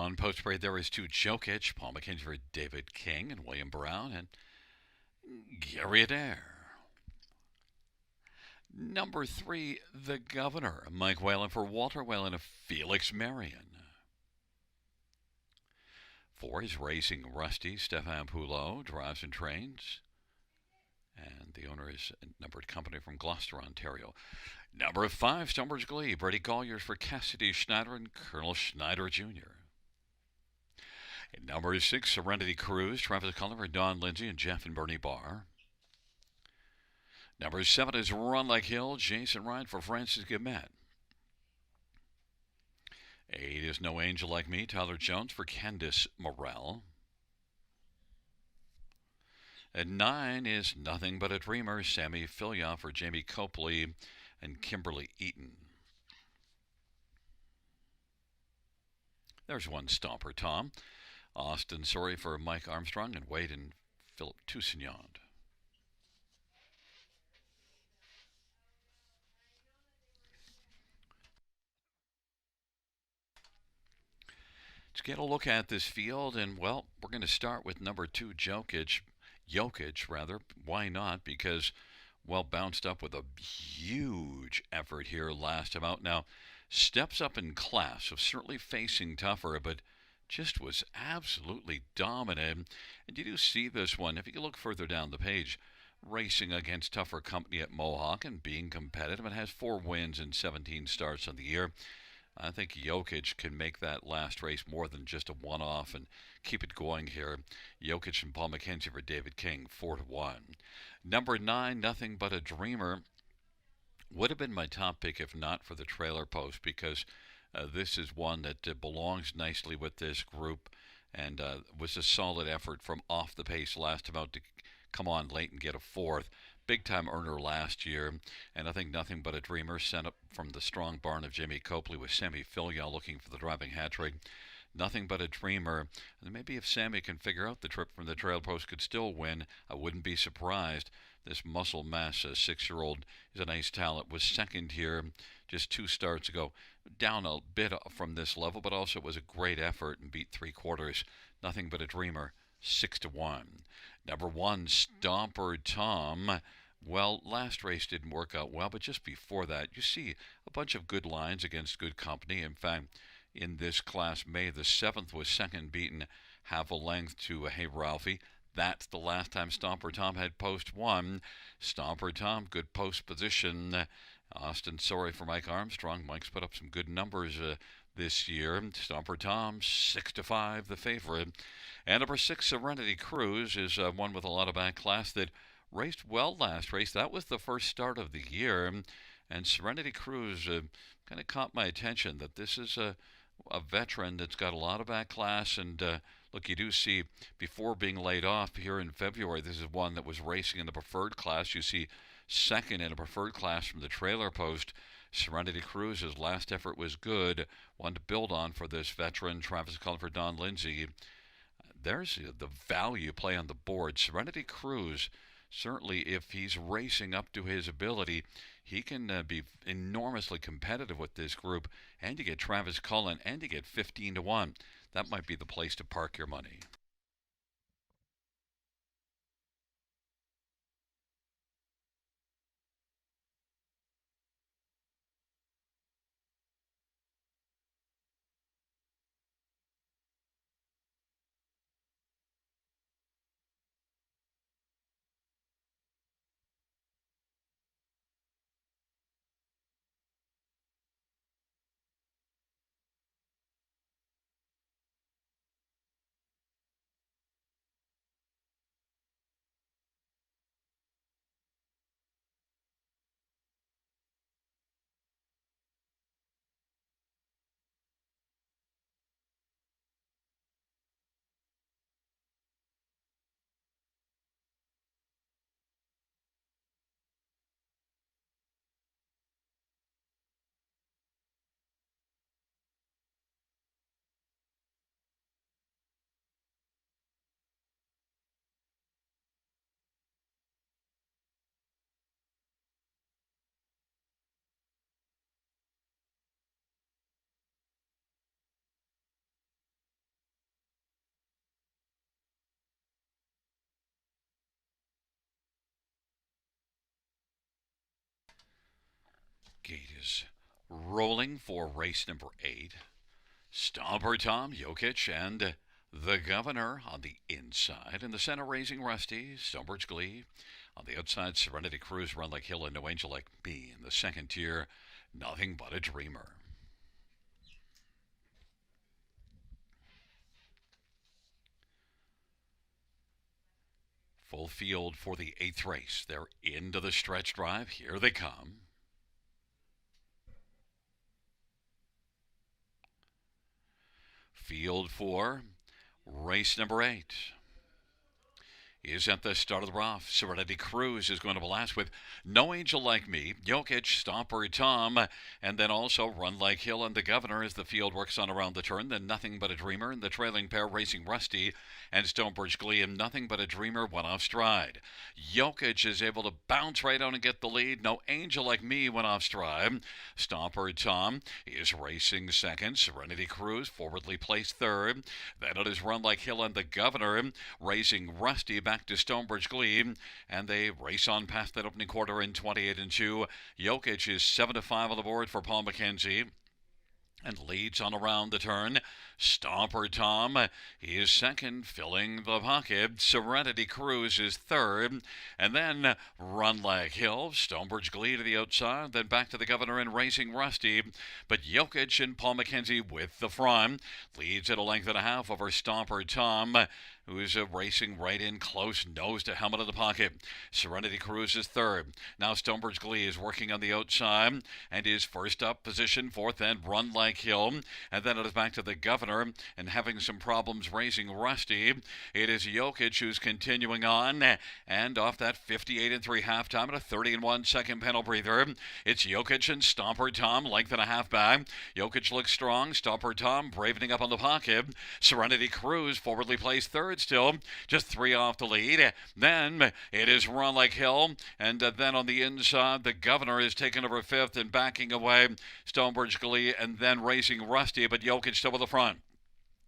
On post parade, there is two Jokic, Paul McKenzie for David King and William Brown, and Gary Adair. Number 3, the Governor, Mike Whalen for Walter Whalen of Felix Marion. 4 is Racing Rusty, Stefan Poulot, drives and trains. And the owner is a numbered company from Gloucester, Ontario. Number 5, Stumbers Glee, Brady Colliers for Cassidy Schneider and Colonel Schneider Jr. And number 6, Serenity Cruise, Travis Cullen for Don Lindsay and Jeff and Bernie Barr. Number 7 is Run Like Hill, Jason Ryan for Francis Guillemette. 8 is No Angel Like Me, Tyler Jones for Candice Morrell. And 9 is Nothing But a Dreamer, Sammy Filya for Jamie Copley and Kimberly Eaton. There's one Stomper Tom, Austin Sorry for Mike Armstrong and Wade and Philip Toussaint. Let's get a look at this field, and well, we're going to start with number 2 Jokic. Why not? Because, well, bounced up with a huge effort here last time out. Now, steps up in class, so certainly facing tougher, but just was absolutely dominant. And you do see this one, if you look further down the page, racing against tougher company at Mohawk and being competitive. It has 4 wins and 17 starts on the year. I think Jokic can make that last race more than just a one-off and keep it going here. Jokic and Paul McKenzie for David King, 4-1. Number 9, Nothing But a Dreamer, would have been my top pick if not for the trailer post, because this is one that belongs nicely with this group and was a solid effort from off the pace last time out to come on late and get a 4th. Big-time earner last year, and I think Nothing But a Dreamer sent up from the strong barn of Jimmy Copley with Sammy Filya looking for the driving hat trick. Nothing But a Dreamer. And maybe if Sammy can figure out the trip from the trail post, could still win. I wouldn't be surprised. This muscle mass 6-year-old is a nice talent. Was second here just 2 starts ago. Down a bit from this level, but also it was a great effort and beat 3/4. Nothing But a Dreamer, 6-1. Number 1, Stomper Tom. Well, last race didn't work out well, but just before that, you see a bunch of good lines against good company. In fact, in this class, May the 7th was second, beaten half a length to Hey Ralphie. That's the last time Stomper Tom had post 1. Stomper Tom, good post position. Austin Sorry for Mike Armstrong. Mike's put up some good numbers this year. Stomper Tom, 6-5, the favorite. And number 6, Serenity Cruise, is one with a lot of back class that raced well last race. That was the first start of the year. And Serenity Cruise kind of caught my attention that this is a veteran that's got a lot of back class. And look, you do see before being laid off here in February, this is one that was racing in the preferred class. You see second in a preferred class from the trailer post. Serenity Cruise's last effort was good, one to build on for this veteran. Travis Cullen for Don Lindsay. There's the value play on the board. Serenity Cruise, certainly if he's racing up to his ability, he can be enormously competitive with this group. And you get Travis Cullen, and you get 15-1. That might be the place to park your money. is rolling for race number 8. Stomper Tom, Jokic, and the Governor on the inside. In the center, Raising Rusty, Stonebridge Glee. On the outside, Serenity Cruise, Run Like Hill, and No Angel Like Me. In the second tier, Nothing But a Dreamer. Full field for the 8th race. They're into the stretch drive. Here they come. Field for race number 8 is at the start of the rough. Serenity Cruise is going to blast with No Angel Like Me, Jokic, Stomper Tom, and then also Run Like Hill and the Governor as the field works on around the turn. Then Nothing But a Dreamer and the trailing pair, Racing Rusty and Stonebridge Glee, and Nothing But a Dreamer went off stride. Jokic is able to bounce right out and get the lead. No Angel Like Me went off stride. Stomper Tom is racing second. Serenity Cruise forwardly placed third. Then it is Run Like Hill and the Governor, Racing Rusty back to Stonebridge Glee, and they race on past that opening quarter in 28-2. Jokic is 7-5 on the board for Paul McKenzie and leads on around the turn. Stomper Tom is second, filling the pocket. Serenity Cruise is third. And then Run Like Hill, Stonebridge Glee to the outside, then back to the Governor and Racing Rusty. But Jokic and Paul McKenzie with the front. Leads at a length and a half over Stomper Tom, who's racing right in close, nose to helmet of the pocket. Serenity Cruise is third. Now Stonebridge Glee is working on the outside and is first up, position fourth, then Run Like Hill. And then it is back to the Governor and having some problems Racing Rusty. It is Jokic who's continuing on, and off that 58-3 halftime and a 30-1 second panel breather. It's Jokic and Stomper Tom, length and a half back. Jokic looks strong. Stomper Tom bravening up on the pocket. Serenity Cruise forwardly placed third still, just 3 off the lead. Then it is Run Like Hill, and then on the inside, the Governor is taking over fifth and backing away Stonebridge Glee, and then Racing Rusty, but Jokic still with the front.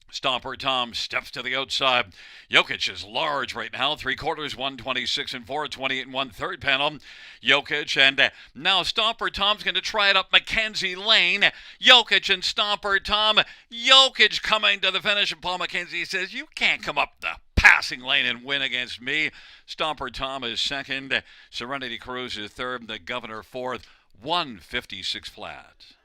Stomper Tom steps to the outside. Jokic is large right now. 3/4, 126-4, 28-1 third panel. Jokic, and now Stomper Tom's going to try it up Mackenzie Lane. Jokic and Stomper Tom. Jokic coming to the finish, and Paul McKenzie says, "You can't come up the passing lane and win against me." Stomper Tom is second. Serenity Cruise is third. The Governor fourth. 156 flat.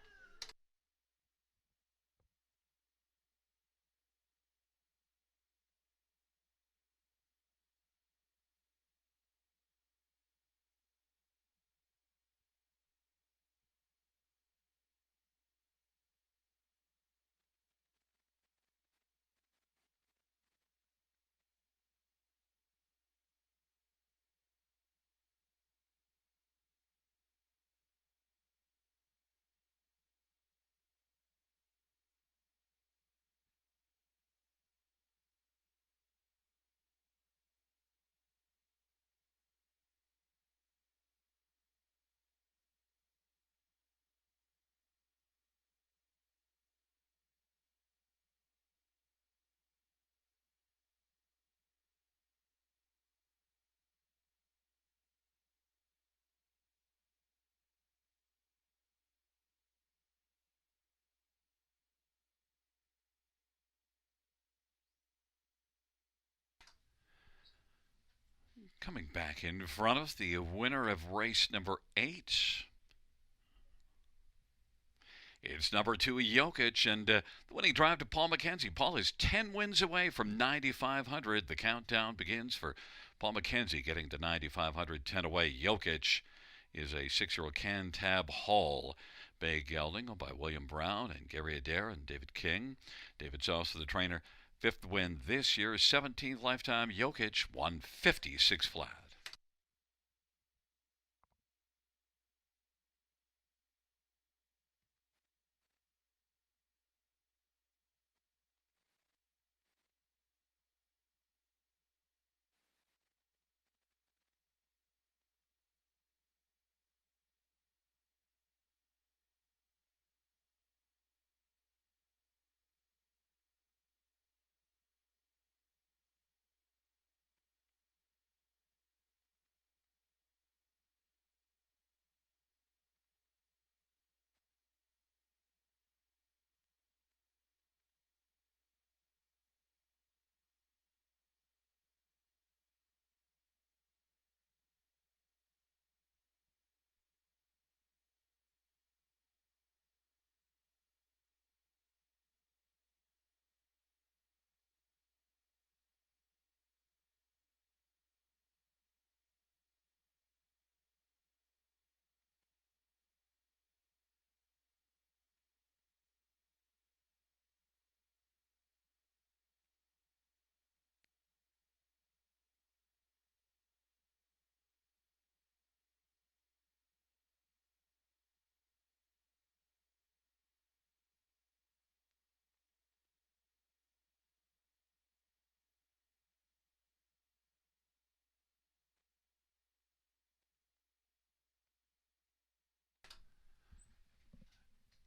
Coming back in front of us, the winner of race number 8. It's number 2, Jokic, and the winning drive to Paul McKenzie. Paul is 10 wins away from 9,500. The countdown begins for Paul McKenzie getting to 9,500, 10 away. Jokic is a 6-year-old Cantab Hall Bay gelding by William Brown and Gary Adair and David King. David's also the trainer. 5th win this year, 17th lifetime. Jokic 156 flat.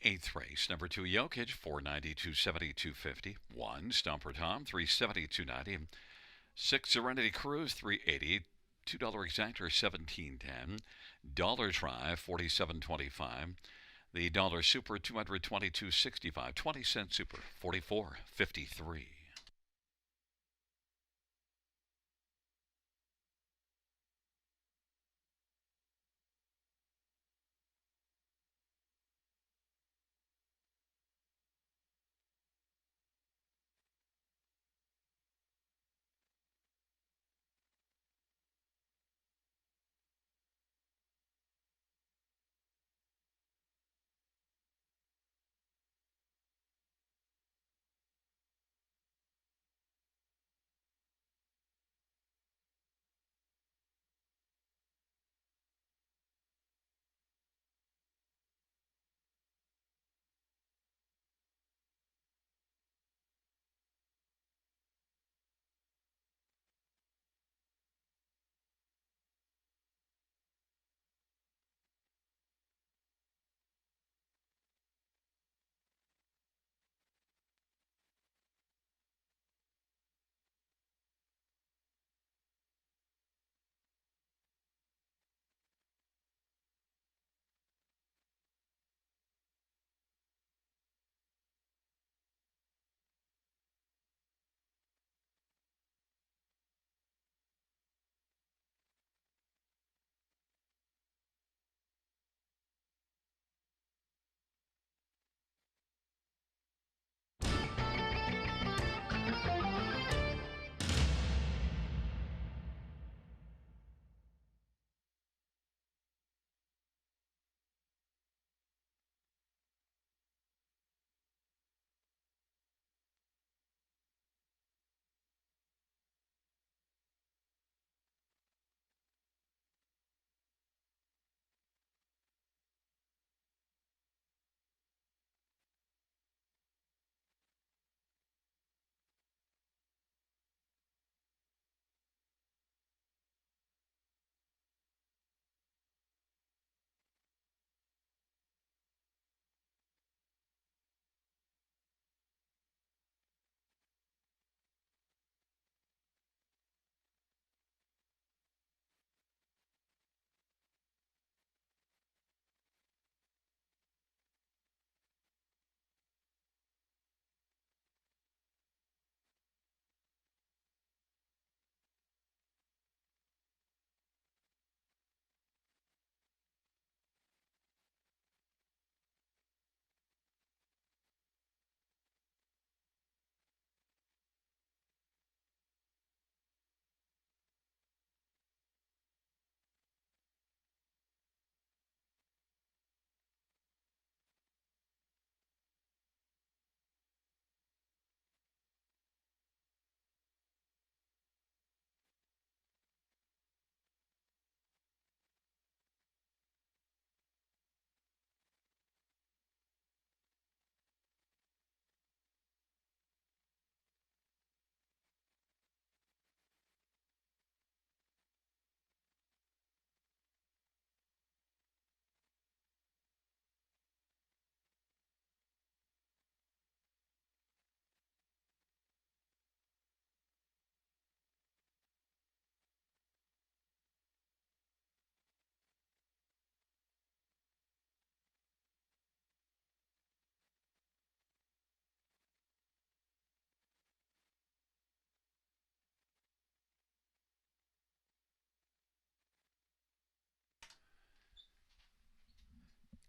Eighth race, number 2, Jokic, 490, 270, 250. 1, Stumper Tom, 370, 290. 6, Serenity Cruise, 380. $2 exactor, 1710. Dollar Try, 47.25. The Dollar Super, 222.65. 20-cent Super, 44.53.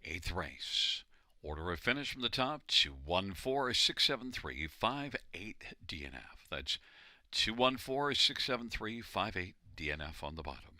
Eighth race. Order of finish from the top, 214-673-58 DNF. That's 214-673-58 DNF on the bottom.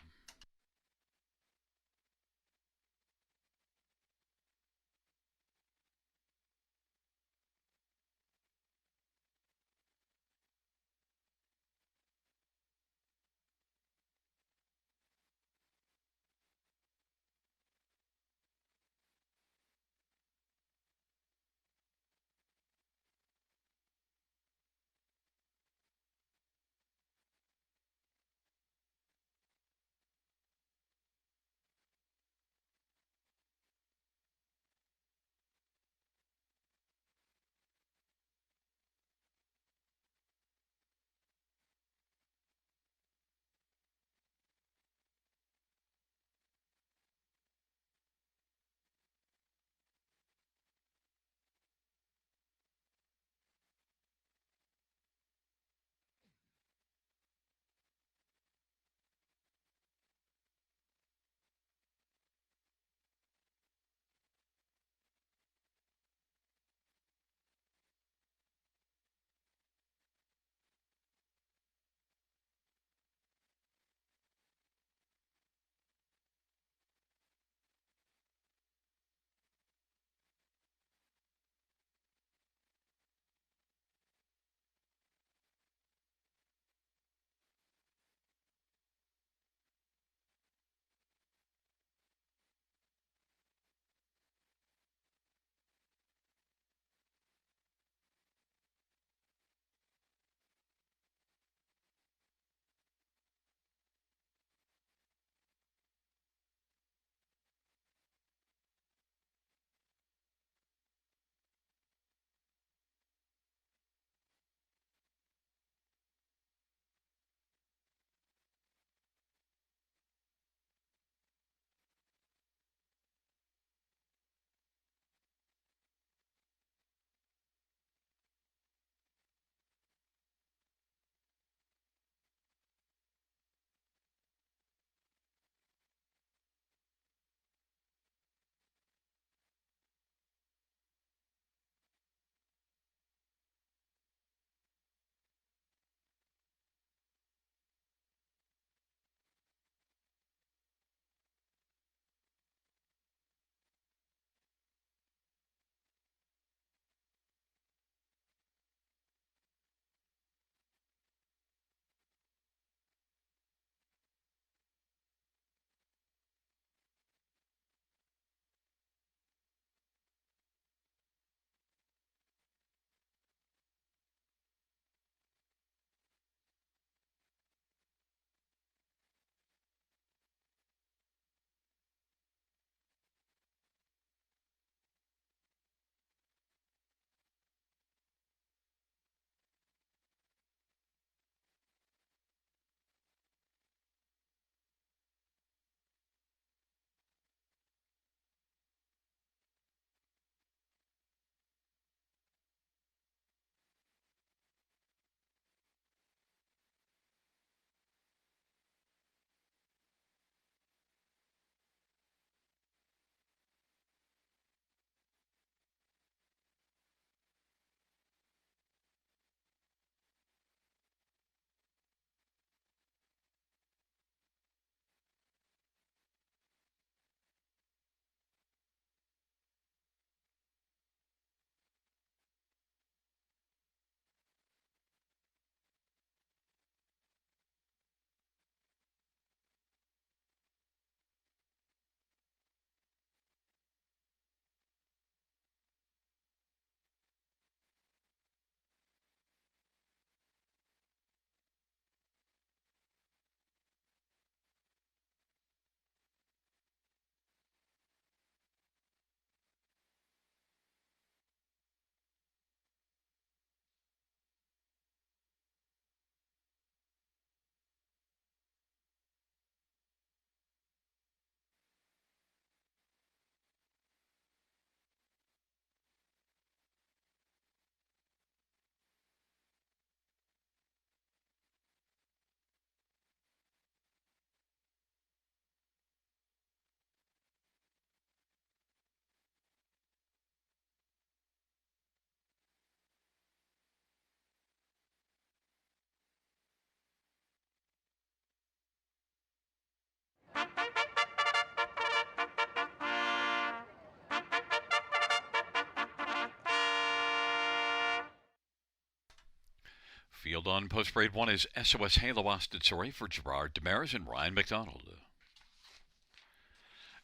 Field on post grade 1 is SOS Halo Ostensory for Gerard Demers and Ryan McDonald.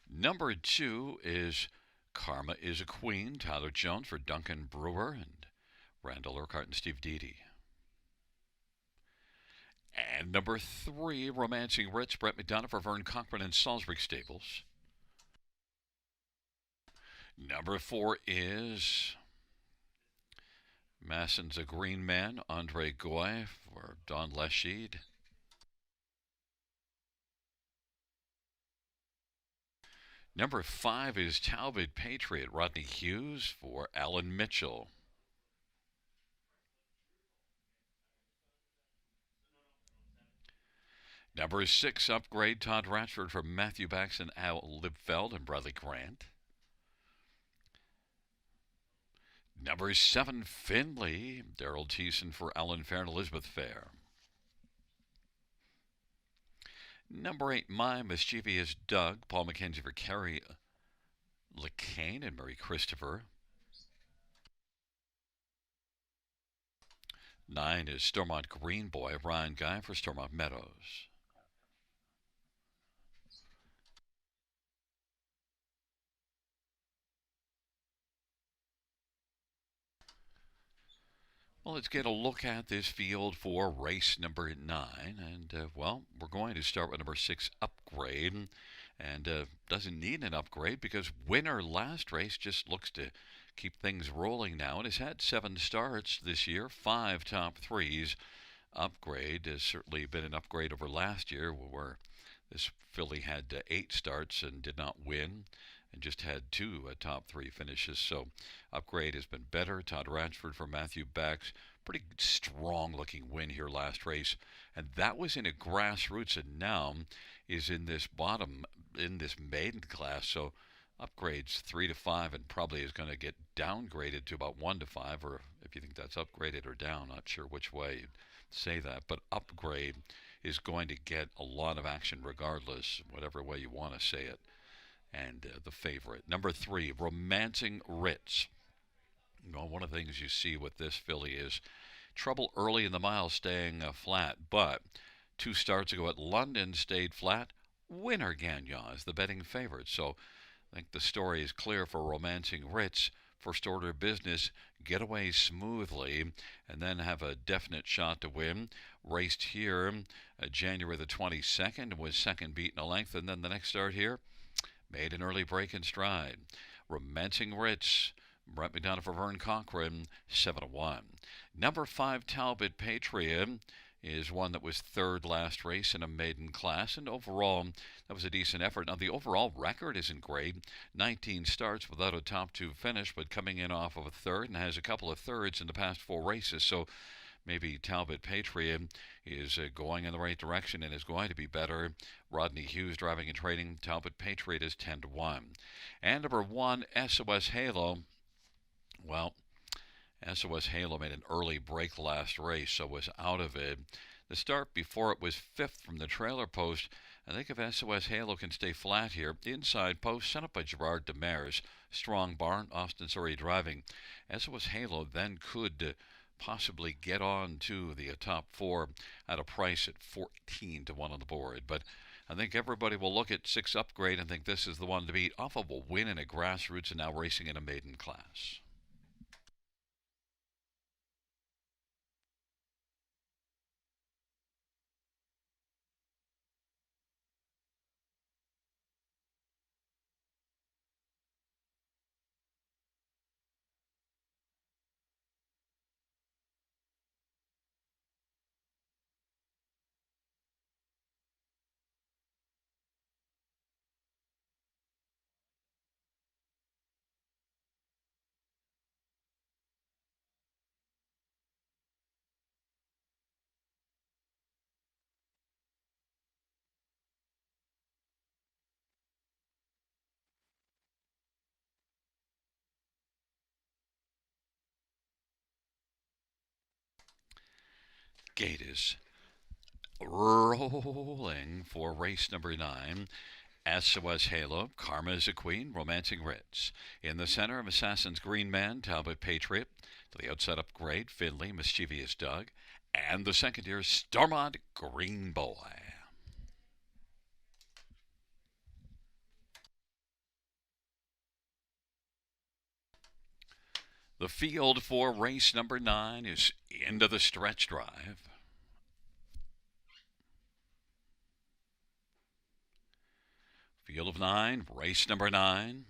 Number 2 is Karma is a Queen, Tyler Jones for Duncan Brewer and Randall Urquhart and Steve Deedy. And number 3, Romancing Ritz, Brett McDonough for Vern Cochran and Salisbury Stables. Number 4 is Masson's a Green Man, Andre Goy for Don Leschied. Number 5 is Talbot Patriot, Rodney Hughes for Alan Mitchell. Number 6, Upgrade, Todd Ratchford for Matthew Baxton, Al Libfeld, and Bradley Grant. Number 7, Finley, Daryl Thiessen for Alan Fair and Elizabeth Fair. Number 8, My Mischievous Doug, Paul McKenzie for Kerry LeCain and Mary Christopher. 9 is Stormont Green Boy, Ryan Guy for Stormont Meadows. Well, let's get a look at this field for race number 9. And, we're going to start with number 6, Upgrade. And doesn't need an upgrade because winner last race just looks to keep things rolling now. It has had 7 starts this year, 5 top 3s. Upgrade has certainly been an upgrade over last year where this filly had 8 starts and did not win and just had 2 top 3 finishes. So Upgrade has been better. Todd Ratchford for Matthew Bax. Pretty strong looking win here last race. And that was in a grassroots and now is in this maiden class. So Upgrade's 3 to 5 and probably is going to get downgraded to about 1 to 5, or if you think that's upgraded or down, not sure which way you'd say that. But Upgrade is going to get a lot of action regardless, whatever way you want to say it. And the favorite. Number 3, Romancing Ritz. One of the things you see with this filly is trouble early in the mile staying flat, but 2 starts ago at London stayed flat. Winner Gagnon is the betting favorite. So I think the story is clear for Romancing Ritz. First order of business, get away smoothly, and then have a definite shot to win. Raced here January the 22nd, was second beaten a length, and then the next start here made an early break in stride. Romancing Ritz, Brett McDonough for Vern Cochran, 7-1. Number 5, Talbot Patriot, is one that was 3rd last race in a maiden class, and overall that was a decent effort. Now the overall record isn't great, 19 starts without a top 2 finish, but coming in off of a 3rd and has a couple of 3rds in the past 4 races, so maybe Talbot Patriot is going in the right direction and is going to be better. Rodney Hughes driving and trading. Talbot Patriot is 10-1. And number 1, SOS Halo. Well, SOS Halo made an early break last race, so was out of it. The start before it was 5th from the trailer post. I think if SOS Halo can stay flat here, inside post sent up by Gerard Demers, strong barn, Ostensory driving. SOS Halo then could possibly get on to the top 4 at a price at 14-1 on the board. But I think everybody will look at 6 Upgrade and think this is the one to beat off of a win in a grassroots and now racing in a maiden class. Gate is rolling for race number 9. SOS Halo, Karma is a Queen, Romancing Ritz. In the center of Assassin's Green Man, Talbot Patriot. To the outside Upgrade, Finley, Mischievous Doug. And the second here, Stormont Green Boy. The field for race number 9 is into the stretch drive. Field of 9, race number 9.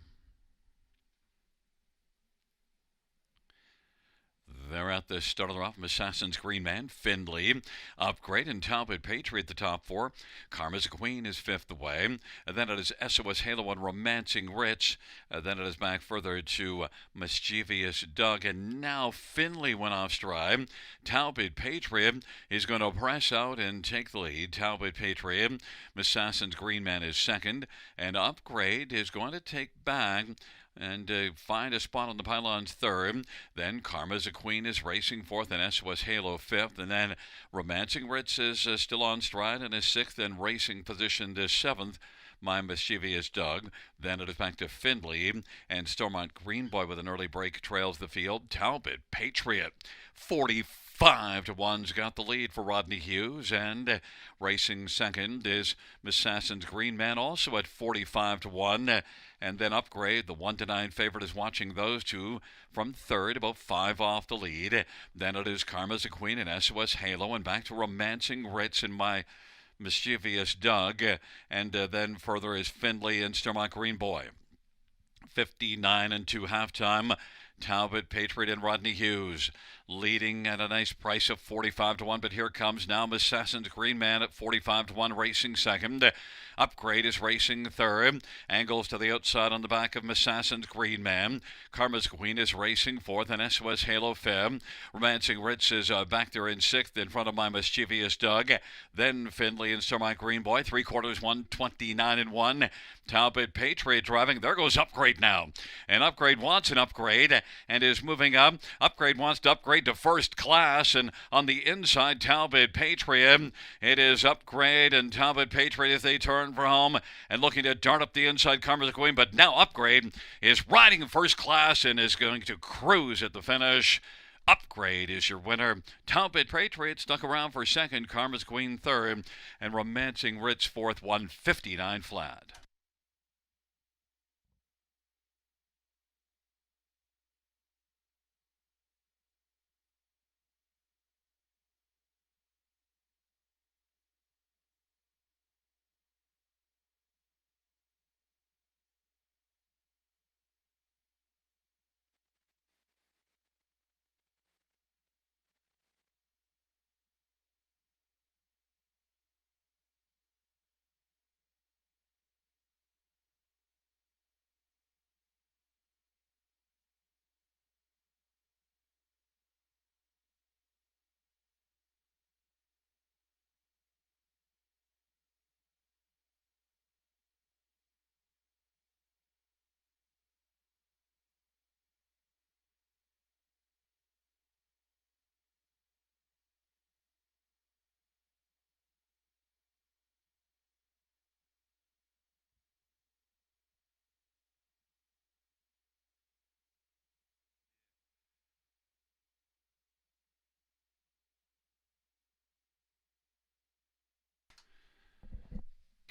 They're at the start of the rough. Assassin's Green Man, Findlay, Upgrade, and Talbot Patriot, the top 4. Karma's Queen is 5th away. And then it is SOS Halo and Romancing Rich. Then it is back further to Mischievous Doug. And now Findlay went off stride. Talbot Patriot is going to press out and take the lead. Talbot Patriot, Assassin's Green Man is 2nd. And Upgrade is going to take back and find a spot on the pylons 3rd. Then Karma's a Queen is racing 4th, and SOS Halo 5th. And then Romancing Ritz is still on stride and is 6th, and racing positioned is 7th. My Mischievous Doug. Then it is back to Findlay, and Stormont Green Boy with an early break trails the field. Talbot Patriot, 45-1's got the lead for Rodney Hughes, and racing second is Assassin's Green Man, also at 45-1. And then Upgrade, the 1-9 favorite, is watching those two from third, about 5 off the lead. Then it is Karma's a Queen and SOS Halo, and back to Romancing Ritz and my Mischievous Doug. And then further is Findlay and Stormont Green Boy. 59-2 halftime. Talbot Patriot and Rodney Hughes leading at a nice price of 45-1, but here comes now Assassin's Green Man at 45-1, racing second. Upgrade is racing third. Angles to the outside on the back of Assassin's Green Man. Karma's Queen is racing fourth, and SOS Halo fifth. Romancing Ritz is back there in sixth in front of my Mischievous Doug. Then Findlay and Stormont Green Boy, 3/4, 129-1. Talbot Patriot driving. There goes Upgrade now. And Upgrade wants an upgrade and is moving up. Upgrade wants to upgrade to first class. And on the inside, Talbot Patriot. It is Upgrade and Talbot Patriot as they turn for home and looking to dart up the inside. Karma's Queen. But now Upgrade is riding first class and is going to cruise at the finish. Upgrade is your winner. Talbot Patriot stuck around for second. Karma's Queen third. And Romancing Ritz fourth, 159 flat.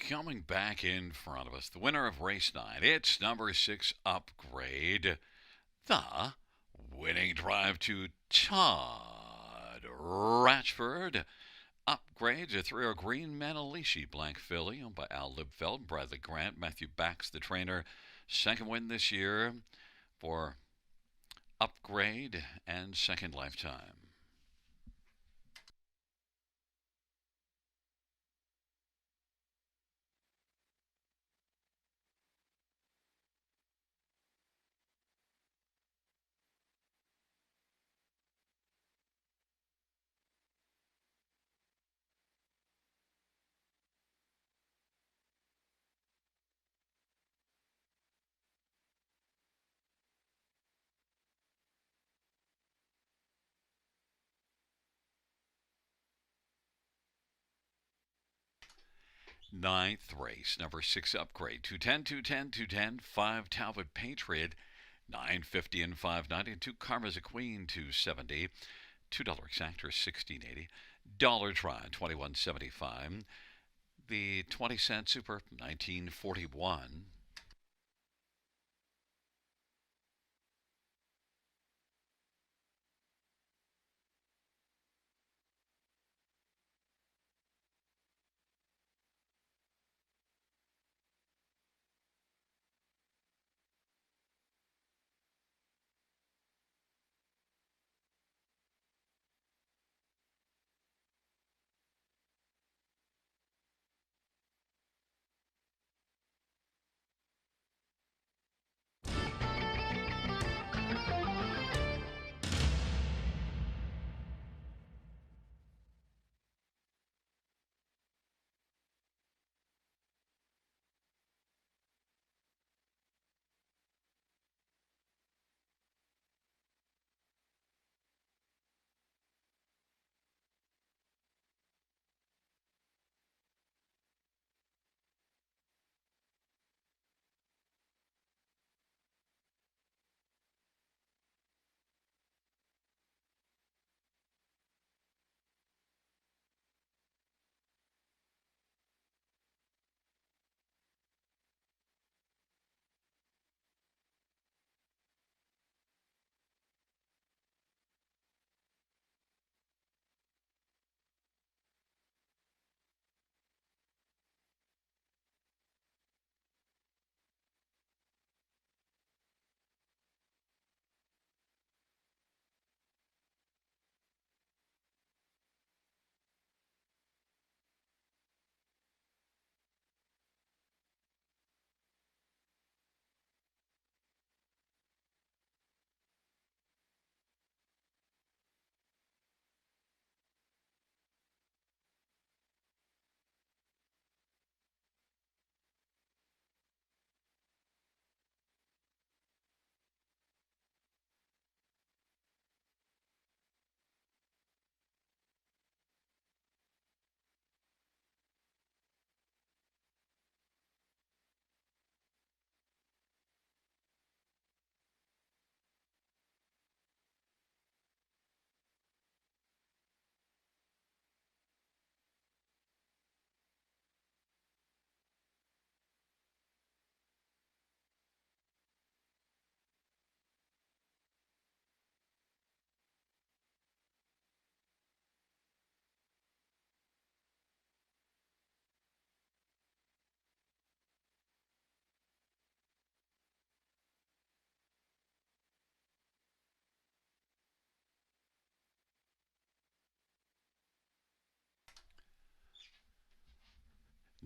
Coming back in front of us, the winner of race 9, it's number 6, Upgrade. The winning drive to Todd Ratchford. Upgrades, a 3-year Green Manalishi Black Filly, owned by Al Libfeld, Bradley Grant, Matthew Bax, the trainer. Second win this year for Upgrade and second lifetime. Ninth race, number 6, Upgrade. 210, 210, 210, 5, Talbot Patriot, 950 and 590, and 2, Karma's a Queen, 270. $2 exactor, 16.80. Dollar try, 21.75. The 20-cent super, 19.41.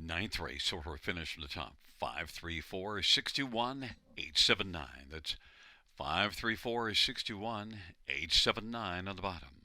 Ninth race, so we're finished from the top. 534 61 879. That's 534 61 879 on the bottom.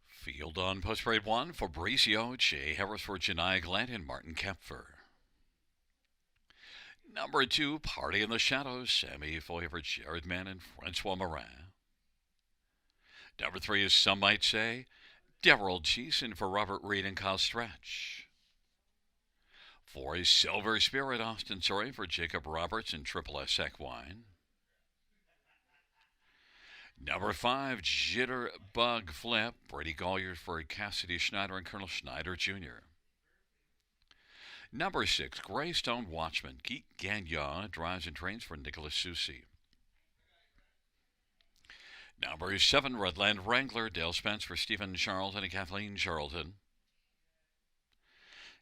Field on post parade 1, Fabrizio, Jay Harris for Janai Glenn, and Martin Kempfer. Number 2, Party in the Shadows, Sammy Foy for Jared Mann and Francois Morin. Number 3 is Some Might Say, Daryl Cheeson for Robert Reed and Kyle Stretch. 4 is Silver Spirit, Austin Surrey for Jacob Roberts and Triple S Equine. Number 5, Jitterbug Flip, Brady Collier for Cassidy Schneider and Colonel Schneider Jr. Number 6, Greystone Watchman, Geek Gagnon, drives and trains for Nicholas Susi. Number 7, Redland Wrangler, Dale Spence for Stephen Charlton and Kathleen Charlton.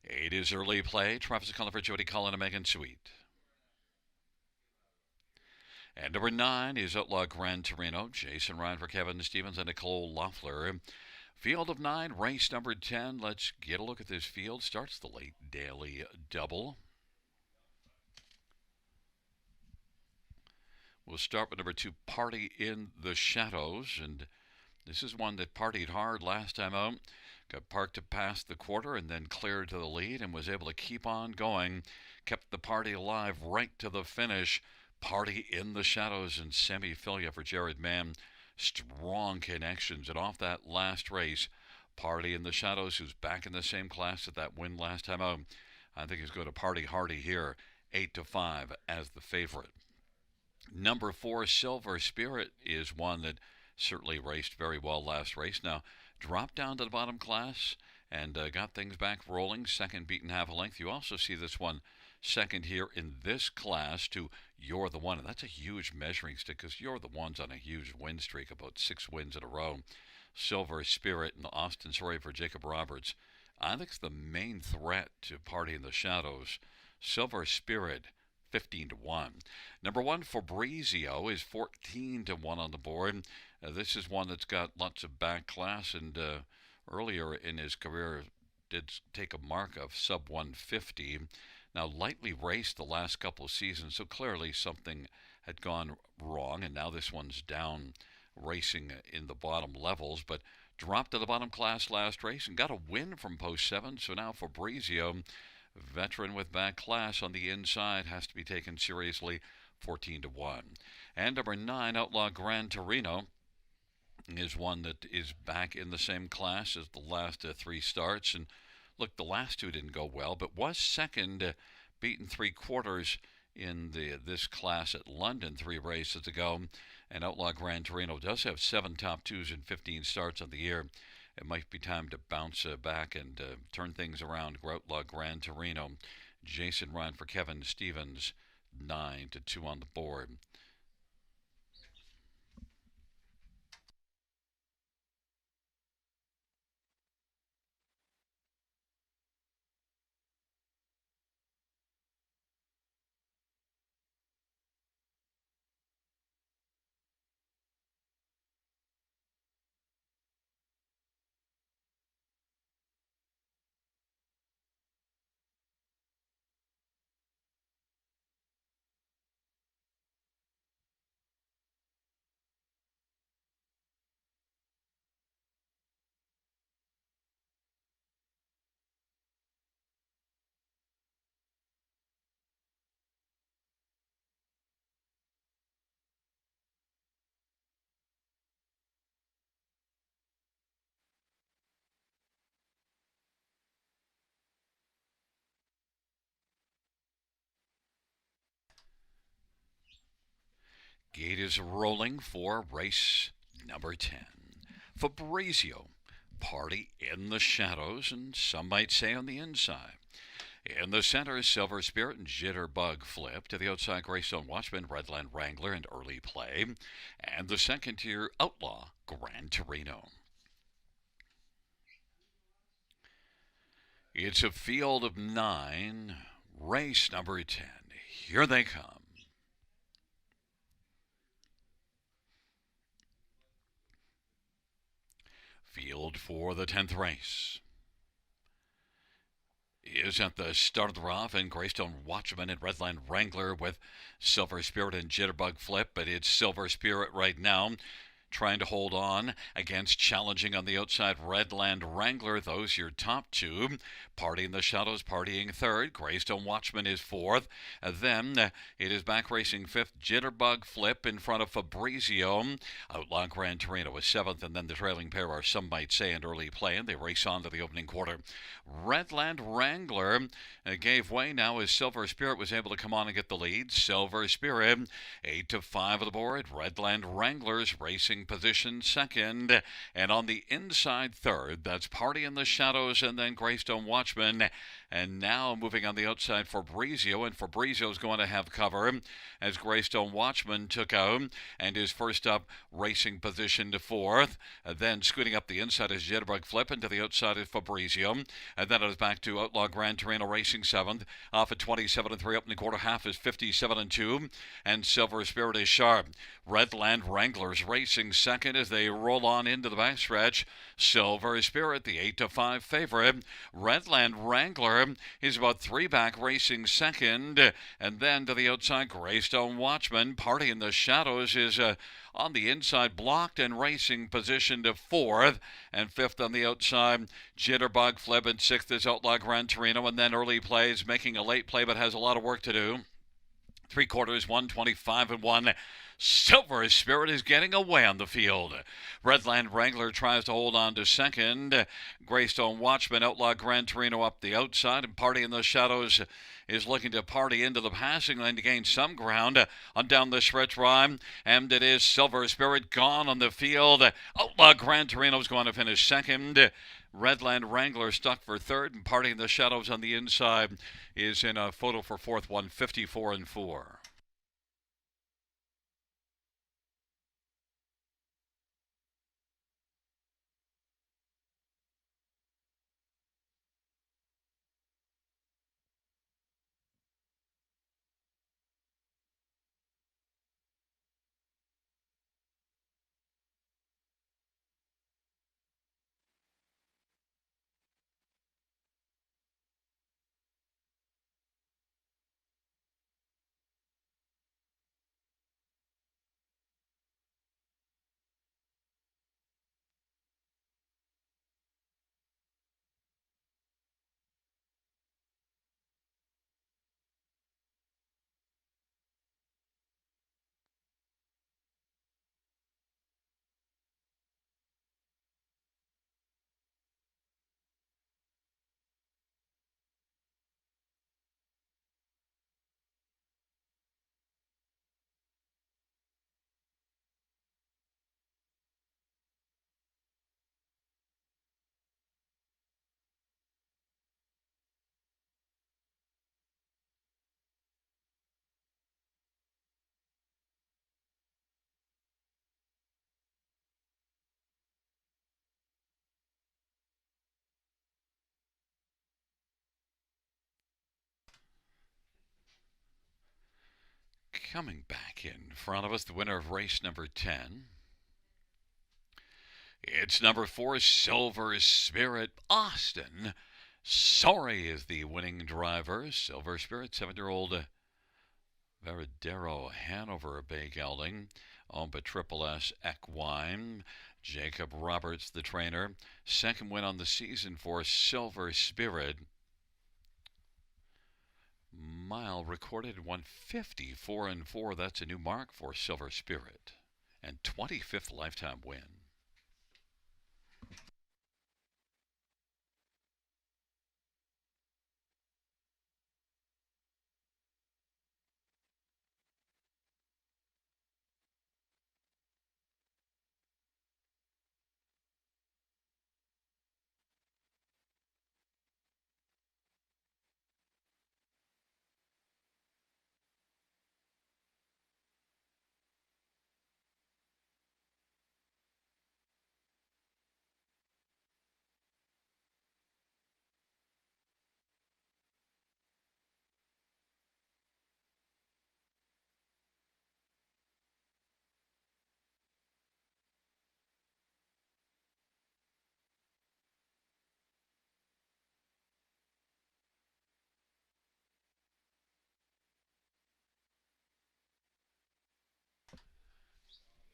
8 is Early Play, Travis Cullen for Jody Cullen and Megan Sweet. And number 9 is Outlaw Gran Torino, Jason Ryan for Kevin Stevens and Nicole Loeffler. Field of 9, race number 10. Let's get a look at this field. Starts the late daily double. We'll start with number 2, Party in the Shadows. And this is one that partied hard last time out. Got parked to pass the quarter and then cleared to the lead and was able to keep on going. Kept the party alive right to the finish. Party in the Shadows and Semi-Filia for Jared Mann. Strong connections. And off that last race, Party in the Shadows, who's back in the same class at that win last time out, I think he's going to party hardy here. 8-5 as the favorite. Number 4, Silver Spirit, is one that certainly raced very well last race. Now, dropped down to the bottom class and got things back rolling. Second, beaten half a length. You also see this one second here in this class to You're the One. And that's a huge measuring stick because You're the One's on a huge win streak, about 6 wins in a row. Silver Spirit and Austin Surrey for Jacob Roberts. I think it's the main threat to Party in the Shadows. Silver Spirit, 15-1. Number 1, Fabrizio, is 14-1 on the board. This is one that's got lots of back class and earlier in his career did take a mark of sub 150. Now, lightly raced the last couple of seasons, so clearly something had gone wrong, and now this one's down racing in the bottom levels, but dropped to the bottom class last race and got a win from post 7, so now Fabrizio, veteran with back class on the inside, has to be taken seriously, 14-1. And number 9, Outlaw Gran Torino, is one that is back in the same class as the last 3 starts. And look, the last 2 didn't go well, but was second, beaten 3/4 in this class at London 3 races ago. And Outlaw Gran Torino does have 7 top 2s and 15 starts on the year. It might be time to bounce back and turn things around. Outlaw Gran Torino, Jason Ryan for Kevin Stevens, 9-2 on the board. Gate is rolling for race number 10. Fabrizio, Party in the Shadows, and Some Might Say on the inside. In the center, Silver Spirit and Jitterbug Flip. To the outside, Greystone Watchman, Redland Wrangler, and Early Play. And the second tier, Outlaw Gran Torino. It's a field of 9, race number 10. Here they come. Field for the 10th race. is at the start of the rough, and Greystone Watchman and Redland Wrangler with Silver Spirit and Jitterbug Flip, but it's Silver Spirit right now, trying to hold on against challenging on the outside Redland Wrangler. Those your top two. Party in the Shadows partying third. Greystone Watchman is fourth. Then it is back racing fifth. Jitterbug Flip in front of Fabrizio. Outlaw Gran Torino is seventh, and then the trailing pair are some might say in early play, and they race on to the opening quarter. Redland Wrangler gave way now as Silver Spirit was able to come on and get the lead. Silver Spirit 8-5 of the board. Redland Wranglers racing position second, and on the inside third, that's Party in the Shadows and then Greystone Watchman. And now moving on the outside, Fabrizio, and Fabrizio's going to have cover as Greystone Watchman took out and is first up racing position to fourth. Then scooting up the inside is Jitterbug Flip, and to the outside is Fabrizio. And then it is back to Outlaw Gran Torino racing seventh. Off at 27-3 up in the quarter. Half is 57-2. And Silver Spirit is sharp. Redland Wranglers racing second as they roll on into the backstretch. Silver Spirit, the 8-5 favorite. Redland Wrangler is about three back racing second. And then to the outside, Greystone Watchman. Party in the Shadows is on the inside, blocked and racing position to fourth. And fifth on the outside, Jitterbug Flip. And sixth is Outlaw Gran Torino. And then early plays, making a late play but has a lot of work to do. Three quarters, 125-1. Silver Spirit is getting away on the field. Redland Wrangler tries to hold on to second. Greystone Watchman, Outlaw Gran Torino up the outside, and Party in the Shadows is looking to party into the passing lane to gain some ground on down the stretch rhyme. And it is Silver Spirit gone on the field. Outlaw Gran Torino is going to finish second. Redland Wrangler stuck for third, and Party in the Shadows on the inside is in a photo for fourth, 154-4. Coming back in front of us, the winner of race number 10. It's number 4, Silver Spirit. Austin Sorry is the winning driver. Silver Spirit, 7-year-old Veradero Hanover Bay Gelding, owned by Triple S Equine. Jacob Roberts, the trainer. Second win on the season for Silver Spirit. Mile recorded 154-4. That's a new mark for Silver Spirit. And 25th lifetime win.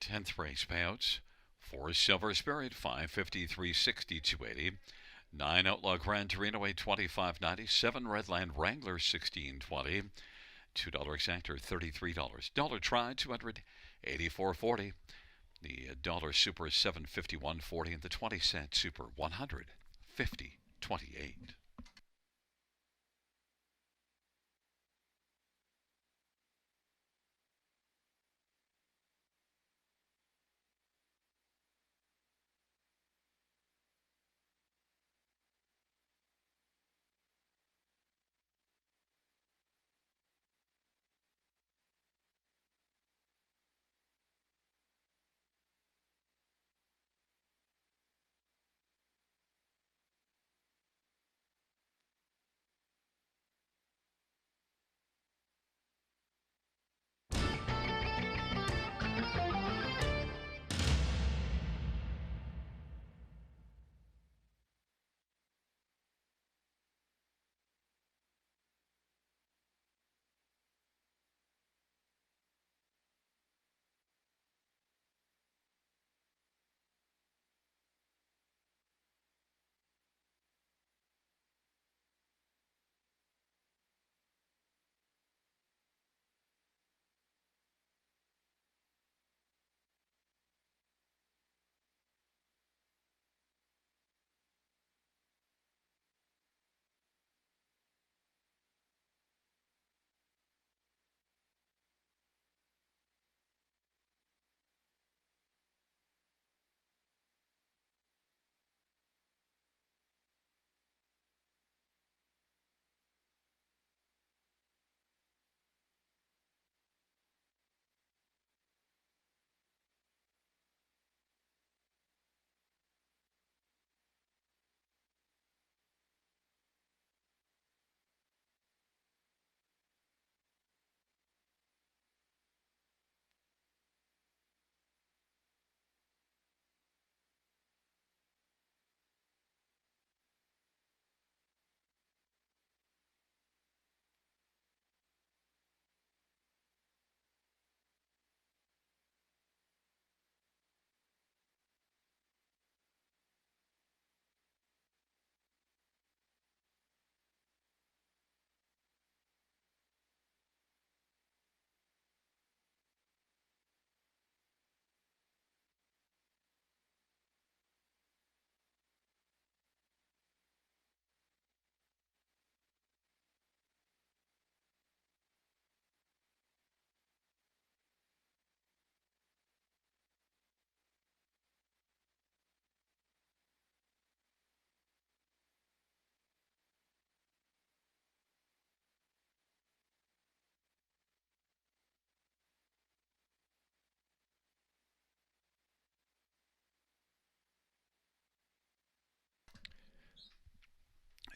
10th race payouts. 4 Silver Spirit, 550, 360, 280. 9 Outlaw Gran Torino, 825.90. 7 Redland Wrangler, 1620. $2 exactor, $33. Dollar Try, 284.40. The dollar super is 751.40, and the 20-cent super 150.28.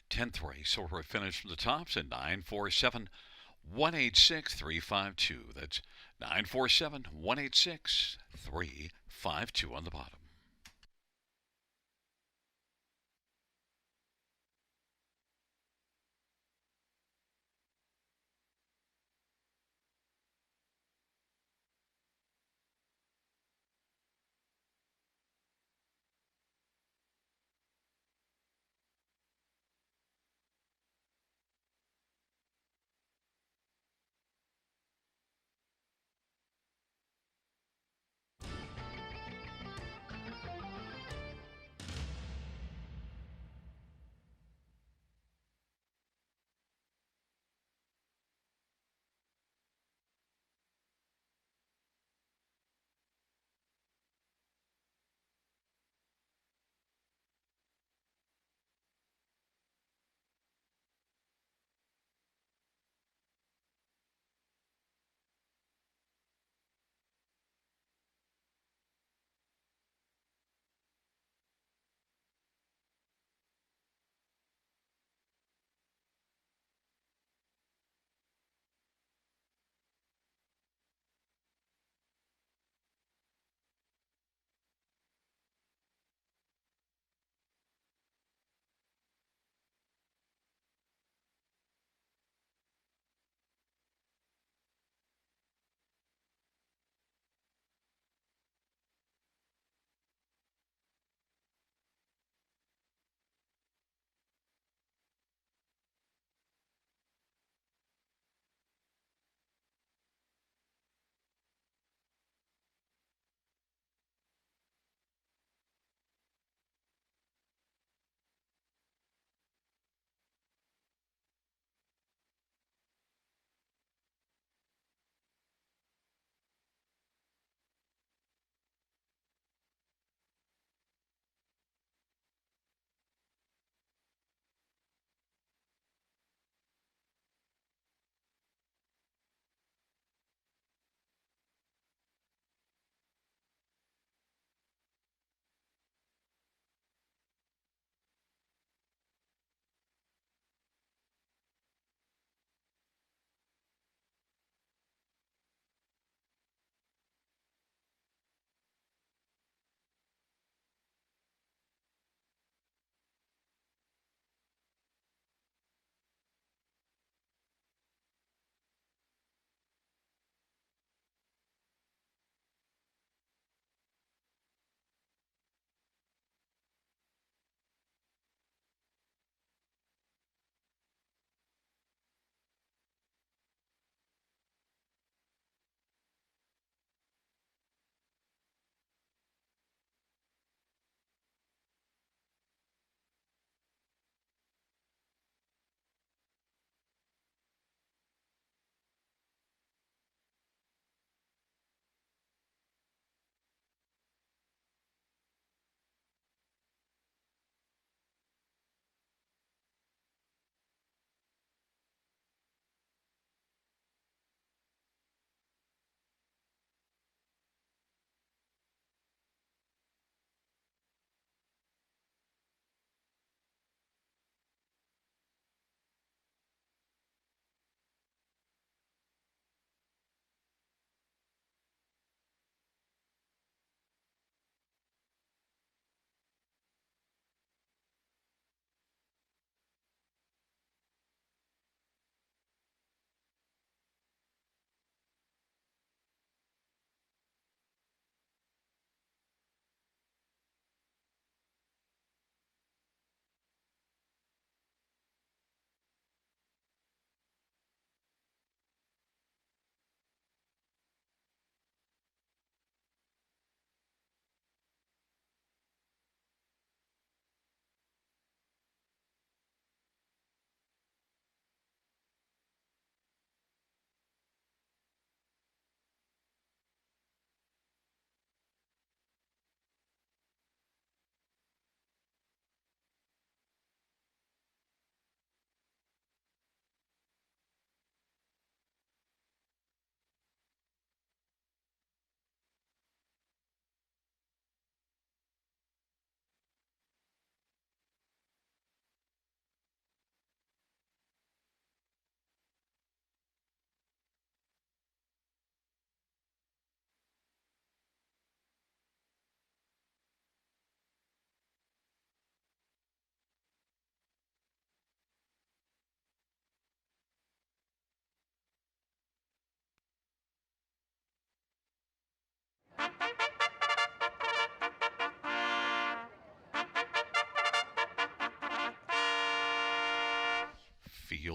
Tenth race order finish from the tops at 947 186 352. That's 947 186 352 on the bottom.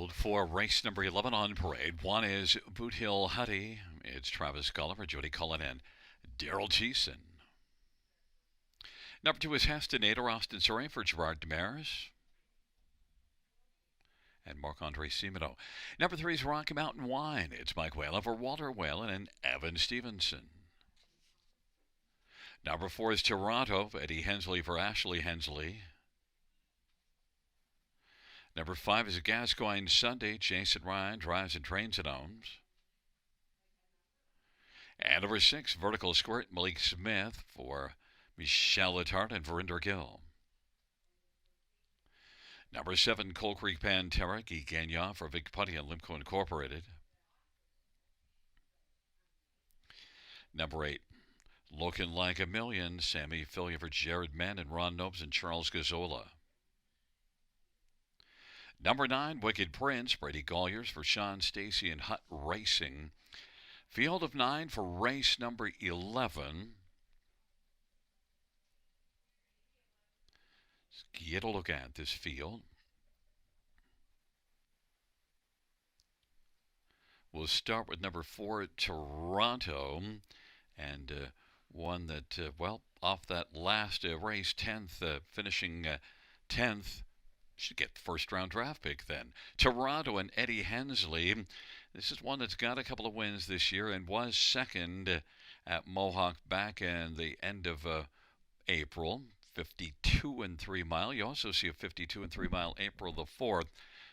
field for race number 11 on parade. One is Boot Hill Huddy. It's Travis Gulliver, Jody Cullen, and Daryl Thiessen. Number 2 is Hastinator, Austin Surrey for Gerard Demarais and Marc-Andre Simino. Number 3 is Rocky Mountain Wine. It's Mike Whalen for Walter Whalen and Evan Stevenson. Number 4 is Toronto, Eddie Hensley for Ashley Hensley. Number 5 is Gascoigne Sunday. Jason Ryan drives and trains and owns. And number 6, Vertical Squirt, Malik Smith for Michelle Letarte and Verinder Gill. Number 7, Coal Creek Pantera, Guy Gagnon for Vic Putty and Limco Incorporated. Number 8, Looking Like a Million, Sammy Filia for Jared Mann and Ron Nobes and Charles Gazzola. Number 9, Wicked Prince, Brady Golliers for Sean Stacy and Hut Racing. Field of 9 for race number 11. Let's get a look at this field. We'll start with number 4, Toronto, and one that, off that last race, 10th, finishing 10th, should get first round draft pick then. Toronto and Eddie Hensley. This is one that's got a couple of wins this year and was second at Mohawk back in the end of April. 52 and 3 mile. You also see a 52 and 3 mile April the 4th.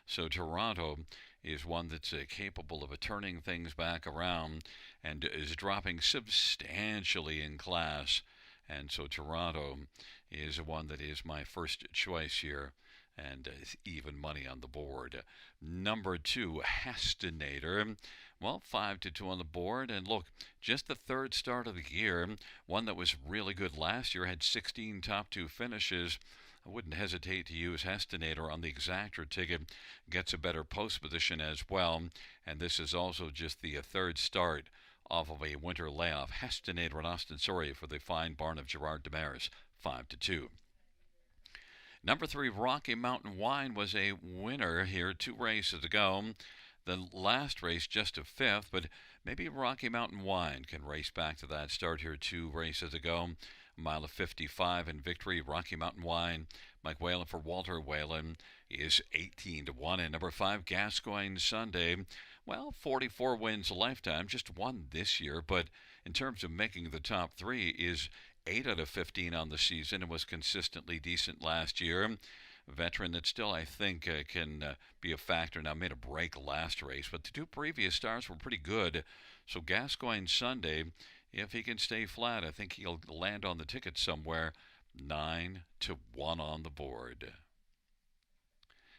So Toronto is one that's capable of turning things back around and is dropping substantially in class. And so Toronto is one that is my first choice here, and even money on the board. Number 2, Hastinator. 5-2 on the board. And look, just the third start of the year. One that was really good last year, had 16 top 2 finishes. I wouldn't hesitate to use Hastinator on the exactor ticket. Gets a better post position as well. And this is also just the third start off of a winter layoff. Hastinator and Austin Surrey for the fine barn of Gerard Demarais, 5-2. Number 3, Rocky Mountain Wine was a winner here 2 races ago. The last race just a 5th, but maybe Rocky Mountain Wine can race back to that start here 2 races ago. A mile of 55 in victory. Rocky Mountain Wine, Mike Whalen for Walter Whalen, is 18-1. And number 5, Gascoigne Sunday. 44 wins a lifetime, just one this year, but in terms of making the top 3 is 8 out of 15 on the season and was consistently decent last year. A veteran that still, I think, can be a factor. Now, made a break last race, but the 2 previous starts were pretty good. So Gascoigne Sunday, if he can stay flat, I think he'll land on the ticket somewhere. 9-1 on the board.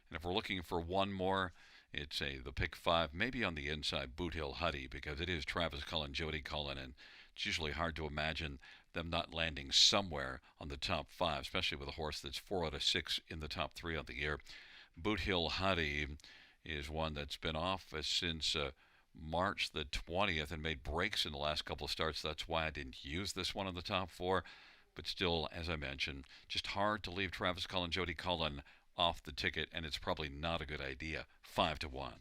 And if we're looking for one more, it's the pick 5, maybe on the inside, Boot Hill Huddy, because it is Travis Cullen, Jody Cullen, and it's usually hard to imagine them not landing somewhere on the top 5, especially with a horse that's 4 out of 6 in the top 3 of the year. Boot Hill Huddy is one that's been off since March the 20th and made breaks in the last couple of starts. That's why I didn't use this one in the top 4. But still, as I mentioned, just hard to leave Travis Cullen, Jody Cullen off the ticket, and it's probably not a good idea. 5-1.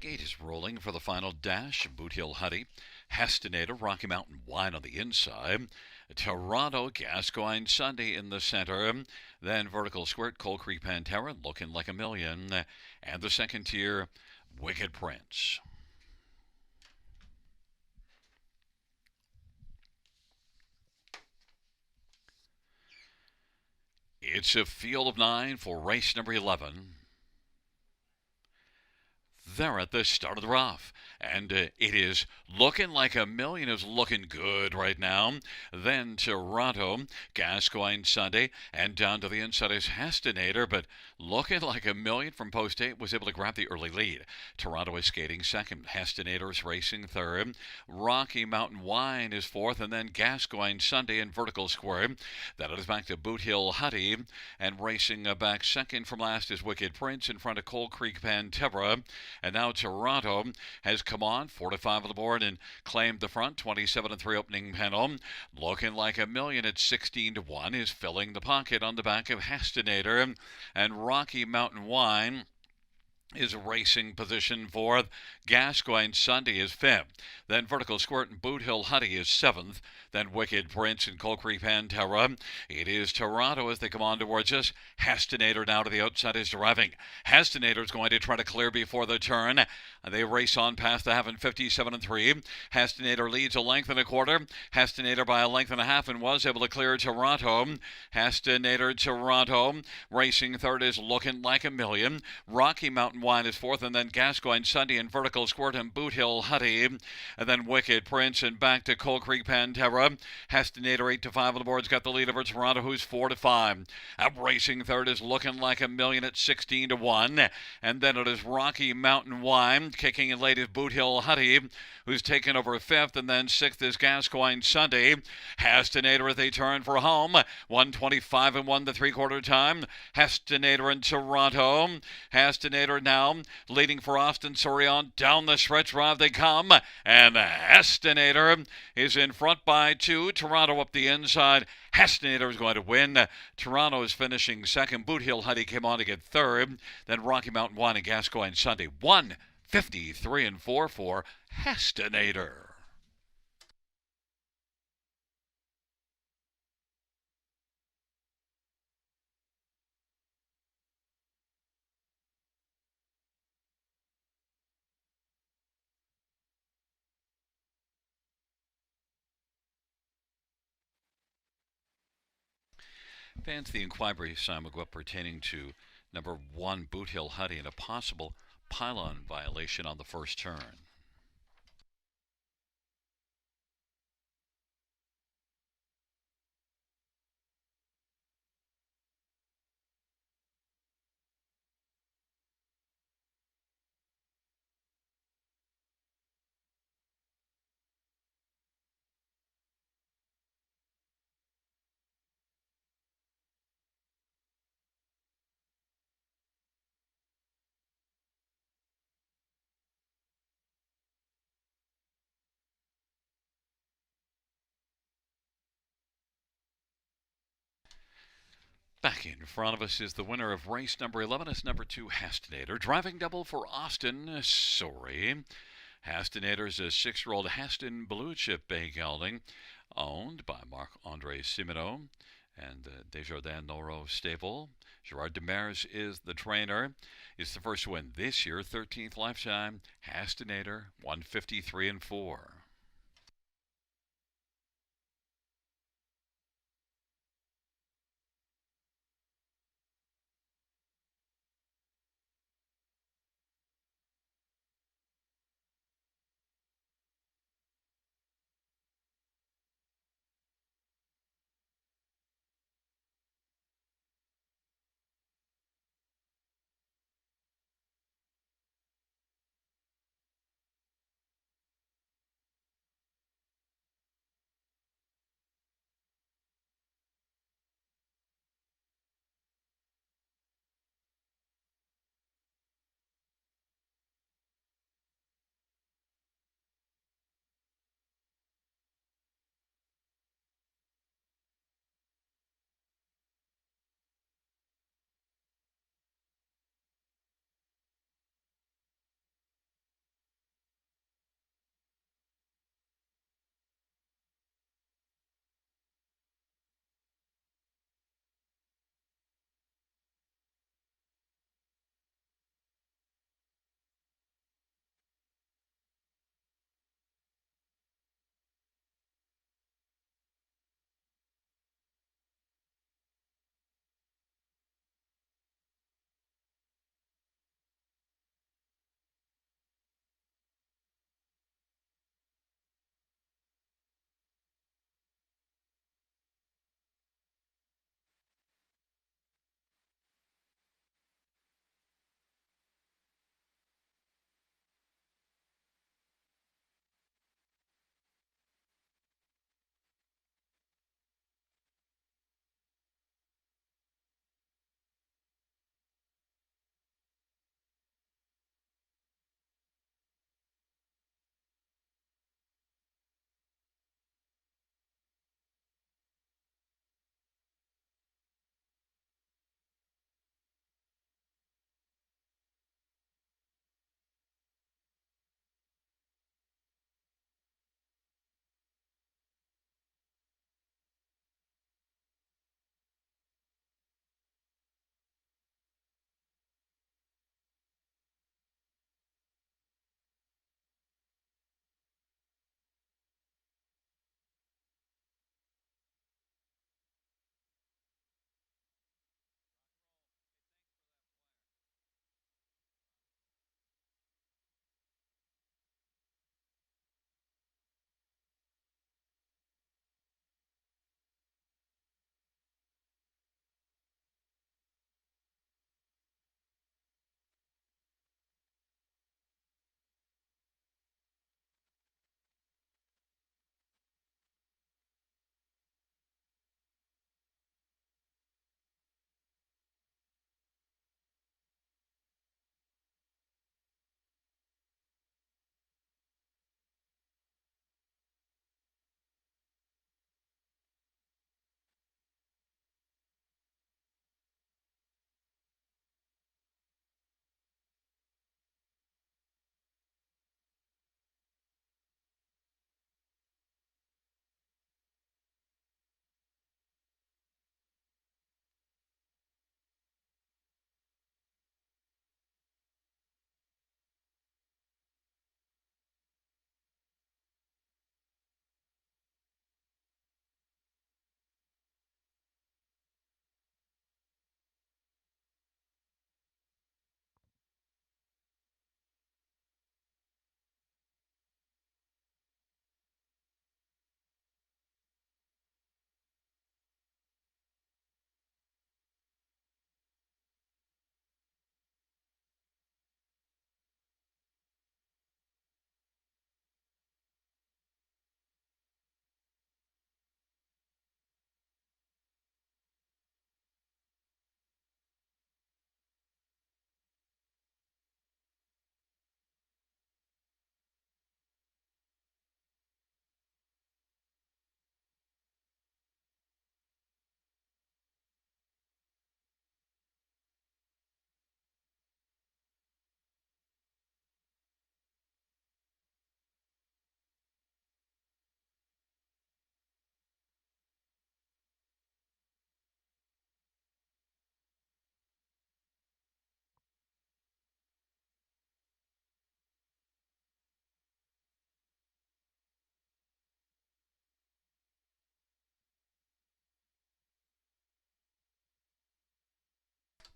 Gate is rolling for the final dash. Boot Hill Huddy, Hastinator, Rocky Mountain Wine on the inside. Toronto, Gascoigne Sunday in the center. Then Vertical Squirt, Coal Creek Pantera, Looking Like a Million. And the second tier, Wicked Prince. It's a field of 9 for race number 11. They're at the start of the rough, and it is looking like a million is looking good right now. Then Toronto, Gascoigne Sunday, and down to the inside is Hestinator, but looking like a million from post 8 was able to grab the early lead. Toronto is skating second, Hestinator is racing third, Rocky Mountain Wine is fourth, and then Gascoigne Sunday in vertical square. Then it is back to Boot Hill Huddy, and racing back second from last is Wicked Prince in front of Cold Creek Pantera. And now Toronto has come on 4-5 on the board and claimed the front. 27-3 opening panel. Looking like a million at 16-1 is filling the pocket on the back of Hestinator, and Rocky Mountain Wine is racing position fourth. Gascoigne Sunday is fifth. Then Vertical Squirt and Boot Hill Huddy is seventh. Then Wicked Prince and Cold Creek Pantera. It is Toronto as they come on towards us. Hestinator now to the outside is driving. Hestinator is going to try to clear before the turn. They race on past the half in 57-3. Hestinator leads a length and a quarter. Hestinator by a length and a half and was able to clear Toronto. Hestinator Toronto racing third is looking like a million. Rocky Mountain Wine is fourth, and then Gascoigne Sunday and Vertical Squirt and Boot Hill Huddy, and then Wicked Prince and back to Cold Creek Pantera. Hestinator 8-5 on the board's got the lead over Toronto, who's 4-5. Up racing third is looking like a million at 16-1, and then it is Rocky Mountain Wine. Kicking in late is Boot Hill Huddy, who's taken over fifth, and then sixth is Gascoigne Sunday. Hestinator as they turn for home. 125 and 1 the three-quarter time. Hestinator in Toronto. Hestinator now leading for Austin Sorion. Down the stretch drive they come, and Hestinator is in front by 2. Toronto up the inside. Hestinator is going to win. Toronto is finishing second. Boot Hill Huddy came on to get third. Then Rocky Mountain Wine and Gascoigne Sunday. 153 and 4 for Hestinator. Fans, the inquiry, Simon, pertaining to number 1 Boot Hill Huddy and a possible pylon violation on the first turn. Back in front of us is the winner of race number 11. It's number 2, Hestinator. Driving double for Austin Sorry. Hestinator's a 6-year-old Heston Blue Chip Bay Gelding, owned by Marc-Andre Simino and the Desjardins Noro stable. Gerard Demers is the trainer. It's the first win this year, 13th lifetime. Hestinator, 153 and 4.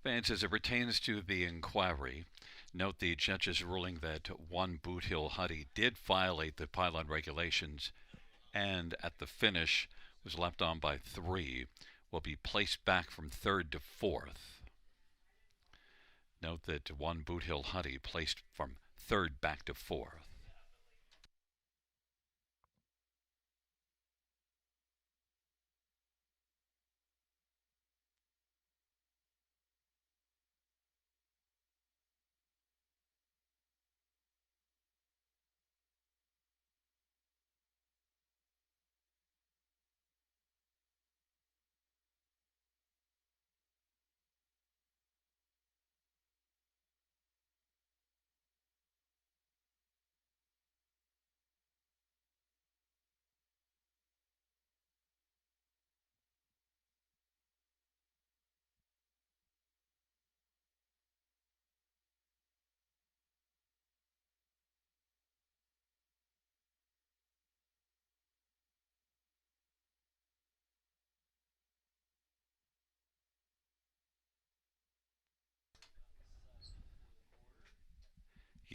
Fans, as it pertains to the inquiry, note the judge's ruling that one Boot Hill Huddy did violate the pylon regulations and at the finish was left on by 3, will be placed back from 3rd to 4th. Note that one Boot Hill Huddy placed from 3rd back to 4th.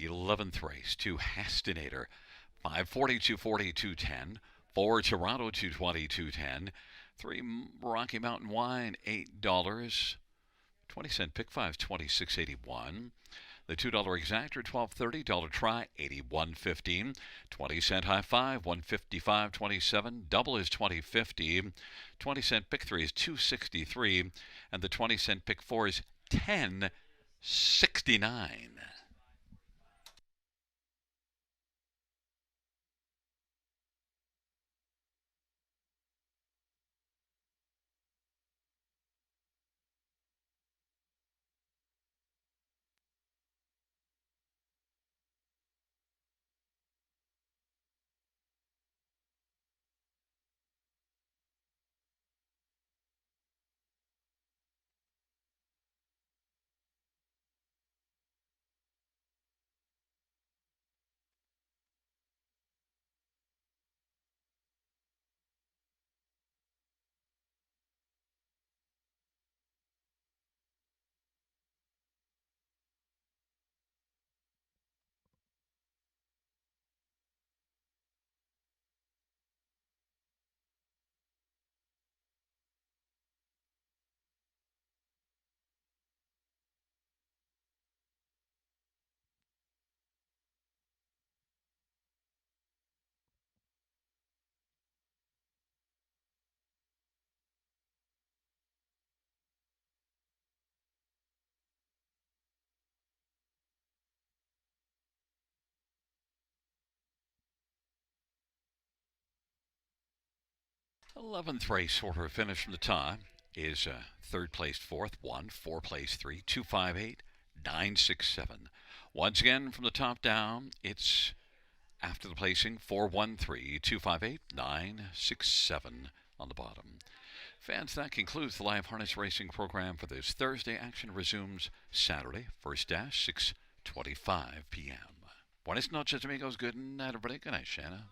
Eleventh race, 2 Hastinator, 540, 240, 210. 4 Toronto, 220, 210. 3 Rocky Mountain Wine, $8. 20-cent pick 5, 26.81. The $2 exactor, $12.30. Dollar try, $81.15. 20-cent high 5, 155.27. Double is $20.50. 20-cent pick 3 is $2.63. And the 20-cent pick 4 is $10.69. 11th race order finish from the top is 3rd place 4th, 1, 4 place 3, 258, 967. Once again from the top down, it's after the placing 413, 258, 967 on the bottom. Fans, that concludes the live harness racing program for this Thursday. Action resumes Saturday, first dash, 6:25 p.m. Buenas noches, amigos. Good night, everybody. Good night, Shanna.